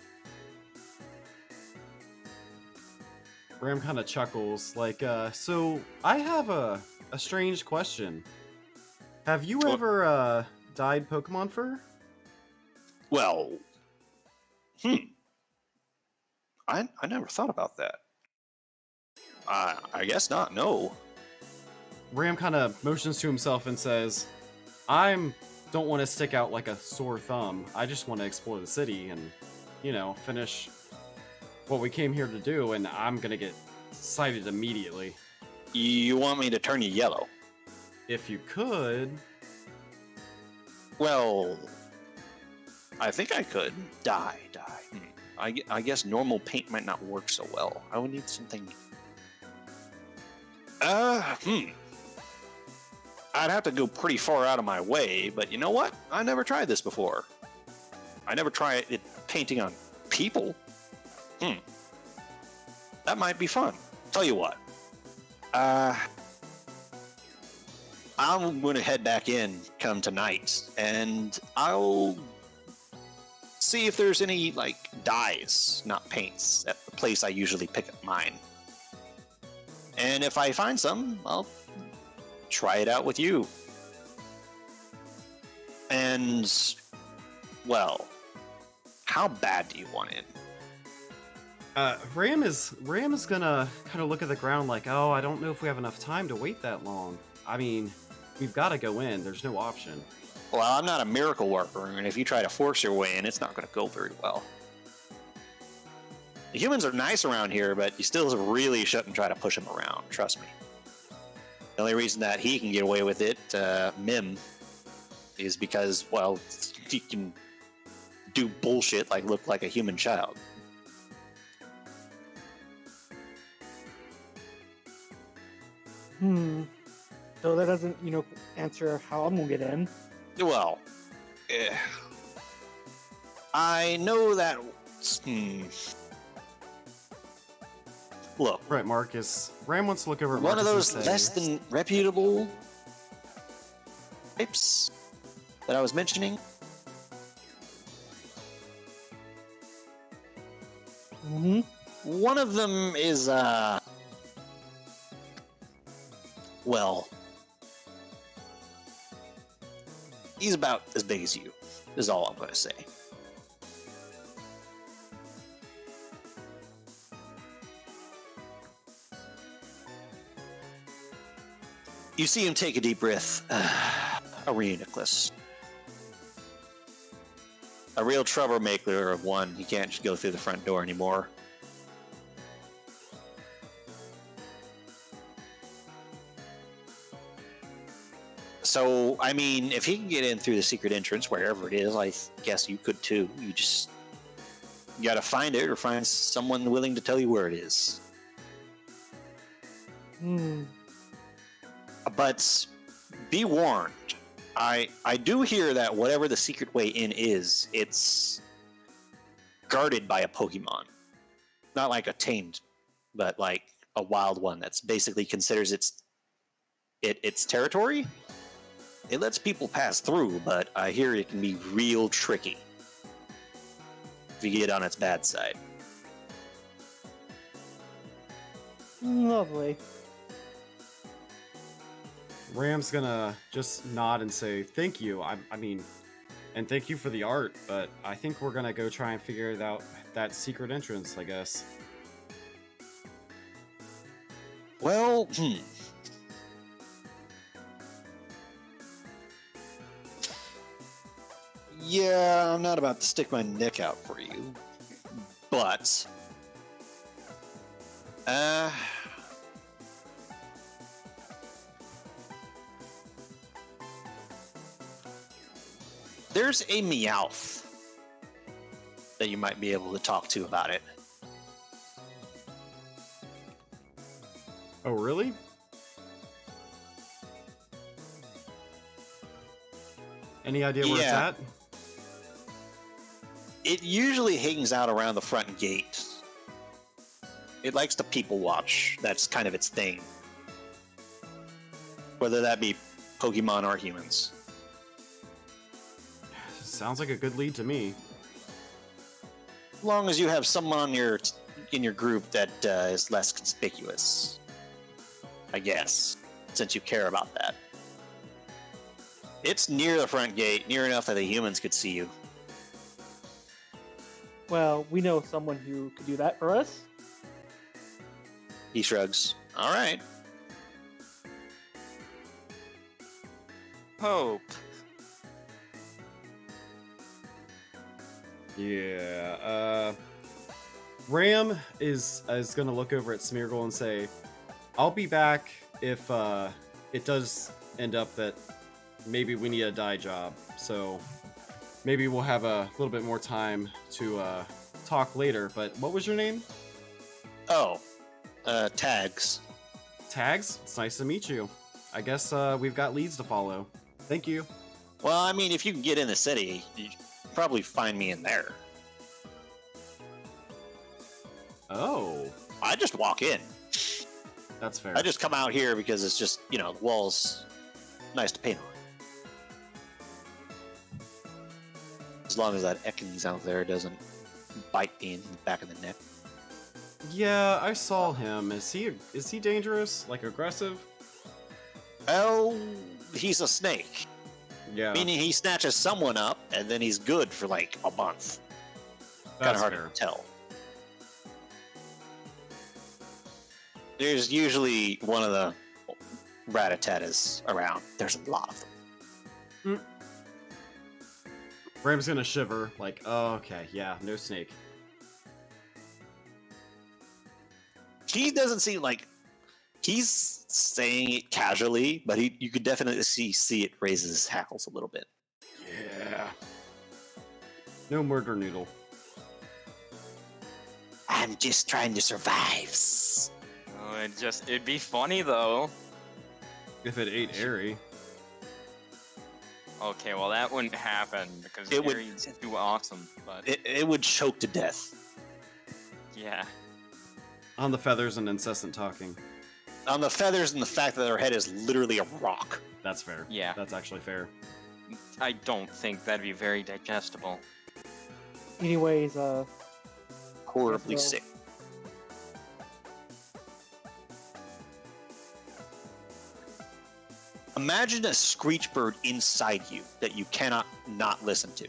Ram kind of chuckles, like, so I have a strange question. Have you ever dyed Pokemon fur? Well, I never thought about that. I guess not, no. Ram kind of motions to himself and says, don't want to stick out like a sore thumb. I just want to explore the city and, you know, finish what we came here to do, and I'm gonna get sighted immediately. You want me to turn you yellow? If you could. Well, I think I could. Dye. I guess normal paint might not work so well. I would need something... I'd have to go pretty far out of my way, but you know what? I never tried this before. I never tried it painting on people. That might be fun. Tell you what. I'm going to head back in come tonight, and I'll see if there's any, like, dyes, not paints, at the place I usually pick up mine. And if I find some, I'll try it out with you. And, well, how bad do you want it? Ram is gonna kind of look at the ground like, oh, I don't know if we have enough time to wait that long. I mean, we've got to go in. There's no option. Well, I'm not a miracle worker, and if you try to force your way in, it's not going to go very well. The humans are nice around here, but you still really shouldn't try to push them around. Trust me. The only reason that he can get away with it, Mim, is because, well, he can do bullshit like look like a human child. So that doesn't, answer how I'm gonna get in. Well, I know that. Look, Right, Marcus. Ram wants to look over at one Marcus of those and say, less than reputable types that I was mentioning. Mm-hmm. One of them is, well, he's about as big as you, is all I'm going to say. You see him take a deep breath. Arena Nicholas. A real troublemaker of one. He can't just go through the front door anymore. So, I mean, if he can get in through the secret entrance, wherever it is, I guess you could too. You just gotta find it or find someone willing to tell you where it is. But be warned. I do hear that whatever the secret way in is, it's guarded by a Pokemon. Not like a tamed, but like a wild one that's basically considers its territory. It lets people pass through, but I hear it can be real tricky if you get on its bad side. Lovely. Ram's gonna just nod and say, thank you. I mean, and thank you for the art, but I think we're gonna go try and figure it out, that secret entrance, I guess. Well, Yeah, I'm not about to stick my neck out for you, but there's a Meowth that you might be able to talk to about it. Oh, really? Any idea where it's Yeah. at? It usually hangs out around the front gate. It likes to people watch. That's kind of its thing. Whether that be Pokemon or humans. Sounds like a good lead to me. As long as you have someone in your group that is less conspicuous. I guess. Since you care about that. It's near the front gate, near enough that the humans could see you. Well, we know someone who could do that for us. He shrugs. All right. Hope. Yeah, Ram is gonna look over at Smeargle and say, I'll be back if it does end up that maybe we need a dye job, so maybe we'll have a little bit more time to talk later. But what was your name? Oh, Tags. Tags? It's nice to meet you. I guess we've got leads to follow. Thank you. Well, I mean, if you can get in the city, you probably find me in there. Oh, I just walk in. that's fair. I just come out here because it's just, the walls nice to paint on. As long as that Ekans out there doesn't bite me in the back of the neck. Yeah, I saw him. Is he dangerous? Like aggressive? Oh, he's a snake. Yeah, Meaning he snatches someone up and then he's good for like a month. Kind that's of hard fair. to tell. There's usually one of the rat-a-tat-tas around. There's a lot of them. Ram's gonna shiver, like, oh, okay, yeah, no snake. He doesn't seem like he's saying it casually, but you could definitely see it raises his hackles a little bit. Yeah. No murder noodle. I'm just trying to survive. Oh, it'd be funny though. If it ate Airy. Okay, well that wouldn't happen because It would- Aries is too awesome, but It would choke to death. yeah. On the feathers and incessant talking. On the feathers and the fact that their head is literally a rock. That's fair. Yeah. That's actually fair. I don't think that'd be very digestible. Anyways, Horribly Yes, sick. Imagine a screech bird inside you that you cannot not listen to.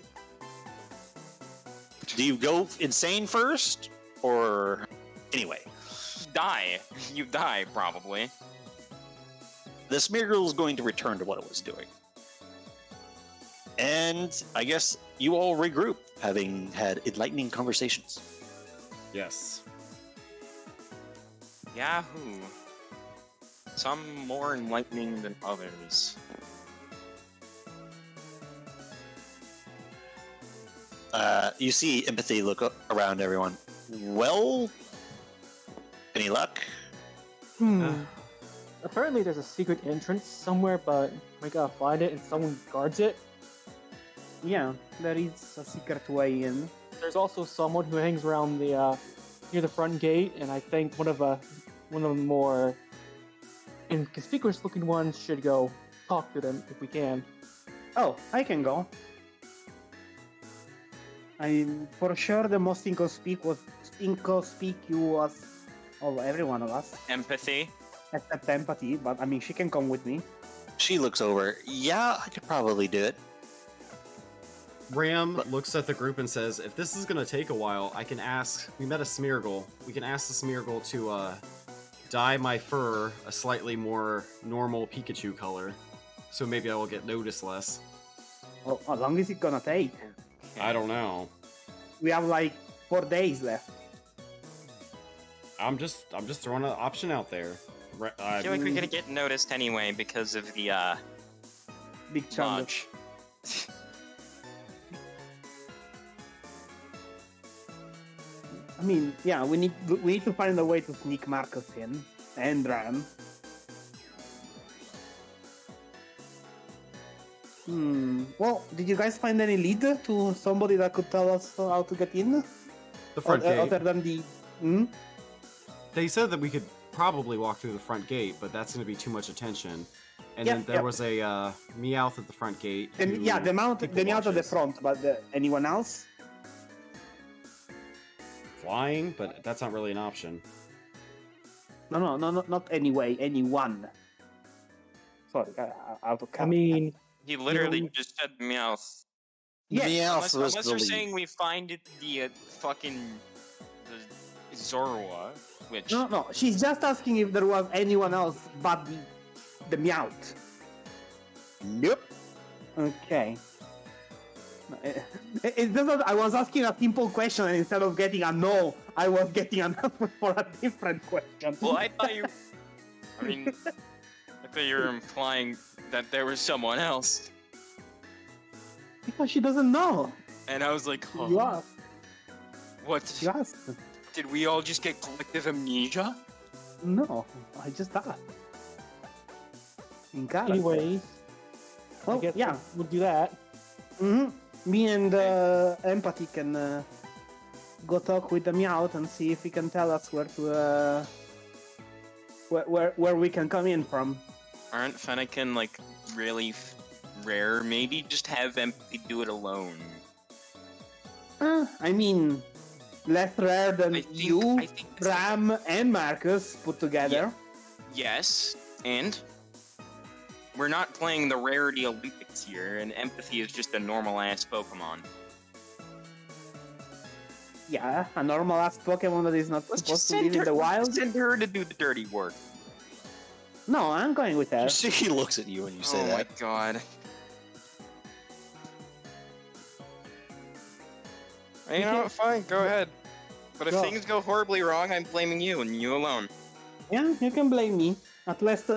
Do you go insane first? Or... Anyway. Die. You die, probably. The Smeargle is going to return to what it was doing. And I guess you all regroup, having had enlightening conversations. Yes. Yahoo. Some more enlightening than others. You see Empathy look around everyone. Well, any luck? apparently there's a secret entrance somewhere, but we gotta find it and someone guards it. Yeah, there is a secret way in. There's also someone who hangs around the near the front gate, and I think one of the more inconspicuous looking ones should go talk to them if we can. Oh, I can go. I'm for sure the most inconspicuous of every one of us, Empathy. except Empathy. But I mean, she can come with me. She looks over. Yeah, I could probably do it. Ram looks at the group and says, if this is gonna take a while, I can ask... We met a Smeargle. We can ask the Smeargle to, dye my fur a slightly more normal Pikachu color. So maybe I will get noticed less. Oh, how long is it gonna take? I don't know. We have like 4 days left. I'm just throwing an option out there. I feel like we're gonna get noticed anyway because of the Big challenge. launch. I mean, yeah, we need to find a way to sneak Marcus in and Ram. Well, did you guys find any lead to somebody that could tell us how to get in? The front gate. Other than the... They said that we could probably walk through the front gate, but that's going to be too much attention. And then there was a Meowth at the front gate. And yeah, the Meowth at the watches. front, but anyone else? Flying, but that's not really an option. No, not anyway, anyone. Sorry, out of I mean, He literally just said Meowth. Yeah, Meowth was Unless the you're lead. saying we find it the fucking the Zorua, which No, she's just asking if there was anyone else but the Meowth. Nope. Okay. It's just that I was asking a simple question, and instead of getting a no, I was getting an answer for a different question. well, I thought you. I mean, I thought you were implying that there was someone else, Because she doesn't know. and I was like, huh? You asked. What? You asked. Did we all just get collective amnesia? No, I just asked. In character. anyways, I Well, guess yeah. we'll do that. Me and Empathy can go talk with the Meowth and see if he can tell us where to where we can come in from. Aren't Fennekin like really rare? Maybe just have Empathy do it alone. I mean, less rare than I think you, it's Ram, and Marcus put together. Yes, and we're not playing the Rarity Olympics here, and Empathy is just a normal ass Pokemon. Yeah, a normal ass Pokemon that is not Let's supposed just to live in the wild. send her to do the dirty work. No, I'm going with her. You see, he looks at you when you say Oh that. my god. You know what? Fine, go ahead. But if Go. things go horribly wrong, I'm blaming you and you alone. Yeah, you can blame me. At least,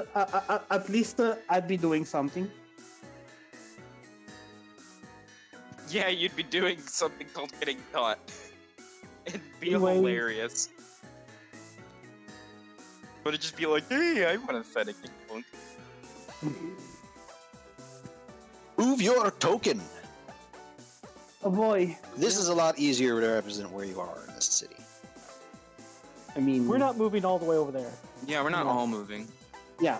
I'd be doing something. Yeah, you'd be doing something called getting caught. It'd be Anyway. hilarious. But it'd just be like, hey, I want to fed a punk. Move your token. Oh boy. This is a lot easier to represent where you are in this city. I mean, We're not moving all the way over there. Yeah, we're not No. all moving. Yeah.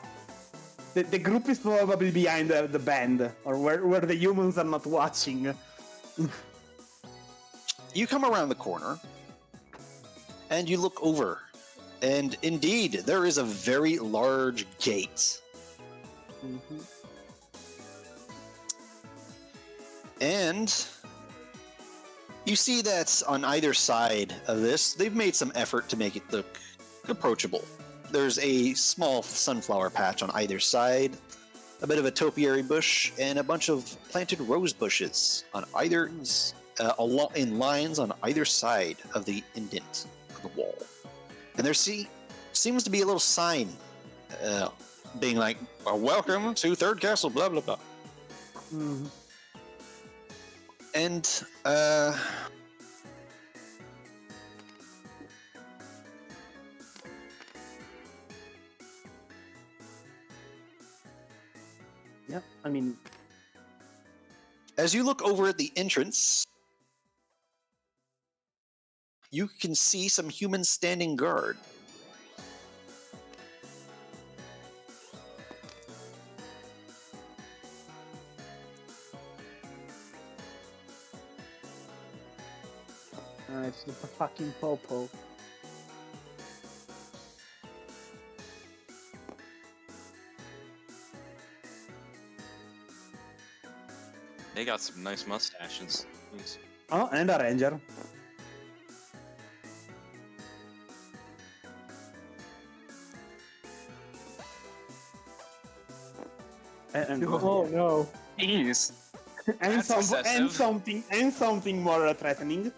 The group is probably behind the band, or where the humans are not watching. You come around the corner, and you look over, and indeed, there is a very large gate. Mhm. And you see that on either side of this, they've made some effort to make it look approachable. There's a small sunflower patch on either side, a bit of a topiary bush, and a bunch of planted rose bushes on either in lines on either side of the indent of the wall. And there seems to be a little sign being like, "Welcome to Third Castle," blah blah blah. Mhm. And Yeah, I mean, as you look over at the entrance, you can see some humans standing guard. it's the fucking Popo. They got some nice mustaches. Jeez. Oh, and a ranger. And, Oh no. Jeez. and, That's excessive. something more threatening.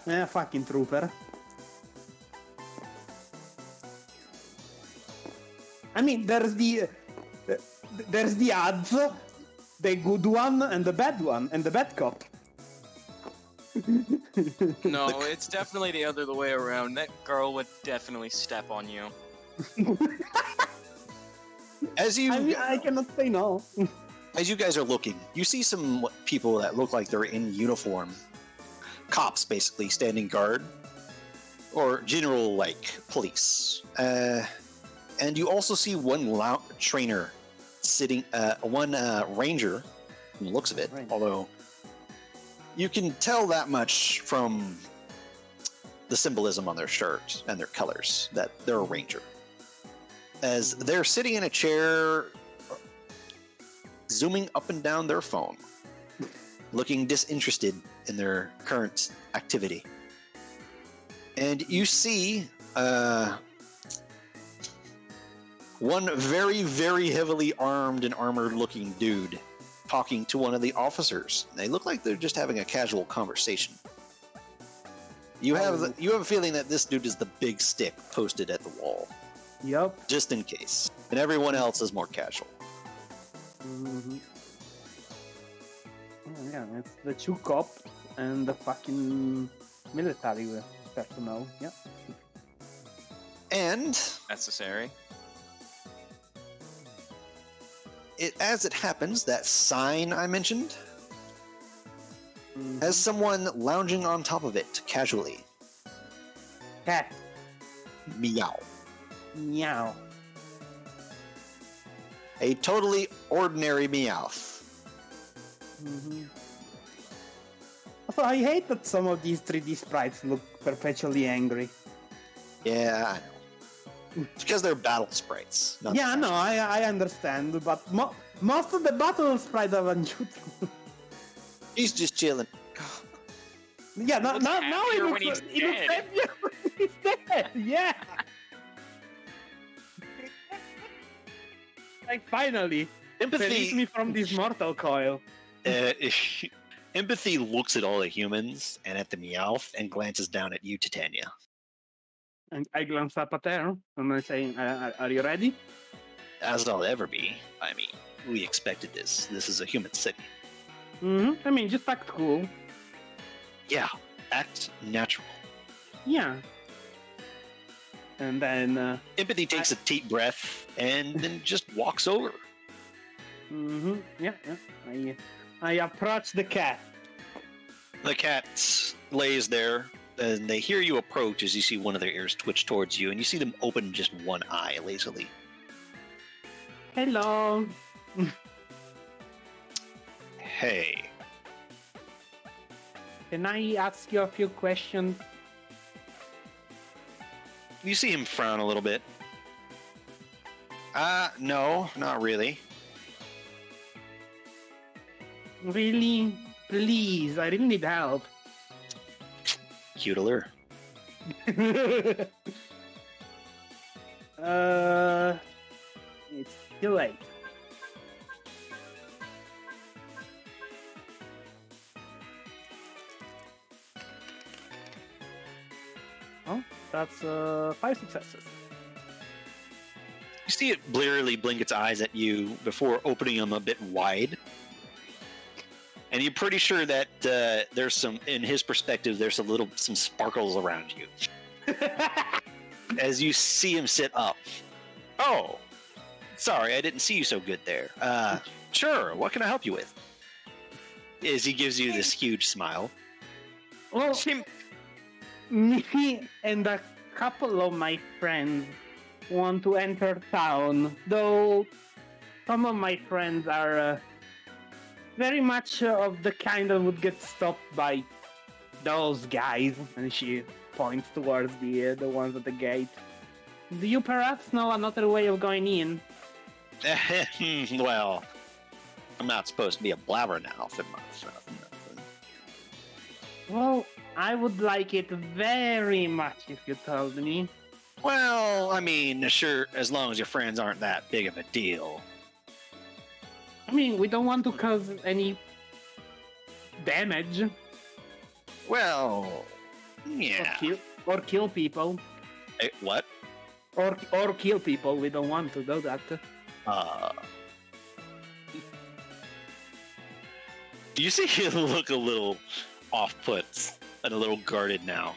Yeah, fucking trooper. I mean, there's the ads, the good one and the bad one, and the bad cop. No, it's definitely the other way around. That girl would definitely step on you. As you I mean, I cannot say no. as you guys are looking, you see some people that look like they're in uniform, cops basically standing guard, or general like police. And you also see one trainer sitting, one ranger, from the looks of it. Right. Although you can tell that much from the symbolism on their shirt and their colors that they're a ranger. As they're sitting in a chair, zooming up and down their phone, looking disinterested in their current activity. And you see one very, very heavily armed and armored looking dude talking to one of the officers. They look like they're just having a casual conversation. You have a feeling that this dude is the big stick posted at the wall, Yup. just in case. And everyone else is more casual. Mm-hmm. Oh, yeah, it's the two cops and the fucking military personnel. Yeah. And Necessary. as it happens, that sign I mentioned Mhm. has someone lounging on top of it casually. Cat. Meow. Meow. A totally ordinary Meowth. Mm-hmm. Also, I hate that some of these 3D sprites look perpetually angry. Yeah, I know. It's because they're battle sprites. not Yeah, the no, I understand, but most of the battle sprites are neutral. He's just chilling. Yeah, now, looks now, now happier it when looks, he's it looks dead. happier when he's dead. Yeah. Like finally, release Empathy. me from this mortal coil. Uh, Empathy looks at all the humans and at the Meowth and glances down at you, Titania. And I glance up at her and I say, "Are you ready?" As I'll ever be. I mean, we expected this. This is a human city. Mm-hmm. I mean, just act cool. Yeah, act natural. Yeah. And then, Empathy takes a deep breath and then just walks over. yeah. I approach the cat. The cat lays there, and they hear you approach as you see one of their ears twitch towards you, and you see them open just one eye lazily. Hello. Hey. Can I ask you a few questions? You see him frown a little bit. No, not really. Really? Please, I really need help. Cutiler. It's too late. Oh, that's 5 successes. You see it blearily blink its eyes at you before opening them a bit wide. And you're pretty sure that there's some, in his perspective, there's some sparkles around you. As you see him sit up. Oh, sorry, I didn't see you so good there. Sure, what can I help you with? As he gives you this huge smile. Well, me and a couple of my friends want to enter town, though some of my friends are very much of the kind that would get stopped by those guys. And she points towards the ones at the gate. Do you perhaps know another way of going in? Well, I'm not supposed to be a blabbermouth. Well, I would like it very much if you told me. Well, I mean, sure, as long as your friends aren't that big of a deal. I mean, we don't want to cause any damage Well, yeah. or kill people. What? Or kill people. We don't want to do that. You see him look a little off-put and a little guarded now.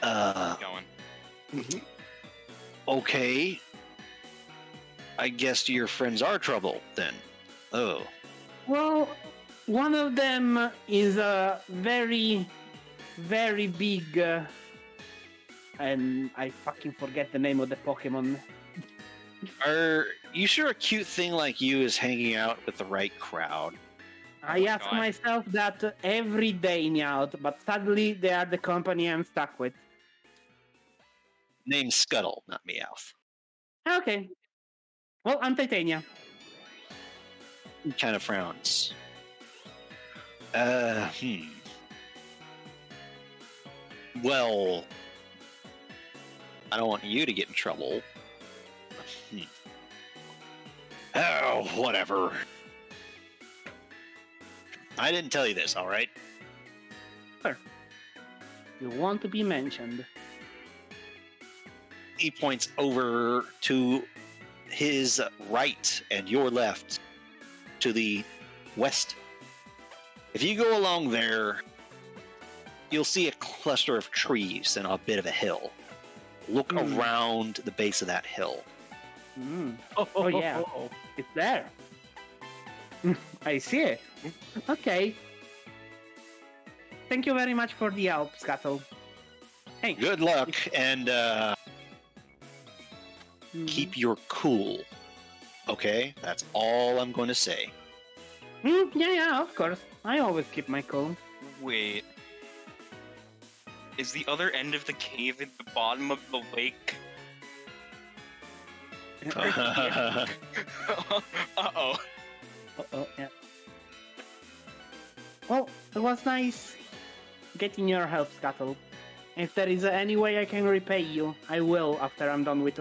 Going. Okay. I guess your friends are trouble, then. Oh. Well, one of them is a very, very big, and I fucking forget the name of the Pokemon. Are you sure a cute thing like you is hanging out with the right crowd? I ask God. myself that every day, Meowth, but sadly they are the company I'm stuck with. Name's Scuttle, not Meowth. Okay. Well, I'm Titania. He kind of frowns. Well, I don't want you to get in trouble. Oh, whatever. I didn't tell you this, all right? You want to be mentioned. He points over to his right and your left to the west. If you go along there, you'll see a cluster of trees and a bit of a hill. Look around the base of that hill. Oh yeah, it's there. I see it. Okay. Thank you very much for the help, Scuttle. Hey. Good luck, and keep your cool. Okay? That's all I'm going to say. Yeah, of course. I always keep my cool. Wait. Is the other end of the cave at the bottom of the lake? Uh-oh. Yeah. Well, it was nice Get in your help, Scuttle. If there is any way I can repay you, I will after I'm done with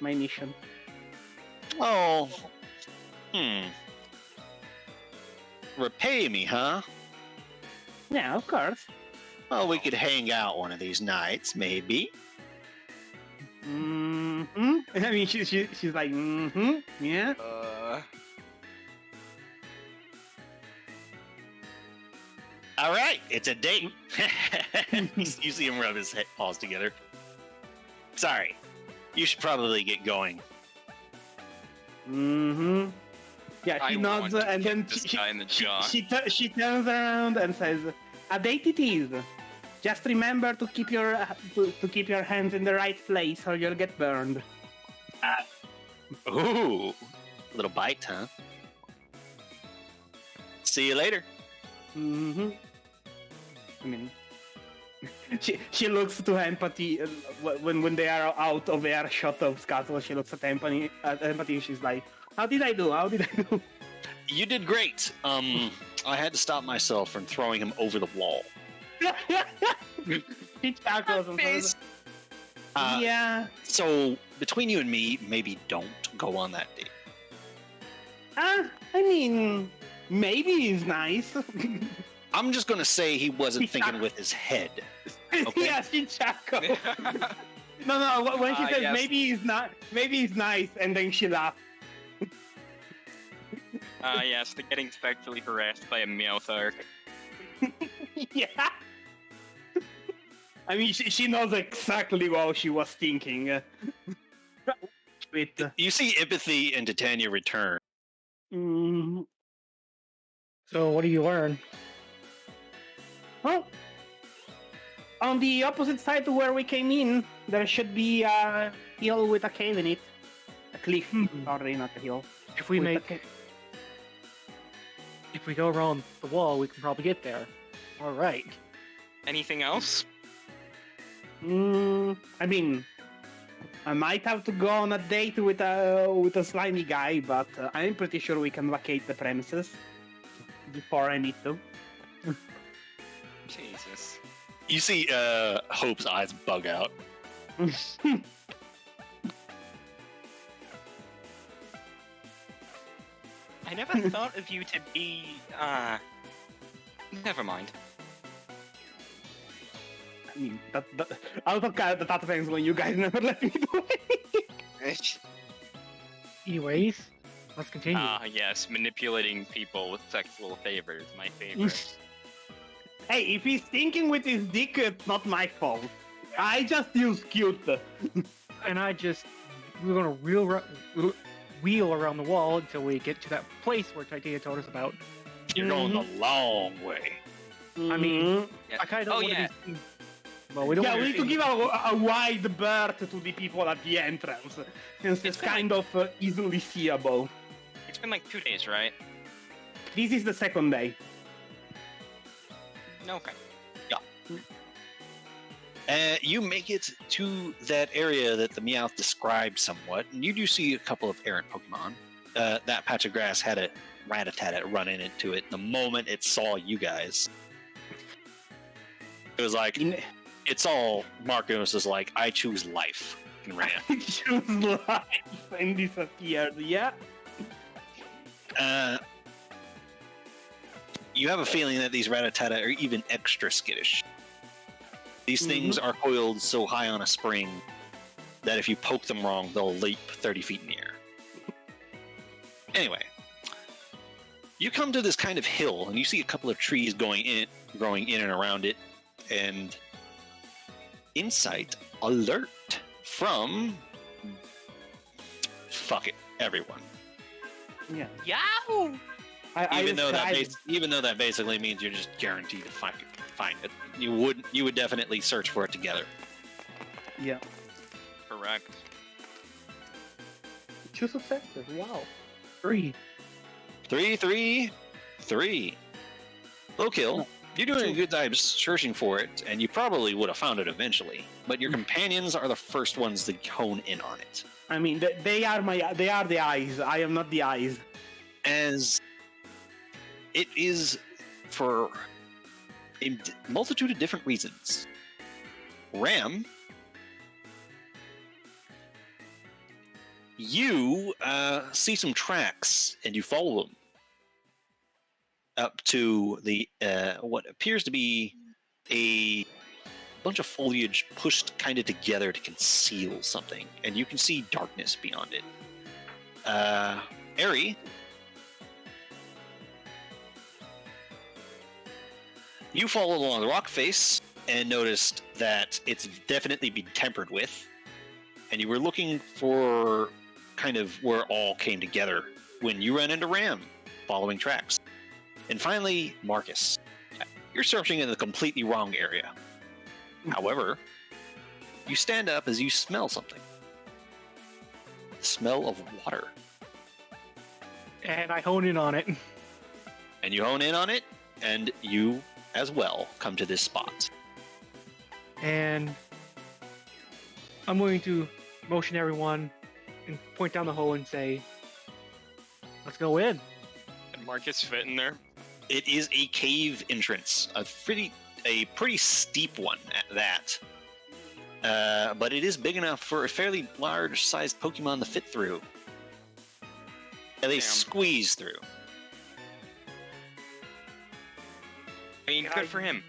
my mission. Oh. Repay me, huh? Yeah, of course. Well, we could hang out one of these nights, maybe. Mm-hmm. I mean, she's like, mm-hmm, yeah. All right, it's a date. You see him rub his paws together. Sorry, you should probably get going. Mm-hmm. Yeah, I she want nods to and kick then this guy in the jaw. she turns around and says, "A date it is. Just remember to keep your hands in the right place, or you'll get burned." Ooh, little bite, huh? See you later. Mm-hmm. I mean, she looks to Empathy when they are out of earshot of Scuttle. She looks at Empathy. She's like, "How did I do? How did I do?" You did great. I had to stop myself from throwing him over the wall. She chuckles and says, "Yeah. So between you and me, maybe don't go on that date. I mean, maybe he's nice." I'm just gonna say he wasn't thinking with his head. Okay? Yeah, she chuckles. No. When she says yes. maybe he's nice, and then she laughs. Yes, the getting sexually harassed by a Meowth. Yeah. I mean, she knows exactly what she was thinking. You see Empathy and Titania return. Mm, So what do you learn? well, on the opposite side to where we came in, there should be a hill with a cave in it. A cliff, sorry, not a hill. If we With a make, cave. if we go around the wall, we can probably get there. All right. Anything else? I mean, I might have to go on a date with a slimy guy, but I'm pretty sure we can vacate the premises before I need to. Jesus. You see Hope's eyes bug out. I never thought of you to be, never mind. I mean, out of character, that depends when you guys never let me do it. Anyways, let's continue. Yes, manipulating people with sexual favors, my favorite. Hey, if he's thinking with his dick, it's not my fault. I just use cute. And we're gonna wheel around the wall until we get to that place where Titania told us about. You're going the long way. I mean, Yeah. I kind of don't want yeah. to be. Well, we don't. Yeah, want we need to give a wide berth to the people at the entrance, since it's kind of easily seeable. It's been like 2 days, right? This is the second day. Okay. You make it to that area that the Meowth described somewhat, and you do see a couple of errant Pokemon. That patch of grass had a Rattata run into it the moment it saw you guys. It was like, it's all Marcus was just like, I choose life, and ran. Choose life and disappeared. Yeah. You have a feeling that these Rattata are even extra skittish. These things are coiled so high on a spring that if you poke them wrong, they'll leap 30 feet in the air. Anyway, you come to this kind of hill, and you see a couple of trees growing in and around it, and insight alert from everyone. Yeah. Yahoo! Even though that basically means you're just guaranteed to find it. You would definitely search for it together. Yeah. Correct. 2 successes. Wow. 3. 3. Low kill. You're doing a good job searching for it, and you probably would have found it eventually. But your companions are the first ones to hone in on it. I mean, they are the eyes. I am not the eyes. As it is for a multitude of different reasons. Ram, you see some tracks and you follow them up to the what appears to be a bunch of foliage pushed kind of together to conceal something, and you can see darkness beyond it. Ari, you follow along the rock face and noticed that it's definitely been tampered with, and you were looking for kind of where it all came together when you ran into Ram following tracks. And finally, Marcus, you're searching in the completely wrong area. However, you stand up as you smell something. The smell of water. And I hone in on it. And you hone in on it, and you as well come to this spot. And I'm going to motion everyone and point down the hole and say, let's go in. And Marcus fit in there. It is a cave entrance, a pretty steep one at that. But it is big enough for a fairly large-sized Pokemon to fit through. And they squeeze through. I mean, good for him.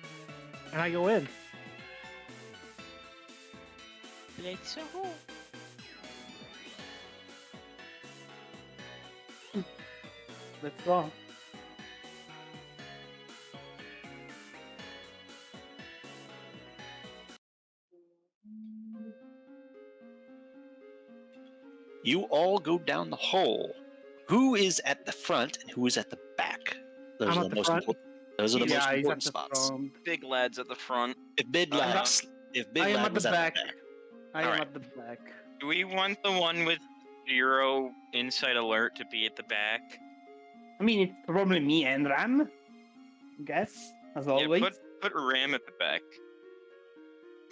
And I go in. Let's go. Let's go. You all go down the hole. Who is at the front and who is at the back? Those I'm are at the the most front. important. Those are the most Yeah, he's at important the spots. front. Big lads at the front. If Big Uh-huh. Lad, I am Lad at was the at back. the back. I am Alright. at the back. Do we want the one with 0 insight alert to be at the back? I mean, it's probably me and Ram. I guess, as always. Yeah, put Ram at the back.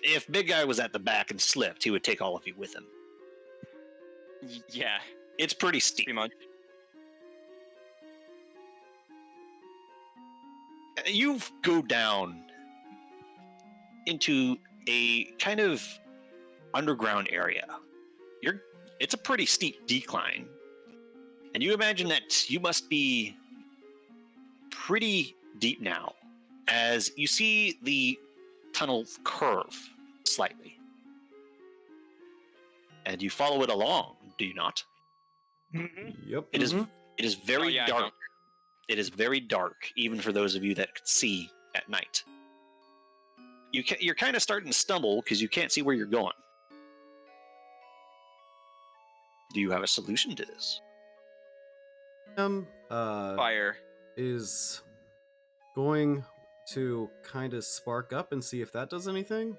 If Big Guy was at the back and slipped, he would take all of you with him. Yeah, It's pretty steep. pretty much. You go down into a kind of underground area. It's a pretty steep decline. And you imagine that you must be pretty deep now, as you see the tunnel curve slightly. And you follow it along, do you not? Yep. It is very Oh, yeah, I dark. know. It is very dark, even for those of you that could see at night. You're kind of starting to stumble because you can't see where you're going. Do you have a solution to this? Fire. Is going to kind of spark up and see if that does anything.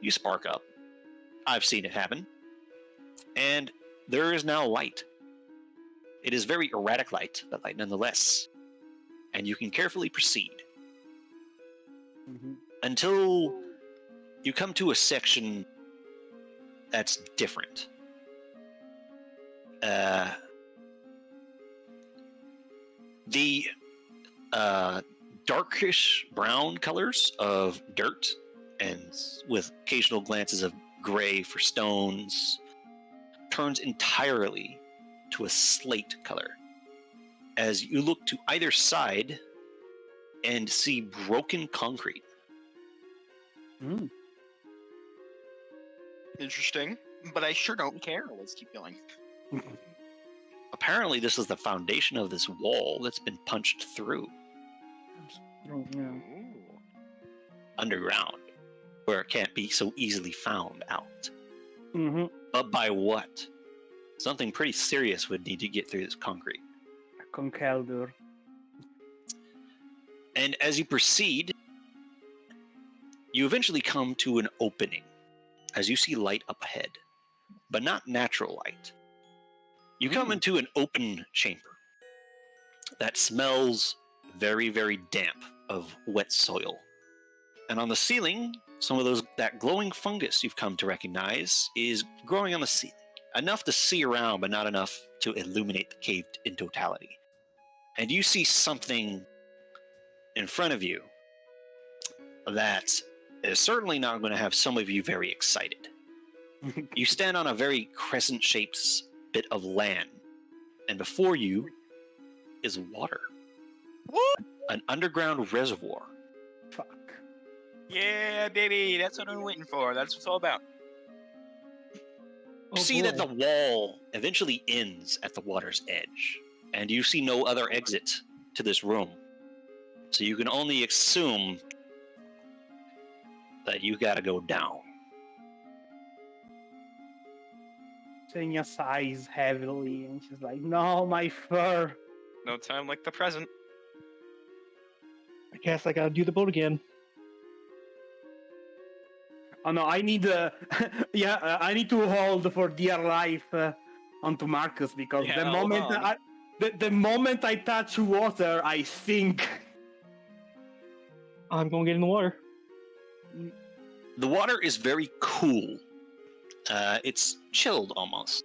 You spark up. I've seen it happen. And there is now light. It is very erratic light, but light nonetheless. And you can carefully proceed until you come to a section that's different. The darkish brown colors of dirt, and with occasional glances of gray for stones, turns entirely to a slate color as you look to either side and see broken concrete. Interesting. But I sure don't care. Let's keep going. Apparently, this is the foundation of this wall that's been punched through Ooh. underground, where it can't be so easily found out. Mm-hmm. But by what? Something pretty serious would need to get through this concrete. Conkeldurr. And as you proceed, you eventually come to an opening as you see light up ahead, but not natural light. You come into an open chamber that smells very, very damp of wet soil. And on the ceiling, some of that glowing fungus you've come to recognize is growing on the ceiling. Enough to see around, but not enough to illuminate the cave in totality. And you see something in front of you that is certainly not going to have some of you very excited. You stand on a very crescent-shaped bit of land, and before you is water. What? An underground reservoir. Fuck. Yeah, baby, that's what I'm waiting for. That's what it's all about. You see that the wall eventually ends at the water's edge, and you see no other exit to this room. So you can only assume that you gotta go down. Senya sighs heavily, and she's like, "No, my fur." No time like the present. I guess I gotta do the boat again. Oh no, I need I need to hold for dear life onto Marcus because Yeah, the hold moment on. the moment I touch water, I sink. I'm gonna get in the water. The water is very cool. It's chilled almost.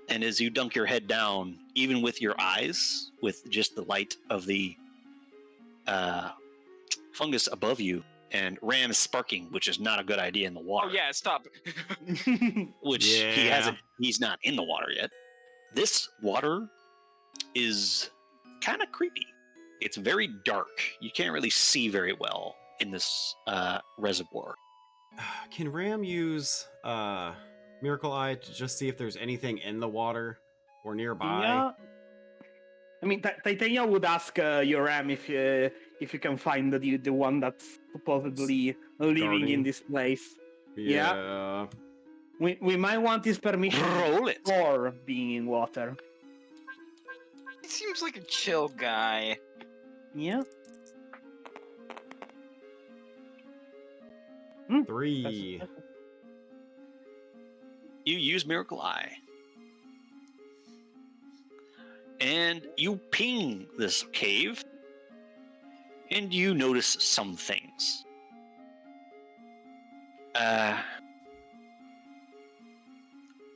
And as you dunk your head down, even with your eyes, with just the light of the fungus above you, and Ram is sparking, which is not a good idea in the water. Oh yeah, stop. Which he hasn't. He's not in the water yet. This water is kind of creepy. It's very dark. You can't really see very well in this reservoir. Can Ram use Miracle Eye to just see if there's anything in the water or nearby? Yeah. I mean, Titania would ask your Ram if you can find the one that's supposedly living Guarding. in this place. Yeah. We might want his permission Roll it. for being in water. He seems like a chill guy. Yeah. 3. You use Miracle Eye. And you ping this cave, and you notice some things.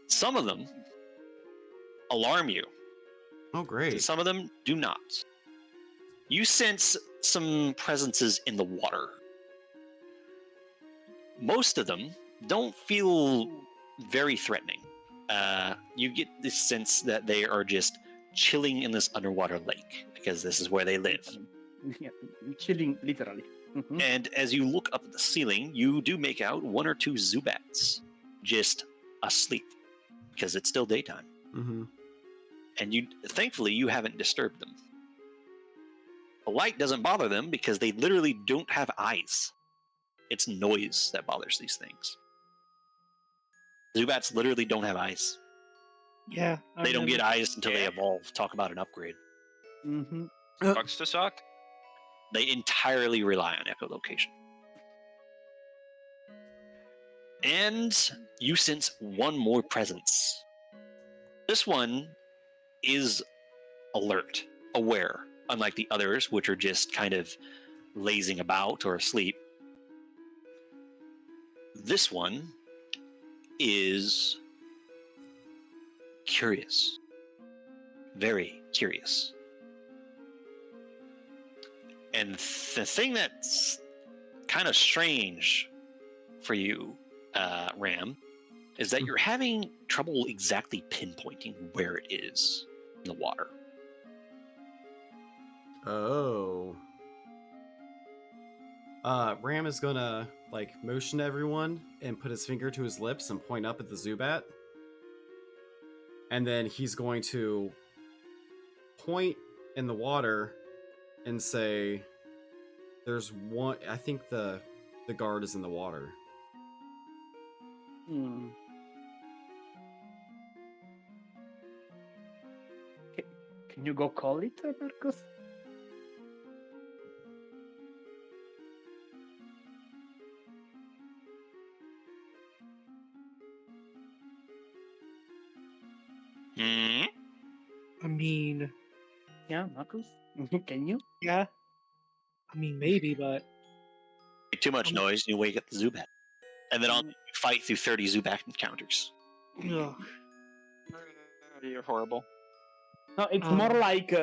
Some of them alarm you. Oh, great. Some of them do not. You sense some presences in the water. Most of them don't feel very threatening. You get this sense that they are just chilling in this underwater lake because this is where they live. Yeah, chilling, literally. Mhm. And as you look up at the ceiling, you do make out 1 or 2 Zubats just asleep because it's still daytime. Mm-hmm. And thankfully you haven't disturbed them. The light doesn't bother them because they literally don't have eyes. It's noise that bothers these things. Zubats literally don't have eyes. Yeah. I They don't get remember. eyes until they evolve. Talk about an upgrade. Mhm. Sucks to suck. They entirely rely on echolocation. And you sense one more presence. This one is alert, aware, unlike the others, which are just kind of lazing about or asleep. This one is curious. Very curious. And the thing that's kind of strange for you, Ram, is that you're having trouble exactly pinpointing where it is in the water. Oh. Ram is gonna motion to everyone and put his finger to his lips and point up at the Zubat. And then he's going to point in the water and say, "There's one." I think the guard is in the water. Hmm. Can you go call it, Marcus? Hmm? I mean, Yeah, Marcus. Can you? yeah. I mean, maybe, but Make too much noise, you wake up the Zubat. And then you fight through 30 Zubat encounters. ugh. You're horrible. No, it's more Um, like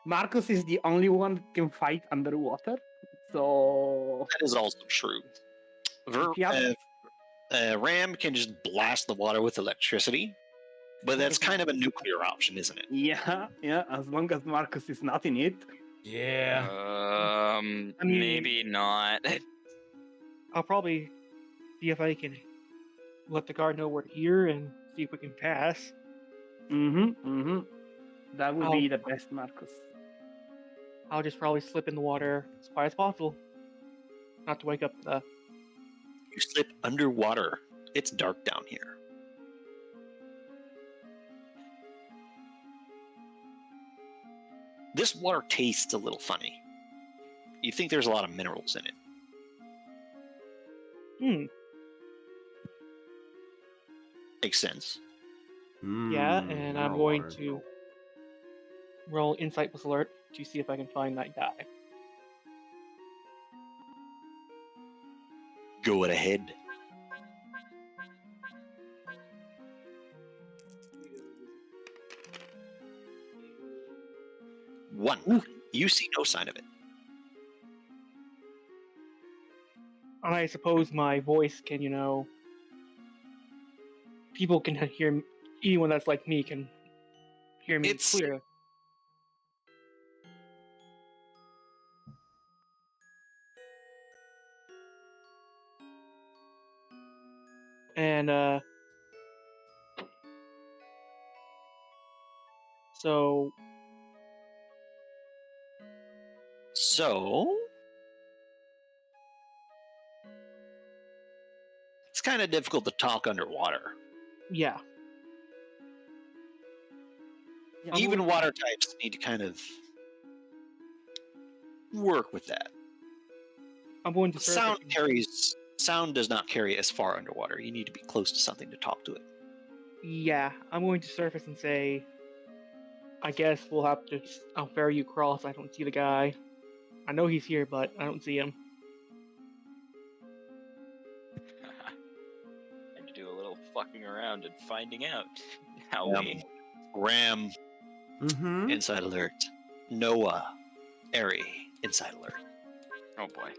Marcus is the only one that can fight underwater. So That is also true. If you have- Ram can just blast the water with electricity, but that's kind of a nuclear option, isn't it? yeah, as long as Marcus is not in it. Yeah. I mean- Maybe not. I'll probably see if I can let the guard know we're here and see if we can pass. That would I'll- be the best, Marcus. I'll just probably slip in the water as quiet as possible, not to wake up the. You slip underwater. It's dark down here. This water tastes a little funny. You think there's a lot of minerals in it. Makes sense. Yeah, and I'm mineral going water. to roll Insight plus Alert to see if I can find that guy. Go ahead. One. You see no sign of it. I suppose my voice can, people can hear me. Anyone that's like me can hear me It's- clear. And so So it's kind of difficult to talk underwater. yeah, Yeah, Even water types need to kind of work with that. I'm going to Sound surface. sound does not carry as far underwater. You need to be close to something to talk to it. Yeah, I'm going to surface and say, I guess we'll have to. I'll ferry you across. I don't see the guy. I know he's here, but I don't see him. And to do a little fucking around and finding out how we. Ram, Mm-hmm. inside alert. Noah, Airy, inside alert. Oh boy.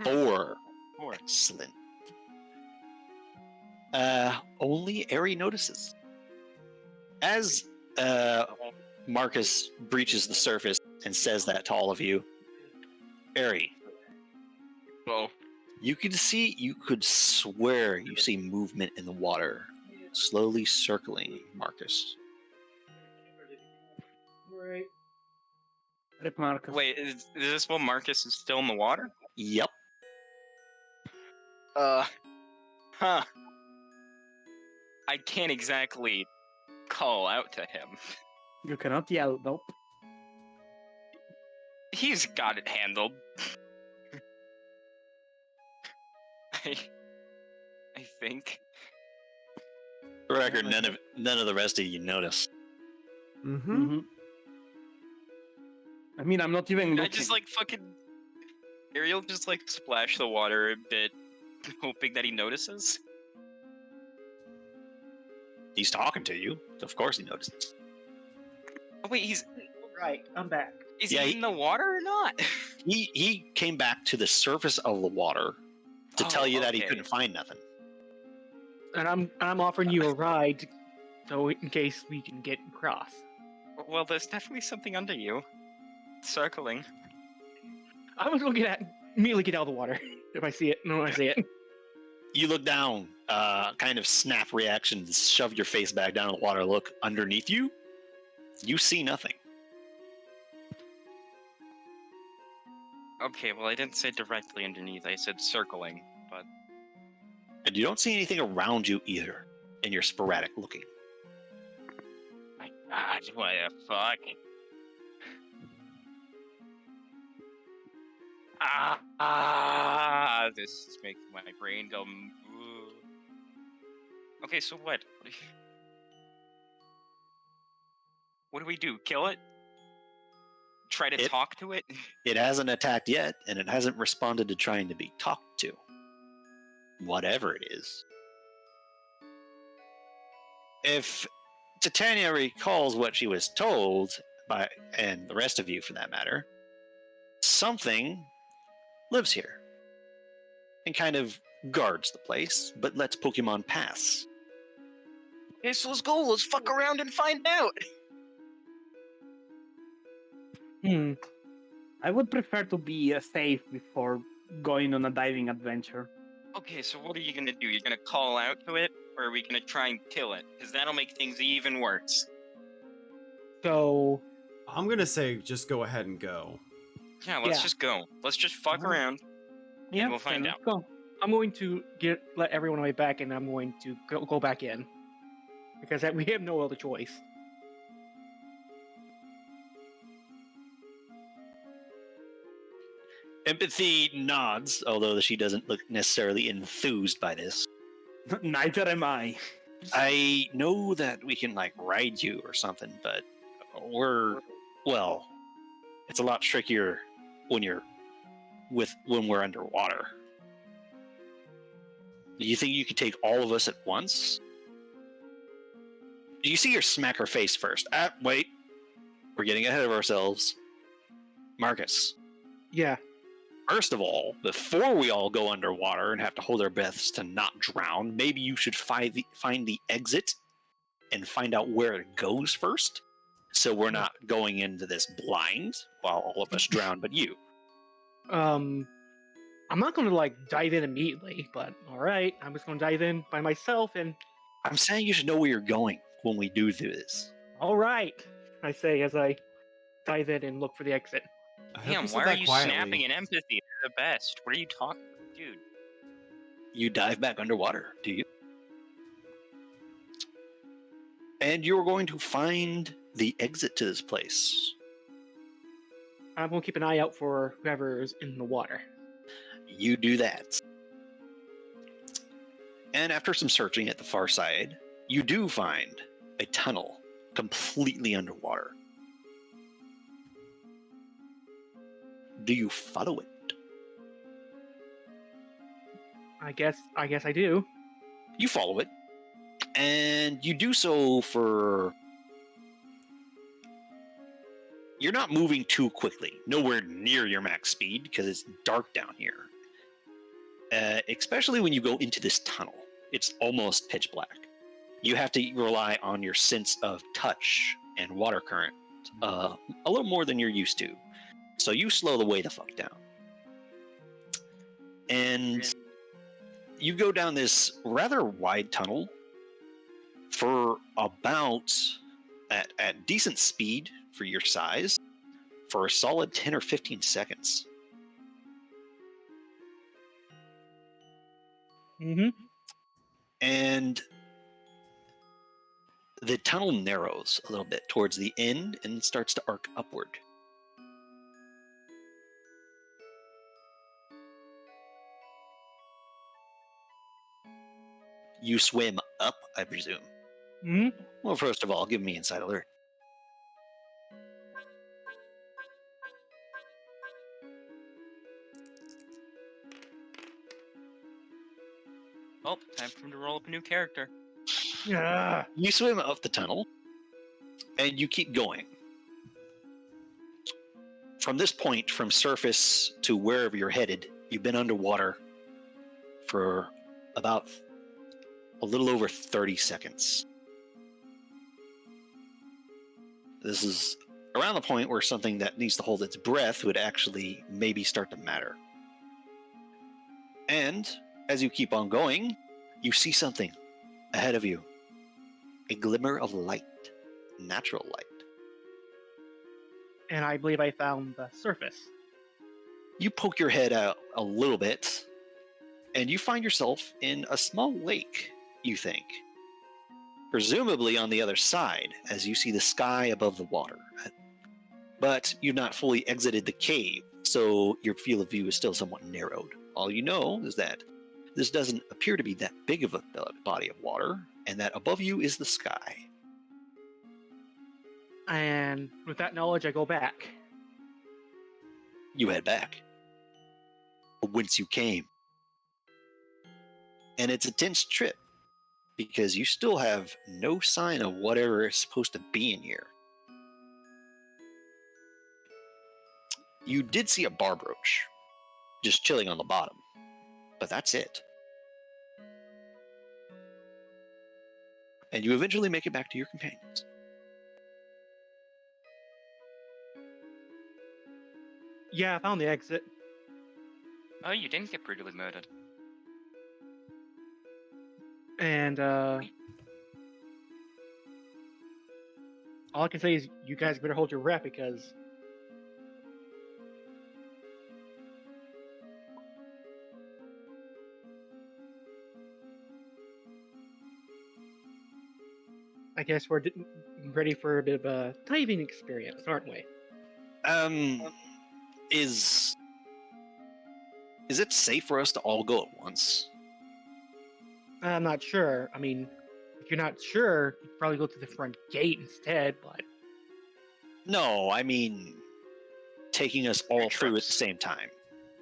Four. Four. Excellent. Only Airy notices. As Marcus breaches the surface and says that to all of you, Airy, Oh. you could swear you see movement in the water, slowly circling Marcus. Right. Rip Marcus. Wait, is this while Marcus is still in the water? Yep. Huh. I can't exactly call out to him. You cannot yell, nope. He's got it handled. I think. For the record, none of the rest of you notice. Mm-hmm. I mean, I'm not even looking. I just like fucking. Ariel just like splash the water a bit, hoping that he notices. He's talking to you. Of course he notices. Oh wait, he's Right, I'm back. is Yeah, he he- in the water or not? He came back to the surface of the water to Oh, tell you that he okay. couldn't find nothing. And I'm offering you a ride, so in case we can get across. Well, there's definitely something under you, circling. I'm just gonna immediately get out of the water if I see it. No, I see it. You look down, kind of snap reactions, shove your face back down in the water, look underneath you. You see nothing. Okay, well I didn't say directly underneath. I said circling, but And you don't see anything around you either, in your sporadic looking. my God, what the fuck? This is making my brain go. Ooh. Okay, so what? What do we do? Kill it? Try to It- talk to it? It hasn't attacked yet, and it hasn't responded to trying to be talked to. whatever it is. If Titania recalls what she was told by, and the rest of you for that matter, something lives here and kind of guards the place, but lets Pokemon pass. Okay, so let's go. Let's fuck around and find out. I would prefer to be safe before going on a diving adventure. Okay, so what are you gonna do? You're gonna call out to it, or are we gonna try and kill it? Because that'll make things even worse. So I'm gonna say just go ahead and go. Yeah, let's Yeah. just go. Let's just fuck Uh-huh. around. Yeah, we'll find then out. let's go. I'm going to let everyone way back, and I'm going to go back in because we have no other choice. Empathy nods, although she doesn't look necessarily enthused by this. Neither am I. I know that we can like ride you or something, but it's a lot trickier when we're underwater. Do you think you could take all of us at once? Do you see her smack her face first? Wait. We're getting ahead of ourselves. Marcus, Yeah. first of all, before we all go underwater and have to hold our breaths to not drown, maybe you should find the exit and find out where it goes first, so we're not going into this blind while all of us drown but you. I'm not going to like dive in immediately, but all right, I'm just going to dive in by myself. And I'm saying you should know where you're going when we do this. all right, I say as I dive in and look for the exit. I hope Damn, you said why are that you quietly. snapping in empathy? They're the best. What are you talking about, dude? You dive back underwater, do you? And you're going to find the exit to this place. I'm going to keep an eye out for whoever's in the water. You do that. And after some searching at the far side, you do find a tunnel completely underwater. Do you follow it? I guess I do. You follow it, and you do so for... You're not moving too quickly, nowhere near your max speed, because it's dark down here. Especially when you go into this tunnel. It's almost pitch black. You have to rely on your sense of touch and water current a little more than you're used to. So you slow the way the fuck down. And you go down this rather wide tunnel for about, at decent speed for your size, for a solid 10 or 15 seconds. Mm-hmm. And the tunnel narrows a little bit towards the end and starts to arc upward. You swim up, I presume. Mm-hmm. Well, first of all, give me Insight Alert. Oh, time for him to roll up a new character. Yeah. You swim up the tunnel, and you keep going. From this point, from surface to wherever you're headed, you've been underwater for about a little over 30 seconds. This is around the point where something that needs to hold its breath would actually maybe start to matter. And as you keep on going, you see something ahead of you. A glimmer of light. Natural light. And I believe I found the surface. You poke your head out a little bit, and you find yourself in a small lake, you think. Presumably on the other side, as you see the sky above the water. But you've not fully exited the cave, so your field of view is still somewhat narrowed. All you know is that this doesn't appear to be that big of a body of water, and that above you is the sky. And with that knowledge, I go back. You head back. Whence you came. And it's a tense trip because you still have no sign of whatever is supposed to be in here. You did see a barbrooch just chilling on the bottom, but that's it. And you eventually make it back to your companions. Yeah, I found the exit. Oh, you didn't get brutally murdered. And all I can say is you guys better hold your breath because I guess we're ready for a bit of a diving experience, aren't we? Is it safe for us to all go at once? I'm not sure. I mean, if you're not sure, you could probably go to the front gate instead, but No, I mean taking us all through at the same time.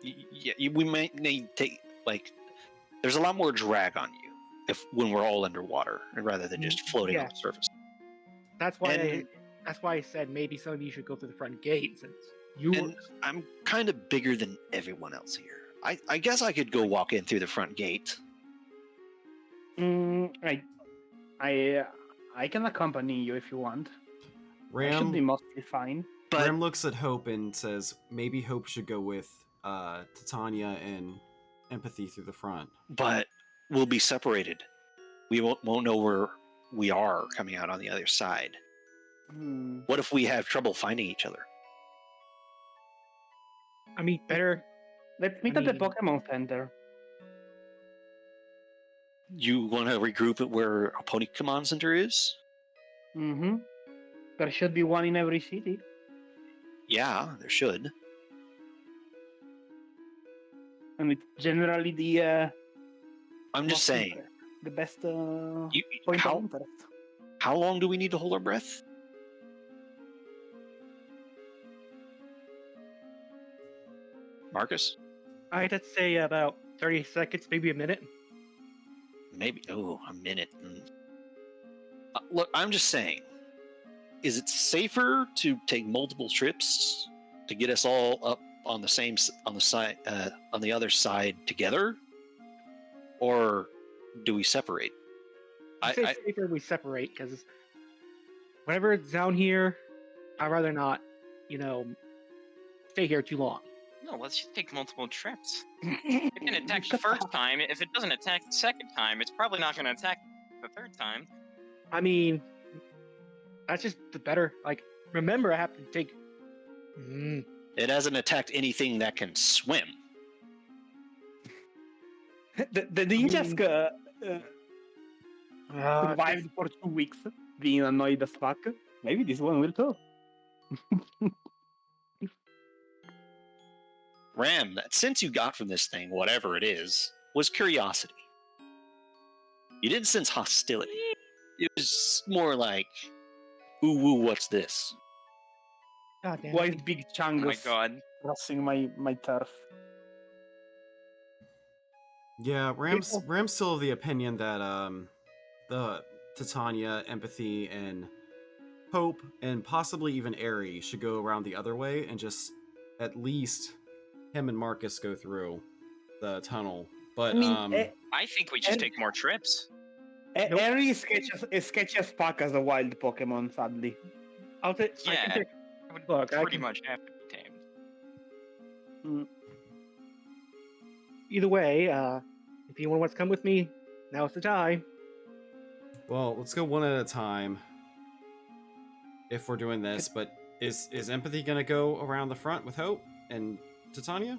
We might need to take there's a lot more drag on you when we're all underwater rather than just floating on Yeah. the surface. that's why And- that's why I said maybe some of you should go to the front gate since you. And I'm kind of bigger than everyone else here. I guess I could go walk in through the front gate. I can accompany you if you want. I should be Ram mostly fine. But Ram looks at Hope and says maybe Hope should go with Titania and Empathy through the front. but we'll be separated. We won't know where we are coming out on the other side. What if we have trouble finding each other? I mean, better. Let's meet I at the mean- Pokemon Center. You want to regroup at where a Pokemon Center is? Mm-hmm. There should be one in every city. Yeah, there should. And it's generally the I'm just saying. the best You, point how of interest. how long do we need to hold our breath? Marcus? I'd say about 30 seconds, maybe a minute. Maybe a minute. Look, I'm just saying. Is it safer to take multiple trips to get us all up on the same on the other side together, or do we separate? I'd say it's safer we separate because whenever it's down here, I'd rather not, stay here too long. No, let's just take multiple trips. It can attack the first time. If it doesn't attack the second time, it's probably not going to attack the third time. I mean, that's just the better. Remember, I have to take. It hasn't attacked anything that can swim. The ninjas survived for 2 weeks, being annoyed as fuck. Maybe this one will too. Ram, that sense you got from this thing, whatever it is, was curiosity. You didn't sense hostility. It was more like, ooh, woo, what's this? God damn. Why is Big Oh my Chungus god. crossing my turf? Yeah, Ram's still of the opinion that the Titania, Empathy, and Hope, and possibly even Aerie should go around the other way and just at least him and Marcus go through the tunnel. But I mean, I think we just take more trips. Nope. Aerie is sketchy as fuck as a wild Pokemon, sadly. I'll take. I Yeah. can take. It would Look, I pretty can- much have to be tamed. Either way, if anyone wants to come with me, now's the time. well, let's go one at a time. If we're doing this, but is Empathy gonna go around the front with Hope and Titania?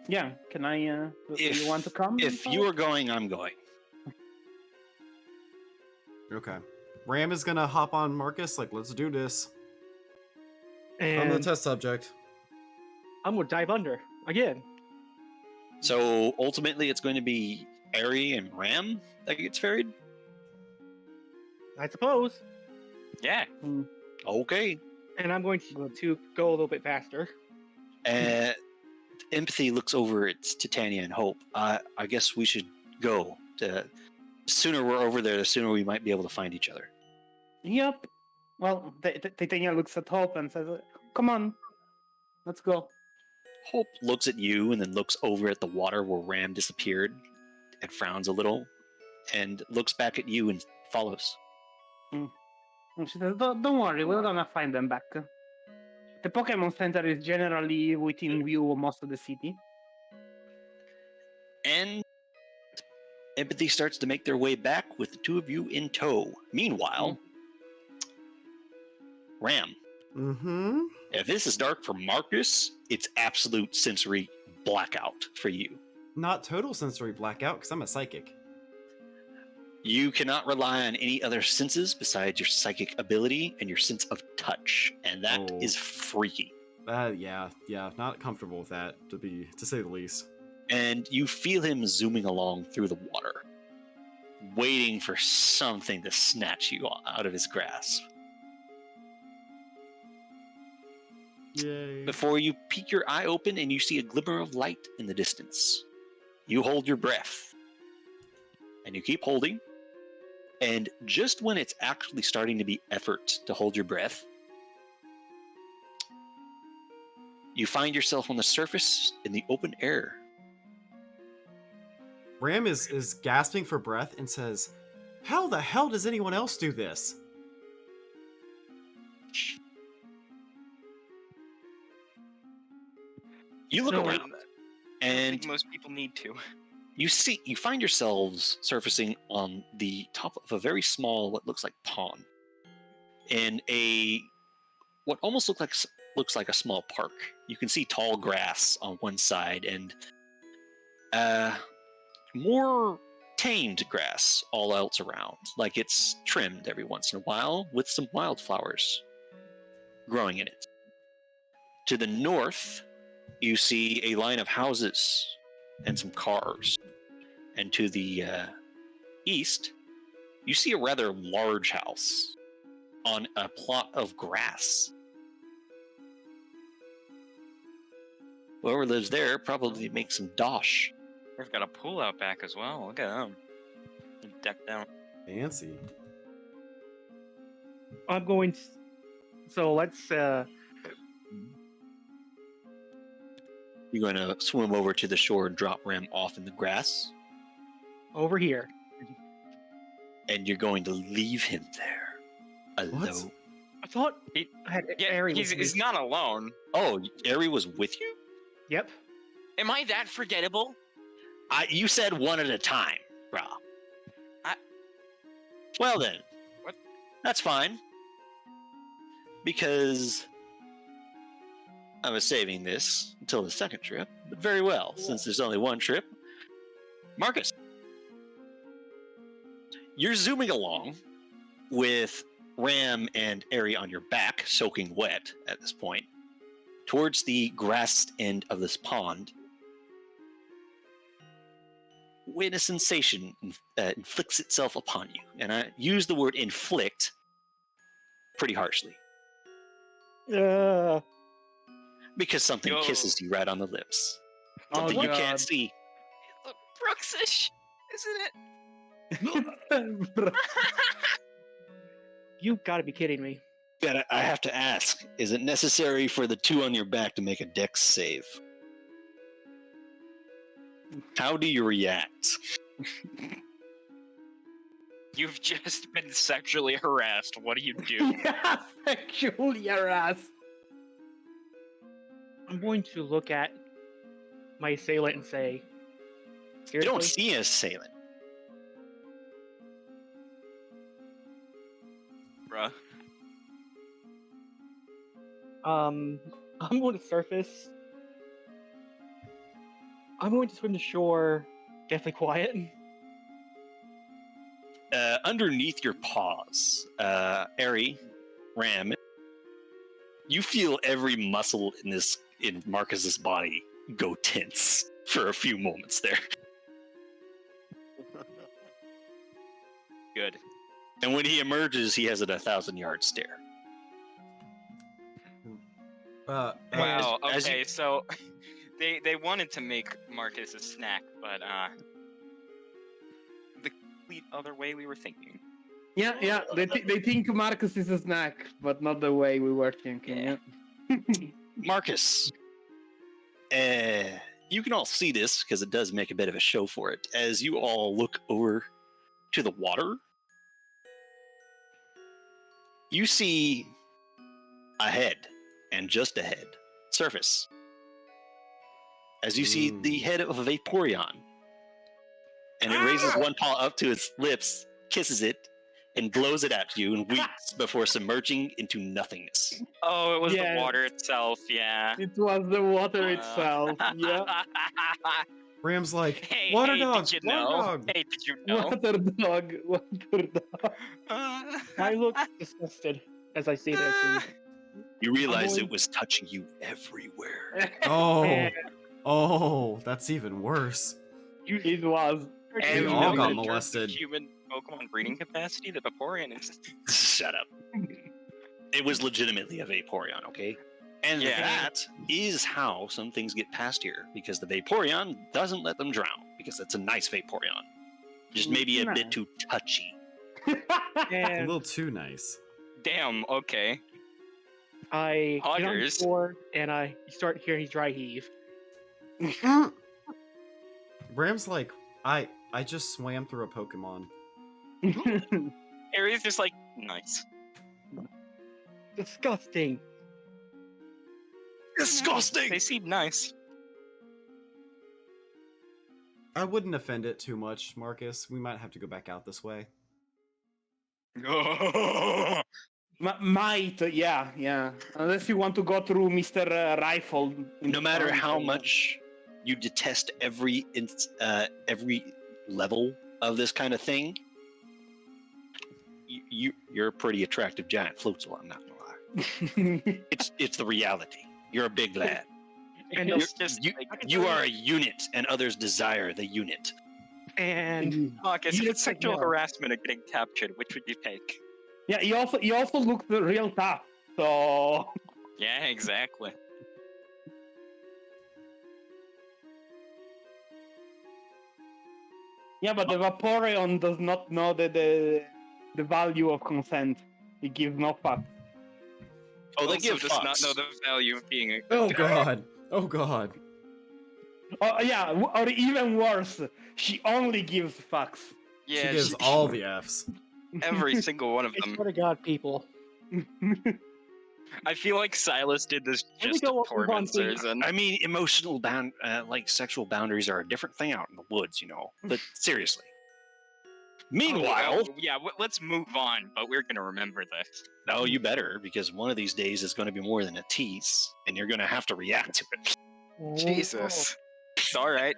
Yeah, can I? Do you want to come? If you are going, I'm going. Okay. Ram is gonna hop on Marcus. Let's do this. I'm the And test subject. I'm gonna dive under again. So ultimately, it's going to be Aerie and Ram that gets ferried. I suppose. Yeah. Okay. And I'm going to go a little bit faster. Empathy looks over at Titania and Hope. I guess we should go. The sooner we're over there, the sooner we might be able to find each other. Yep. Well, Titania looks at Hope and says, "Come on, let's go." Hope looks at you and then looks over at the water where Ram disappeared and frowns a little and looks back at you and follows. And she says, "Don't worry, we're gonna find them back. The Pokemon Center is generally within view of most of the city." And Empathy starts to make their way back with the two of you in tow. Meanwhile, Ram, Mm-hmm. if this is dark for Marcus, it's absolute sensory blackout for you. Not total sensory blackout, because I'm a psychic. You cannot rely on any other senses besides your psychic ability and your sense of touch, and that is freaky. Yeah, not comfortable with that, to say the least. And you feel him zooming along through the water, waiting for something to snatch you out of his grasp. Yay. Before you peek your eye open and you see a glimmer of light in the distance, you hold your breath. And you keep holding. And just when it's actually starting to be effort to hold your breath, you find yourself on the surface in the open air. Ram is gasping for breath and says, "How the hell does anyone else do this?" You look No, around, I and think most people need to. you find yourselves surfacing on the top of a very small, what looks like pond, in what almost looks like a small park. You can see tall grass on one side and more tamed grass all else around, like it's trimmed every once in a while with some wildflowers growing in it. To the north, you see a line of houses and some cars. And to the east, you see a rather large house on a plot of grass. Whoever lives there probably makes some dosh. They've got a pool out back as well. Look at them. Decked out. Fancy. I'm going to. So let's. You're going to swim over to the shore and drop Ram off in the grass, Over here. and you're going to leave him there alone. I thought He- I had Yeah, Ari he's, with he's me. not alone. Oh, Ari was with you? Yep. Am I that forgettable? You said one at a time, bro. Well then. What? That's fine. Because I was saving this until the second trip, but very well, since there's only one trip. Marcus, you're zooming along with Ram and Ari on your back, soaking wet at this point, towards the grass end of this pond, when a sensation inflicts itself upon you. And I use the word inflict pretty harshly, because something Yo. kisses you right on the lips. Oh, Something you God. can't see. It's Brooksish, isn't it? You gotta be kidding me. I have to ask, is it necessary for the two on your back to make a dex save? How do you react? You've just been sexually harassed. What do you do? Yeah, sexually harassed. I'm going to look at my assailant and say, You seriously? don't see an assailant. Bruh. I'm going to surface. I'm going to swim to shore, deathly quiet. Underneath your paws, Ari, Ram, you feel every muscle in Marcus's body go tense for a few moments there. Good. And when he emerges, he has a 1,000-yard stare. Wow. as you- Okay, so they wanted to make Marcus a snack, but complete other way we were thinking. Yeah. They think Marcus is a snack, but not the way we were thinking. Yeah. Marcus, you can all see this because it does make a bit of a show for it. As you all look over to the water, you see ahead and just ahead surface. As you see the head of a Vaporeon, and it raises one paw up to its lips, kisses it, and blows it at you and weeps before submerging into nothingness. Oh, it was Yeah. the water itself. Yeah. It was the water itself. Yeah. Ram's like, Hey, water hey, dog, did you water know? dog. Hey, did you know? Water dog. Water dog. I look disgusted as I see this. And You realize going- it was touching you everywhere. Oh, oh, that's even worse. It was. We You all know got that in terms of molested. Human Pokemon breeding capacity, the Vaporeon is. Shut up. It was legitimately a Vaporeon, okay? And Yeah. that is how some things get past here, because the Vaporeon doesn't let them drown, because it's a nice Vaporeon. Just maybe a bit too touchy. A and little too nice. Damn. Okay. I get on the Poggers. floor and I start hearing dry heave. Ram's like, I just swam through a Pokemon. Harry's just like nice. Disgusting. Disgusting! They seem nice. I wouldn't offend it too much, Marcus. We might have to go back out this way. Might, yeah. Unless you want to go through Mr. Rifle. in No matter front, how much you detest every level of this kind of thing, you're a pretty attractive giant floatzel, I'm not gonna lie. It's the reality. You're a big lad. And It's just You, like, you are a unit, and others desire the unit. and Marcus, if You it's said sexual no. harassment or getting captured, which would you take? Yeah, he also looked real tough. So Yeah, exactly. yeah, but the Vaporeon does not know the value of consent. He gives no fuck. Oh, they Also give does fucks. not know the value of being a. Oh god. Oh god. Oh yeah, or even worse, she only gives fucks. Yeah, She gives all the Fs. every single one of I them. swear to God, people. I feel like Silas did this Can we just to go move on, torment please? Susan. I mean, emotional like sexual boundaries are a different thing out in the woods, you know. But seriously. Meanwhile, yeah, let's move on, but we're gonna remember this. no, you better, because one of these days is going to be more than a tease, and you're going to have to react to it. Jesus. It's alright.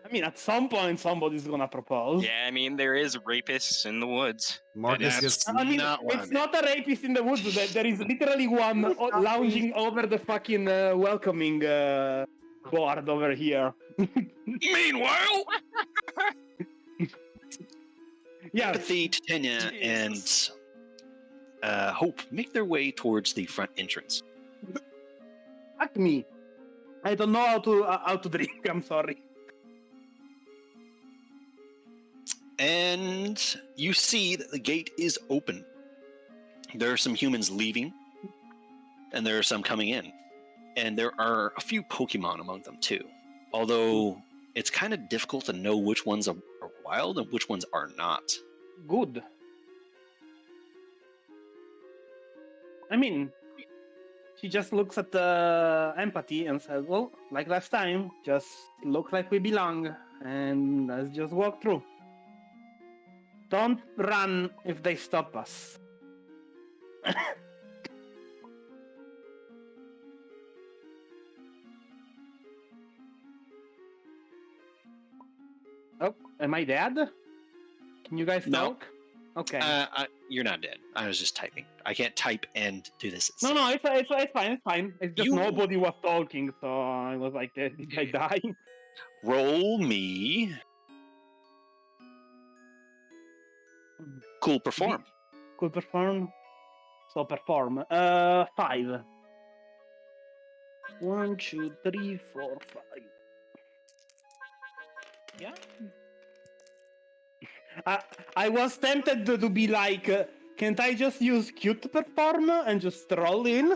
I mean, at some point somebody's gonna propose. Yeah, I mean, there is rapists in the woods. Marcus That's gets I mean, not what I it's meant. not a rapist in the woods. There is literally one Please stop, lounging over the fucking welcoming board over here. Meanwhile, Yeah, Empathy, Titania, and Hope make their way towards the front entrance. fuck me. I don't know how to drink. I'm sorry. And you see that the gate is open. There are some humans leaving, and there are some coming in. And there are a few Pokemon among them, too. Although it's kind of difficult to know which ones are wild and which ones are not. Good. I mean, she just looks at the empathy and says, well, like last time, just look like we belong, and let's just walk through. Don't run if they stop us. Oh, am I dead? Can you guys No. talk? Okay. You're not dead. I was just typing. I can't type and do this. At No, the no, same it's fine, it's fine. It's just You- nobody was talking, so I was like, did I die? Roll me. Cool perform. Could perform. So perform. 5. 1, 2, 3, 4, 5. Yeah. I was tempted to be like, can't I just use cute to perform and just stroll in?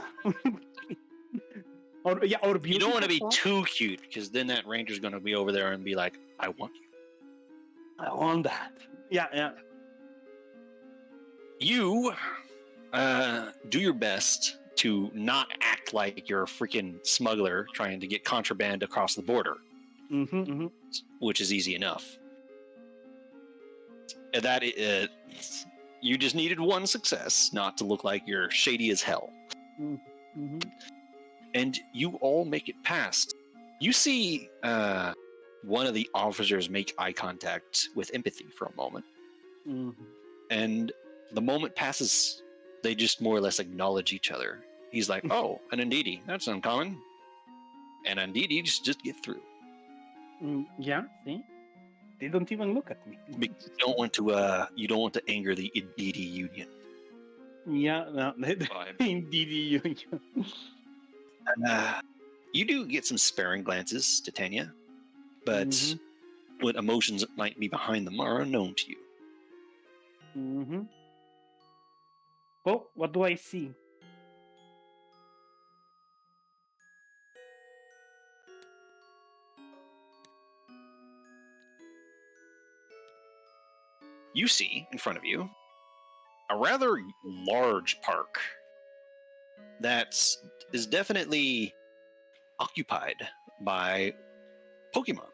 Or You beauty don't want to be perform? too cute, because then that ranger's going to be over there and be like, I want you. I want that. Yeah. You do your best to not act like you're a freaking smuggler trying to get contraband across the border, which is easy enough. That you just needed one success, not to look like you're shady as hell. And you all make it past. You see one of the officers make eye contact with empathy for a moment. And the moment passes, they just more or less acknowledge each other. He's like, oh, an Ndidi, that's uncommon. And Ndidi just get through. Yeah, see? They don't even look at me. Because you don't want to anger the Ndidi Union. Yeah, no, indeed. You do get some sparing glances to Tanya, but what emotions might be behind them are unknown to you. Well, what do I see? You see in front of you a rather large park that is definitely occupied by Pokemon.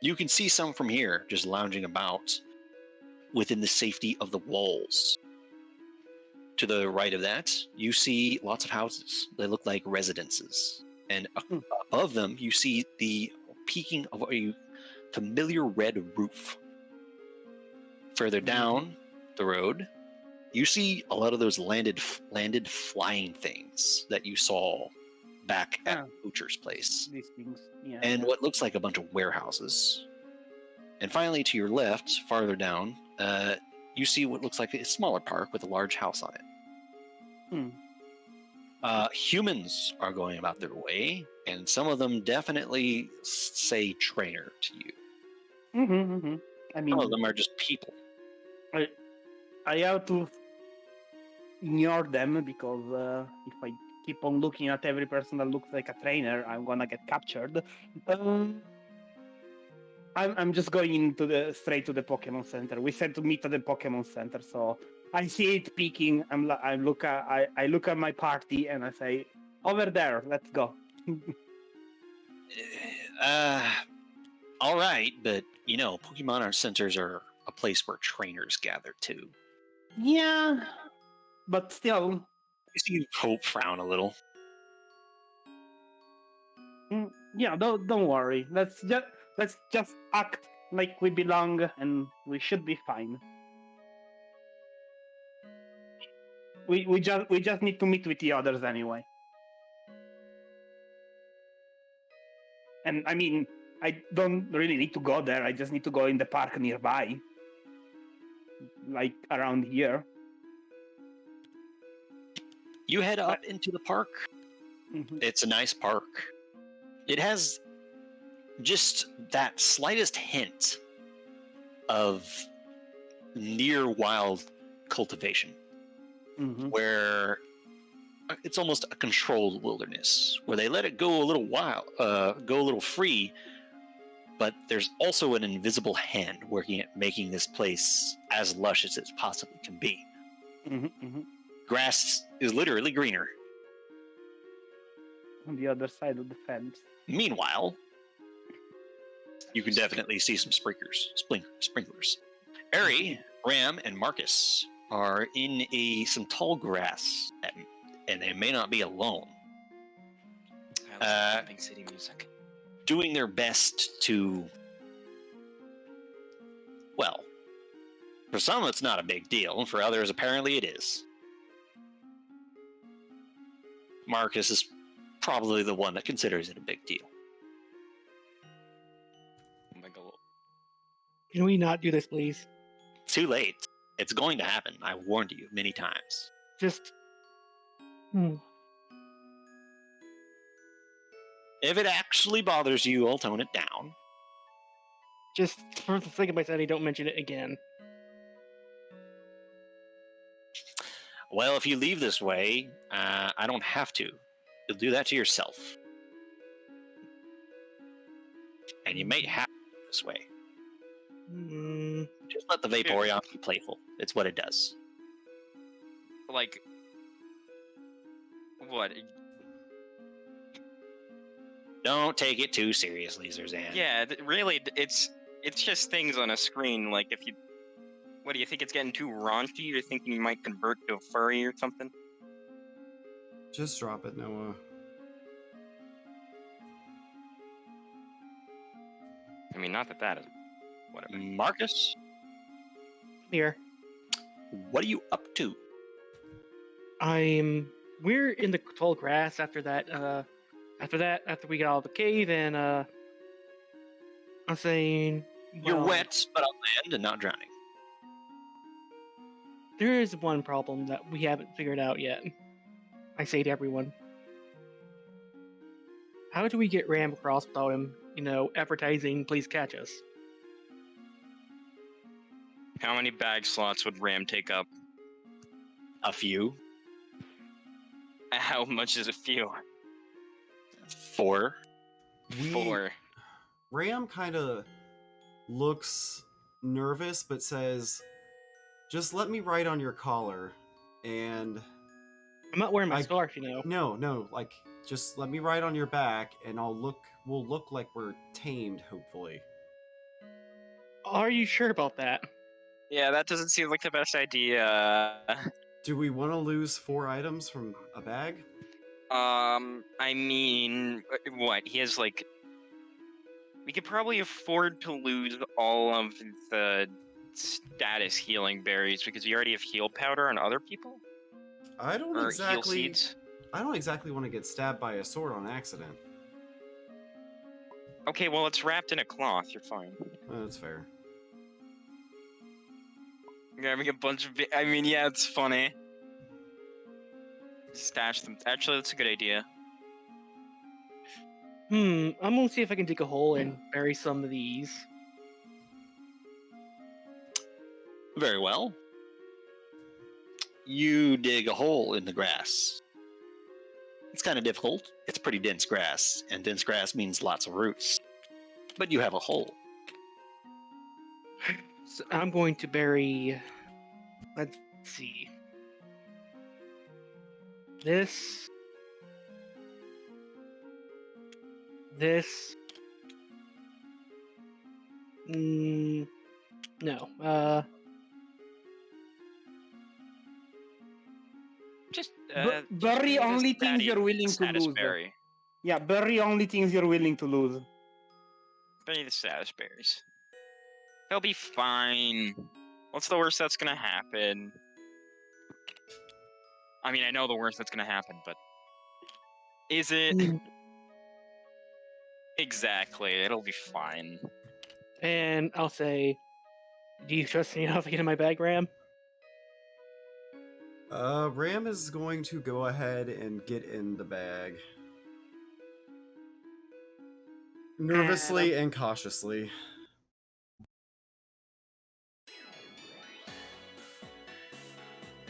You can see some from here just lounging about within the safety of the walls. To the right of that, you see lots of houses. They look like residences. And above them, you see the peaking of a familiar red roof. Further down the road, you see a lot of those landed flying things that you saw back at Butcher's place. These things, yeah. And what looks like a bunch of warehouses. And finally, to your left, farther down, you see what looks like a smaller park with a large house on it. Humans are going about their way, and some of them definitely say trainer to you. I mean, Some of them are just people. I have to ignore them because if I keep on looking at every person that looks like a trainer, I'm gonna get captured. I'm just going straight to the Pokemon Center. We said to meet at the Pokemon Center, so I see it peeking. I look at my party and I say, "Over there, let's go." All right, but Pokemon Art Centers are a place where trainers gather too. Yeah, but still. You see Hope frown a little. Yeah, don't worry. Let's just act like we belong and we should be fine. We just need to meet with the others anyway. And I mean, I don't really need to go there. I just need to go in the park nearby, like around here. You head up into the park. It's a nice park. It has just that slightest hint of near wild cultivation, where it's almost a controlled wilderness, where they let it go a little go a little free, but there's also an invisible hand working at making this place as lush as it possibly can be. Grass is literally greener. On the other side of the fence. Meanwhile, you can definitely see some sprinklers. Eri, Ram, and Marcus are in some tall grass, and they may not be alone. Big city music. Doing their best to, well, for some it's not a big deal, and for others apparently it is. Marcus is probably the one that considers it a big deal. Can we not do this, please? Too late. It's going to happen. I warned you many times. Just. If it actually bothers you, I'll tone it down. Just for the sake of my sanity, don't mention it again. Well, if you leave this way, I don't have to. You'll do that to yourself. And you may have to go this way. Just let the Vaporeon be playful. It's what it does. Like, what? Don't take it too seriously, Zerzan. Yeah, really, it's just things on a screen. Like, if you, what do you think? It's getting too raunchy? You're thinking you might convert to a furry or something? Just drop it, Noah. I mean, not that is whatever. Marcus, Here, what are you up to? we're in the tall grass after that. After we get out of the cave, and I'm saying You're well, wet, but on land and not drowning. there is one problem that we haven't figured out yet. I say to everyone, how do we get Ram across without him, advertising, please catch us? How many bag slots would Ram take up? A few. How much is a few? 4. Four. Ram kind of looks nervous, but says, "Just let me write on your collar, and I'm not wearing my I- scarf, no, like just let me write on your back, and we'll look like we're tamed, hopefully." Are you sure about that? Yeah, that doesn't seem like the best idea. Do we want to lose 4 items from a bag? I mean, what? He has like. We could probably afford to lose all of the status healing berries because we already have heal powder on other people. I don't Or heal exactly. seeds. I don't exactly want to get stabbed by a sword on accident. Okay, well, it's wrapped in a cloth. You're fine. That's fair. You're having a bunch of. I mean, yeah, it's funny. Stash them. Actually, that's a good idea. I'm gonna see if I can dig a hole and bury some of these. Very well. You dig a hole in the grass. It's kind of difficult. It's pretty dense grass, and dense grass means lots of roots. But you have a hole. So I'm going to bury. Let's see. This. No. Just bury just only things you're willing to status lose. berry. Yeah, bury only things you're willing to lose. Bury the status berries. They'll be fine. What's the worst that's gonna happen? I mean, I know the worst that's gonna happen, but is it? Exactly. It'll be fine. And I'll say, do you trust me enough to get in my bag, Ram? Ram is going to go ahead and get in the bag. Nervously and cautiously.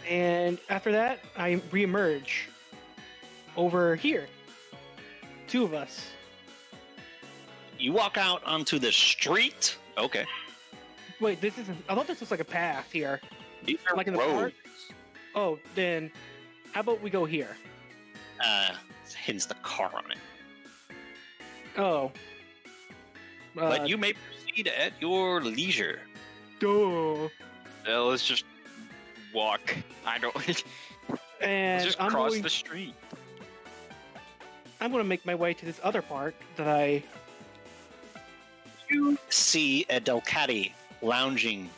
And after that, I reemerge over here. 2 of us. You walk out onto the street. Okay. Wait, this isn't. I thought this was like a path here. These are Like in the roads. park? Oh, then how about we go here? Hence the car on it. Oh. But you may proceed at your leisure. Duh. Let's just walk. I don't. And Just I'm cross going, the street. I'm going to make my way to this other park that I. You see a Delcatty lounging.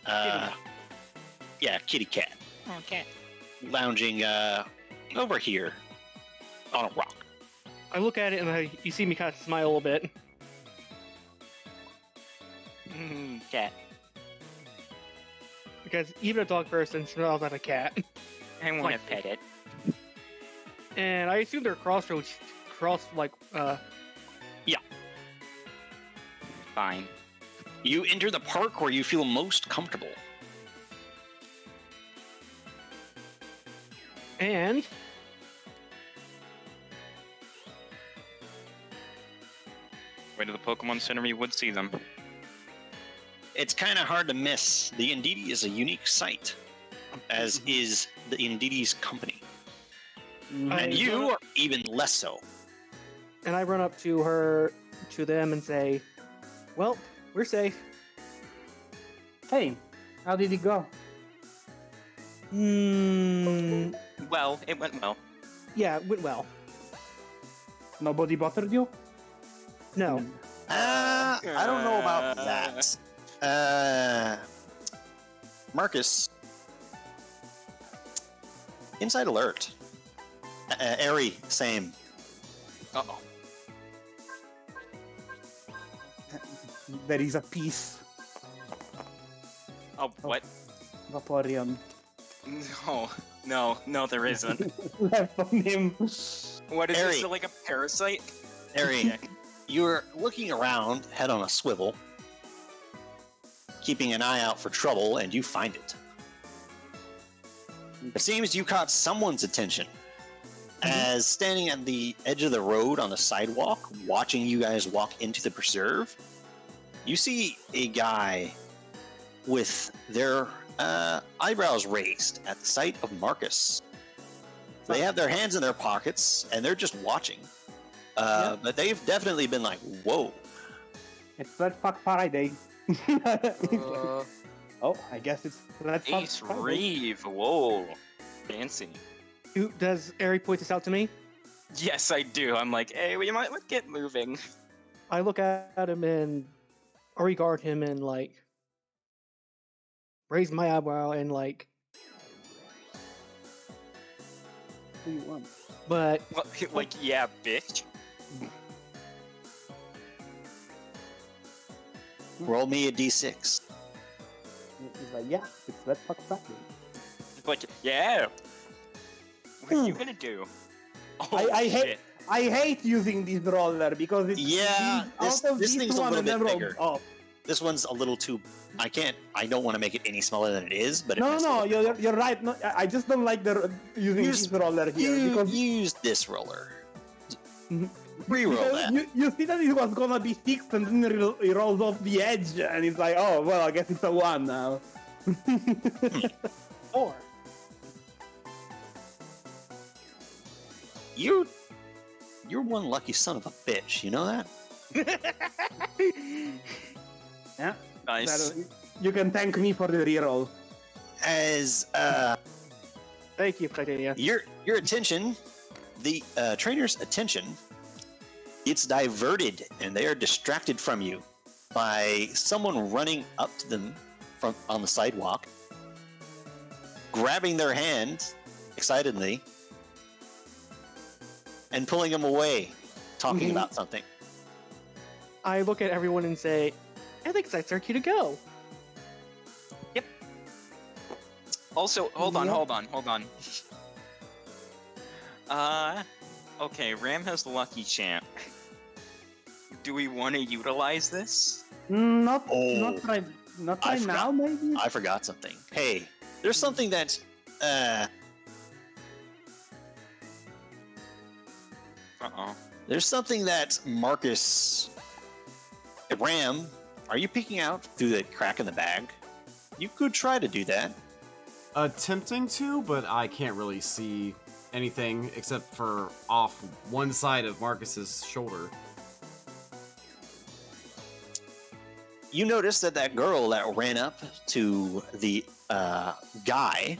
Yeah, kitty cat. Okay. Lounging over here on a rock. I look at it and you see me kind of smile a little bit. Cat. Because even a dog person smells like a cat. I want to Like- pet it. And I assume they're crossroads. Fine. You enter the park where you feel most comfortable. And Way to the Pokemon Center, you would see them. It's kind of hard to miss. The Indeedee is a unique site, as is the Indeedee's company. And you are even less so. I run up to them and say, "Well, we're safe." Hey, how did it go? Well, it went well. Yeah, it went well. Nobody bothered you? No. I don't know about that. Marcus. Inside alert. Airy, same. Uh-oh. There is a piece Oh, what? Vaporeon No, there isn't. left on him. What is Harry. this, like a parasite? Airy, you're looking around, head on a swivel, keeping an eye out for trouble, and you find it. It seems you caught someone's attention, as standing at the edge of the road on the sidewalk, watching you guys walk into the preserve, you see a guy with their eyebrows raised at the sight of Marcus. They have their hands in their pockets, and they're just watching. But they've definitely been like, whoa. It's Red Fuck Friday. Oh, I guess it's Red Fuck Ace Friday. Reeve. Whoa. Fancy. Does Ari point this out to me? Yes, I do. I'm like, hey, we might get moving. I look at him and I regard him and like raise my eyebrow and like, What do you want? but Well, like, yeah, bitch. Roll me a d6. He's like, yeah, it's Red Fuck Friday. Like, yeah. What are you gonna do? Oh, I hate shit. I hate using this roller because it's Yeah, out of this these thing's a one little bit never rolled bigger. up. This one's a little too. I don't want to make it any smaller than it is, but it No, makes no, it a little you're right. No, I just don't like the using Use- this roller here You because use this roller. Mhm. Reroll because that. you see that it was gonna be 6 and then it rolls off the edge and it's like, oh well, I guess it's a 1 now. 4. You're one lucky son of a bitch. You know that? Yeah, Nice. you can thank me for the reroll. As Thank you, Titania. your attention, the trainer's attention, it's diverted, and they are distracted from you by someone running up to them from on the sidewalk, grabbing their hand excitedly, and pulling them away, talking about something. I look at everyone and say, I think it's our cue to go. Also, hold on. Yeah. Okay, Ram has Lucky Champ. Do we want to utilize this? Not Oh. right I now, forgot. maybe. I forgot something. Hey, there's something that Uh-oh. there's something that Marcus Ram, are you peeking out through the crack in the bag? You could try to do that. Attempting to, but I can't really see anything except for off one side of Marcus's shoulder. You notice that girl that ran up to the guy,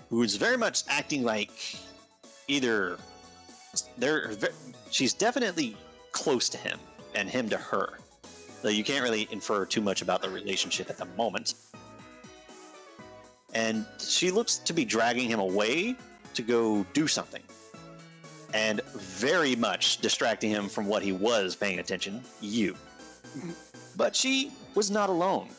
who's very much acting like either she's definitely close to him and him to her. So you can't really infer too much about the relationship at the moment. And she looks to be dragging him away to go do something. And very much distracting him from what he was paying attention, you. But she was not alone.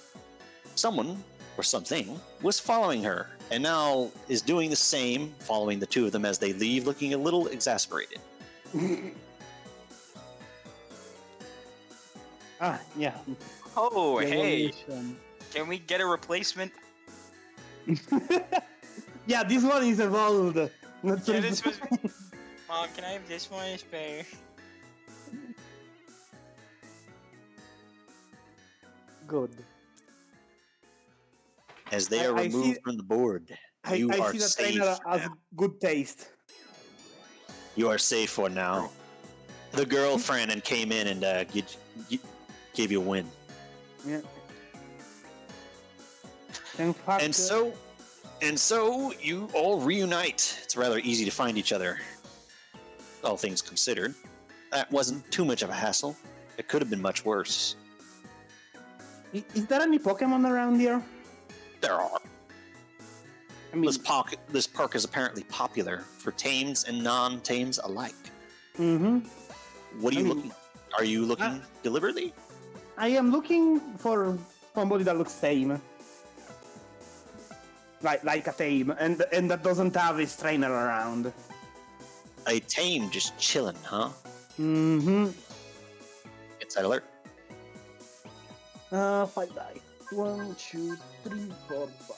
Someone, or something, was following her, and now is doing the same, following the two of them as they leave, looking a little exasperated. Ah, yeah. Oh, hey, Evolution. can we get a replacement? Yeah, this one is evolved. Not Yeah, so this was. Mom, can I have this one spare? good. As they I- are I see- removed from the board, you I are see the safe. trainer has now. good taste. You are safe for now. The girlfriend and came in and gave you a win. Yeah. In fact, And so you all reunite. It's rather easy to find each other, all things considered. That wasn't too much of a hassle. It could have been much worse. is there any Pokemon around here? There are. I mean, This park is apparently popular for tames and non-tames alike. mm-hmm. What are you I mean, looking? Are you looking deliberately? I am looking for somebody that looks tame. Like a tame, and that doesn't have his trainer around. A tame just chilling, huh? Mm-hmm. Inside alert. 5 die. 1, 2, 3, 4, 5.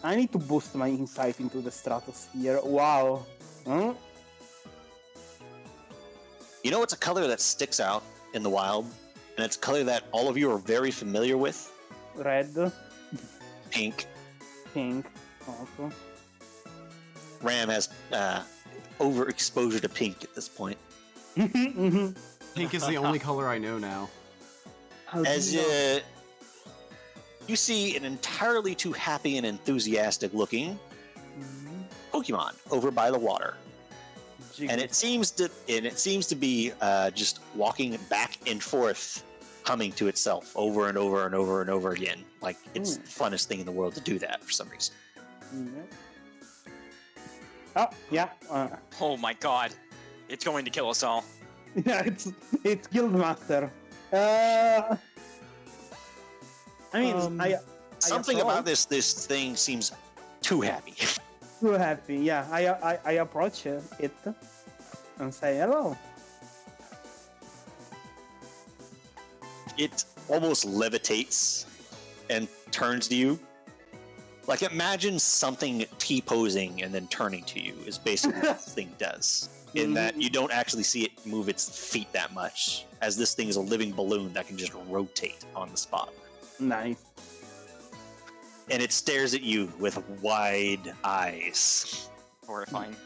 I need to boost my insight into the stratosphere. Wow. Huh? You know what's a color that sticks out in the wild? And it's a color that all of you are very familiar with? Red, Pink. pink, also. Ram has overexposure to pink at this point. Mm-hmm. Pink is the only color I know now. As you see an entirely too happy and enthusiastic looking Pokemon over by the water. And it seems to be just walking back and forth, humming to itself over and over and over and over again. Like it's the funnest thing in the world to do that for some reason. Oh yeah, Oh my god. It's going to kill us all. yeah. It's Guildmaster. I mean, Something approach. about this thing seems too happy. Too happy. Yeah, I approach it and say hello. It almost levitates and turns to you. Like imagine something T-posing and then turning to you is basically what this thing does. In that you don't actually see it move its feet that much, as this thing is a living balloon that can just rotate on the spot. Nice. And it stares at you with wide eyes. Horrifying.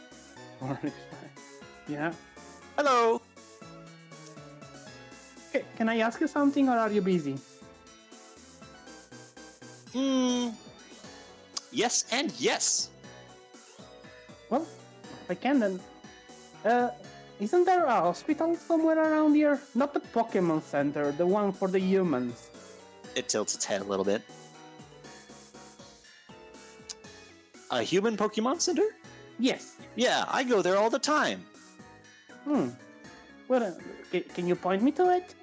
Yeah. Hello! Okay, can I ask you something, or are you busy? Yes and yes. Well, if I can then. Isn't there a hospital somewhere around here? Not the Pokemon Center, the one for the humans. It tilts its head a little bit. A human Pokemon Center? Yes. Yeah, I go there all the time. Well, can you point me to it?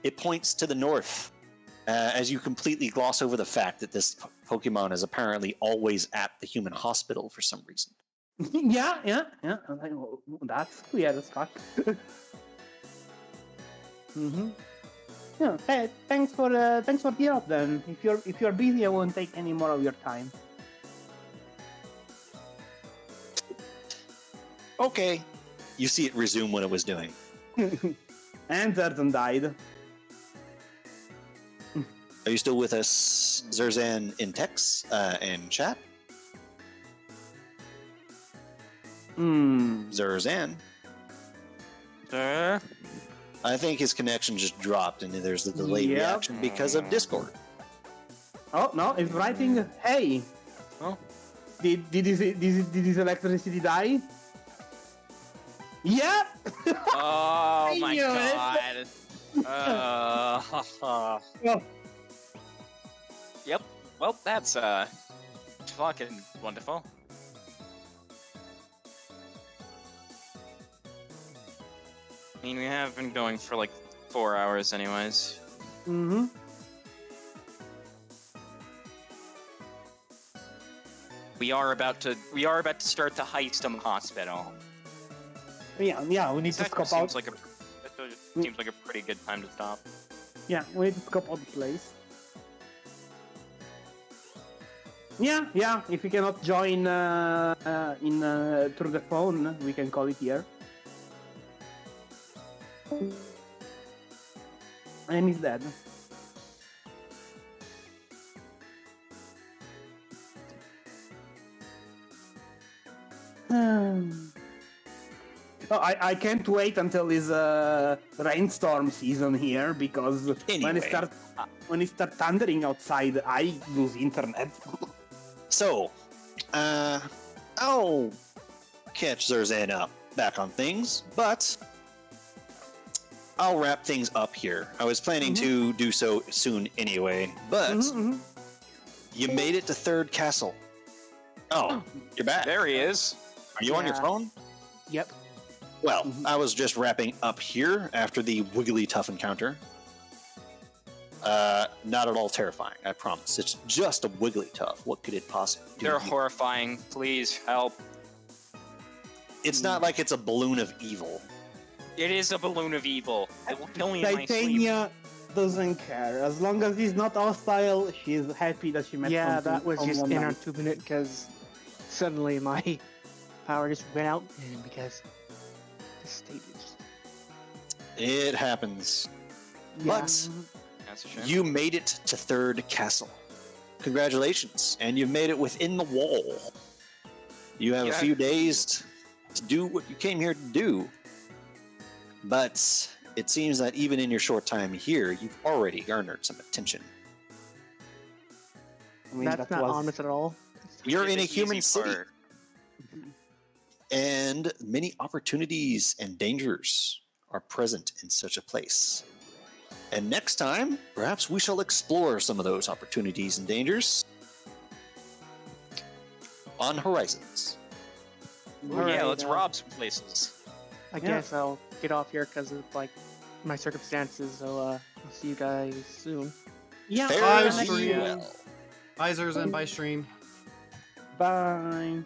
It points to the north, as you completely gloss over the fact that this Pokemon is apparently always at the human hospital for some reason. yeah. I'm like, oh, that's weird as fuck. Yeah. Hey, thanks for the help. Then, if you're busy, I won't take any more of your time. Okay. You see it resume what it was doing. And Zerzan died. Are you still with us, Zerzan, in text and chat? Zerzan? I think his connection just dropped, and there's the delayed reaction because of Discord. Oh no, it's writing. Hey. Oh. Did his electricity die? Yeah. Oh I my knew it. god. Oh. Yep. Well, that's fucking wonderful. I mean, we have been going for like 4 hours, anyways. We are about to start the heist on the hospital. Yeah, we need to That scope seems out. like a Seems like a pretty good time to stop. Yeah, we scope out the place. Yeah. If you cannot join through the phone, we can call it here. And he's dead. Oh, I can't wait until this rainstorm season here because Anyway. when it start thundering outside, I lose internet. So, I'll catch Zerzan up back on things, but I'll wrap things up here. I was planning to do so soon anyway, but you made it to third castle. Oh, you're back. There he is. Are you on your Yeah. phone? Yep. Well, I was just wrapping up here after the Wigglytuff encounter. Not at all terrifying, I promise. It's just a Wigglytuff. What could it possibly do? They're to you? horrifying. Please help. It's not like it's a balloon of evil. It is a balloon of evil. It will kill me in my sleep. Titania doesn't care. As long as he's not hostile, she's happy that she met Yeah, something that was just someone in our nice. 2 minute because suddenly my power just went out and because the state is just. It happens. Yeah. But That's a shame. you made it to third castle. Congratulations. And you've made it within the wall. You have a Yeah. few days to do what you came here to do. But it seems that even in your short time here, you've already garnered some attention. I mean, That's that not was- honest at all. We You're did in a the human easy city. part. And many opportunities and dangers are present in such a place. And next time, perhaps we shall explore some of those opportunities and dangers on Horizons. Yeah, Alright, let's rob some places. I guess I'll get off here because of like my circumstances. So I'll see you guys soon. Yeah, Fare Bye, thee stream. well. Bye, Zerzan. Bye, stream. bye.